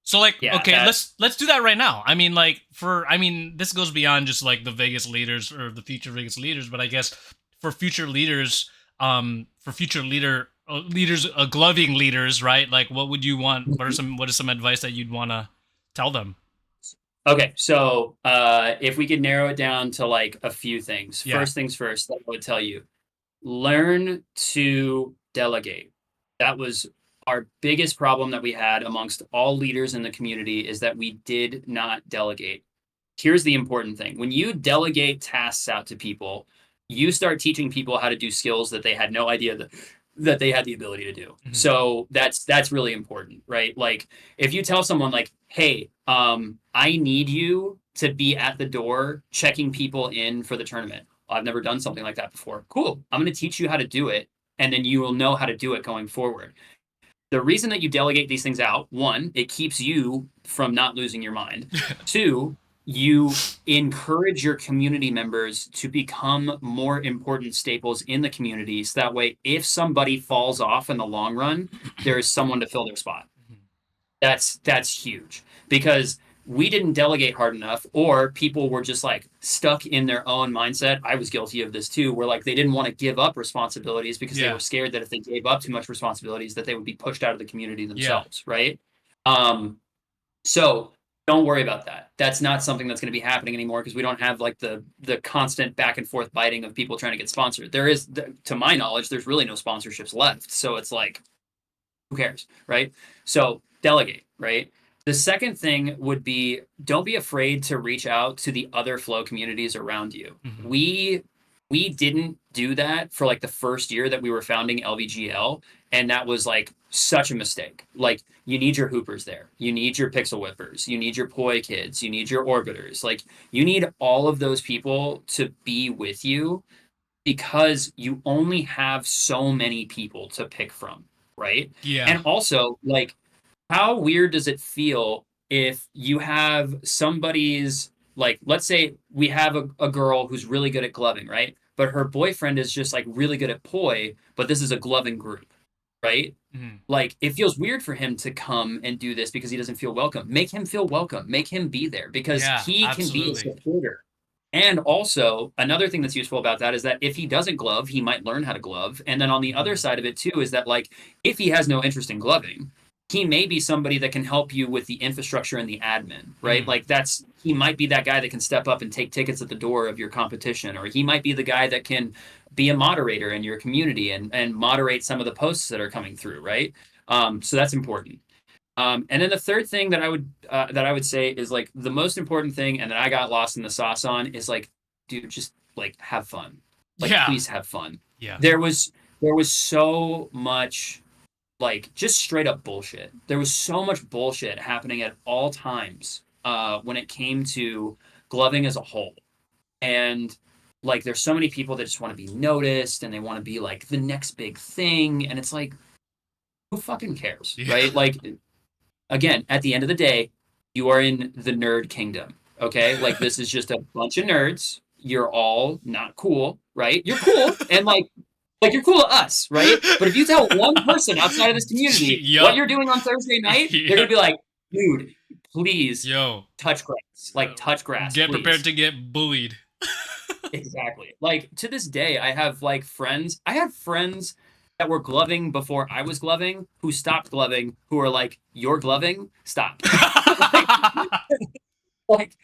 So like,
yeah,
okay,
that
let's do that right now. I mean, like I mean, this goes beyond just like the Vegas leaders or the future Vegas leaders, but I guess for future leaders, for future leaders, gloving leaders, right? Like, what would you want? What is some advice that you'd want to tell them?
okay, so if we could narrow it down to like a few things.
Yeah.
First things first, I would tell you learn to delegate. That was our biggest problem that we had amongst all leaders in the community is that we did not delegate. Here's the important thing. When you delegate tasks out to people, you start teaching people how to do skills that they had no idea that they had the ability to do.
Mhm.
So that's really important, right? Like if you tell someone like, "Hey, I need you to be at the door checking people in for the tournament." I've never done something like that before. Cool. I'm going to teach you how to do it, and then you will know how to do it going forward. The reason that you delegate these things out, one, it keeps you from not losing your mind. Two, you encourage your community members to become more important staples in the community. So that way, if somebody falls off in the long run, there is someone to fill their spot. That's huge because we didn't delegate hard enough, or people were just like stuck in their own mindset. I was guilty of this too, where like they didn't want to give up responsibilities because they were
Yeah.
scared that if they gave up too much responsibilities, that they would be pushed out of the community
Yeah.
themselves, right? Um, so don't worry about that. That's not something that's going to be happening anymore because we don't have like the constant back and forth biting of people trying to get sponsored. There is, to my knowledge, there's really no sponsorships left. So it's like who cares, right? So delegate, right? The second thing would be don't be afraid to reach out to the other flow communities around you.
Mhm.
We didn't do that for like the first year that we were founding LVGL, and that was like such a mistake. Like you need your hoopers there, you need your pixel whippers, you need your poi kids, you need your orbiters. Like you need all of those people to be with you because you only have so many people to pick from, right?
Yeah.
And also, like, how weird does it feel if you have somebody's, like, let's say we have a girl who's really good at gloving, right? But her boyfriend is just like really good at poi, but this is a gloving group, right?
Mhm.
Like it feels weird for him to come and do this because he doesn't feel welcome. Make him feel welcome. Make him be there because
Yeah,
he can be a
absolutely.
supporter. And also, another thing that's useful about that is that if he doesn't glove, he might learn how to glove. And then on the other
Mhm.
side of it too is that like if he has no interest in gloving, he may be somebody that can help you with the infrastructure and the admin, right?
Mhm.
Like that's he might be that guy that can step up and take tickets at the door of your competition, or he might be the guy that can be a moderator in your community and moderate some of the posts that are coming through, right? So that's important. And then the third thing that I would say is like the most important thing, and that I got lost in the sauce on is like, dude, just like have fun. Like,
Yeah.
please have fun.
Yeah.
There was there was so much like just straight up bullshit. There was so much bullshit happening at all times when it came to gloving as a whole. And like there's so many people that just want to be noticed and they want to be like the next big thing. And it's like, who fucking cares?
Yeah.
Right? Like again, at the end of the day, you are in the nerd kingdom. Okay, like this is just a bunch of nerds. You're all not cool, right? You're cool, and like you're cool to us, right? But if you tell one person outside of this community what
Yup.
you're doing on Thursday night, they're gonna
Yep.
be like, dude, please
Yo,
touch grass. Like touch grass,
get prepared
please.
to get bullied.
Exactly. Like to this day, I have like friends. I have friends that were gloving before I was gloving, who stopped gloving, who are like, "You're gloving, stop." like, like,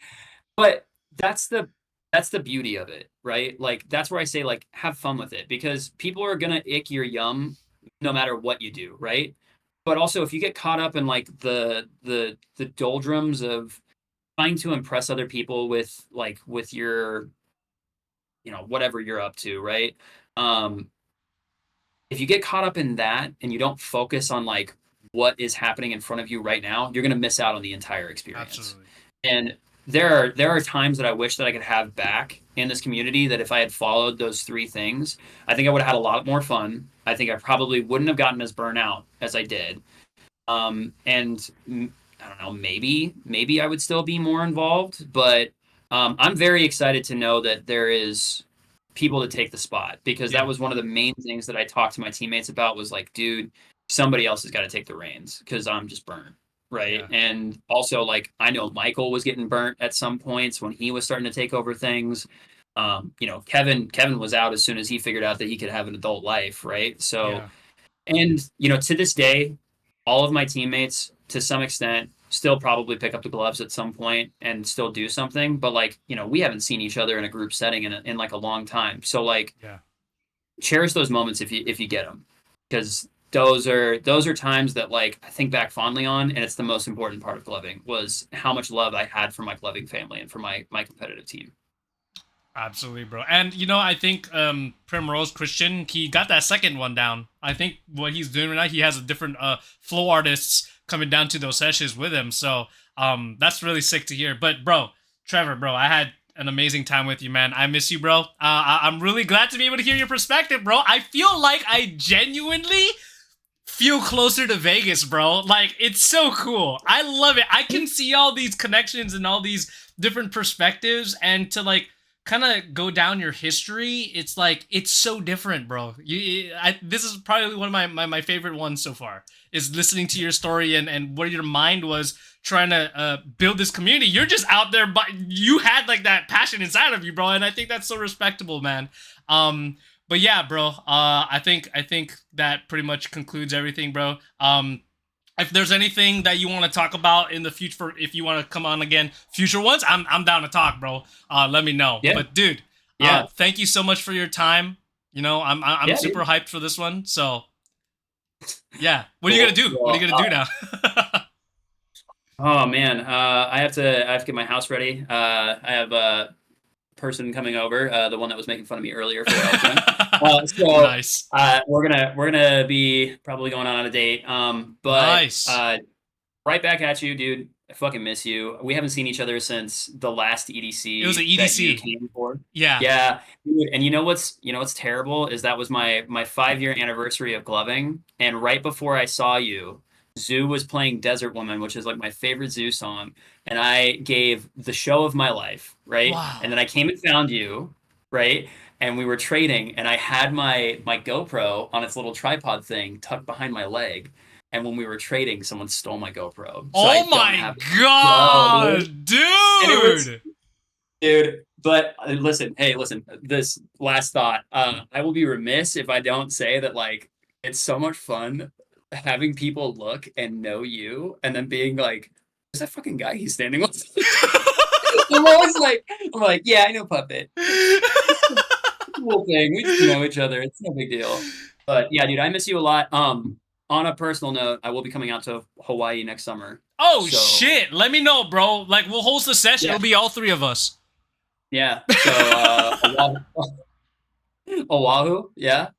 but that's the beauty of it, right? Like that's where I say like have fun with it because people are gonna ick your yum no matter what you do, right? But also if you get caught up in like the doldrums of trying to impress other people with your whatever you're up to, right? Um, if you get caught up in that and you don't focus on like what is happening in front of you right now, you're going to miss out on the entire experience.
Absolutely.
And there are times that I wish that I could have back in this community that if I had followed those three things, I think I would have had a lot more fun. I think I probably wouldn't have gotten as burnout as I did. And I don't know, maybe I would still be more involved, but I'm very excited to know that there is people to take the spot because that
Yeah.
was one of the main things that I talked to my teammates about was like, dude, somebody else has got to take the reins because I'm just burnt. Right.
Yeah.
And also like I know Michael was getting burnt at some points when he was starting to take over things. Kevin was out as soon as he figured out that he could have an adult life, right? So
Yeah.
and to this day, all of my teammates, to some extent, still probably pick up the gloves at some point and still do something. But like, we haven't seen each other in a group setting in like a long time. So like,
Yeah.
cherish those moments if you get them, because those are times that like I think back fondly on, and it's the most important part of gloving was how much love I had for my gloving family and for my competitive team.
Absolutely, bro. And I think Primrose Christian, he got that second one down. I think what he's doing right now, he has a different flow artists coming down to those sessions with him. So that's really sick to hear. But bro, Trevor, bro, I had an amazing time with you, man. I miss you, bro. I'm really glad to be able to hear your perspective, bro. I feel like I genuinely feel closer to Vegas, bro. Like it's so cool. I love it. I can see all these connections and all these different perspectives, and to like kind of go down your history, it's like it's so different, bro. This is probably one of my favorite ones so far. Is listening to your story and what your mind was trying to build this community. You're just out there, but you had like that passion inside of you, bro, and I think that's so respectable, man. But yeah, bro. I think that pretty much concludes everything, bro. If there's anything that you want to talk about in the future, if you want to come on again, future ones, I'm down to talk, bro. Let me know.
Yeah,
But dude,
yeah,
thank you so much for your time. I'm
yeah,
super
dude.
hyped for this one. So yeah, what are you gonna
Cool.
do? What are
Well,
you gonna do now?
oh man, I have to get my house ready. I have a person coming over, the one that was making fun of me earlier for what I was doing. So
Nice,
we're gonna be probably going on a date. But
nice.
right back at you, dude. I fucking miss you. We haven't seen each other since the last
It was an
EDC that you
EDC.
came for.
Yeah.
Yeah, dude. And you know what's terrible is that was my 5-year anniversary of gloving, and right before I saw you, Zoo was playing Desert Woman, which is like my favorite Zoo song, and I gave the show of my life, right? And
Wow.
then I came and found you, right? And we were trading, and I had my GoPro on its little tripod thing tucked behind my leg. And when we were trading, someone stole my GoPro, so I
Oh
don't
my
have it. No, dude.
god,
And it was,
dude.
dude. But listen, hey, listen. This last thought. I will be remiss if I don't say that like it's so much fun having people look and know you, and then being like, "Who's that fucking guy he's standing with?" I'm always like, I'm like, yeah, I know Puppet. It's a cool thing. We just know each other. It's no big deal. But yeah, dude, I miss you a lot. On a personal note, I will be coming out to Hawaii next summer.
Oh
So
shit! Let me know, bro. Like we'll host a session.
yeah,
It'll be all three of us.
yeah. So Oahu, Oahu, yeah.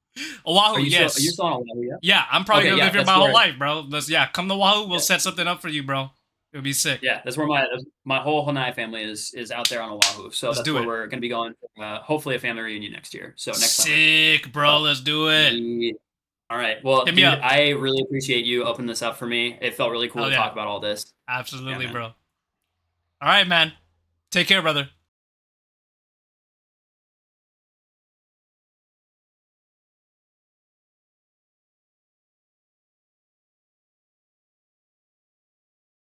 Oahu,
Are you
yes.
still on Oahu? Yeah.
Yeah, I'm probably
Okay,
gonna
yeah,
live here
that's
my whole
where.
life, bro. Yeah, come to Oahu. We'll
Yeah,
set something up for you, bro. It'll be sick.
yeah, that's where my whole Hanai family is out there on Oahu. So
Let's
that's
do
where
it.
we're going to be going. Hopefully, a family reunion next year. So next summer.
Sick, bro.
But
Let's do it.
yeah. All right. Well,
Hit me
dude,
up.
I really appreciate you opening this up for me. It felt really cool
Hell
to
yeah.
talk about all this. Yeah,
Absolutely,
man.
bro. All right, man. Take care, brother.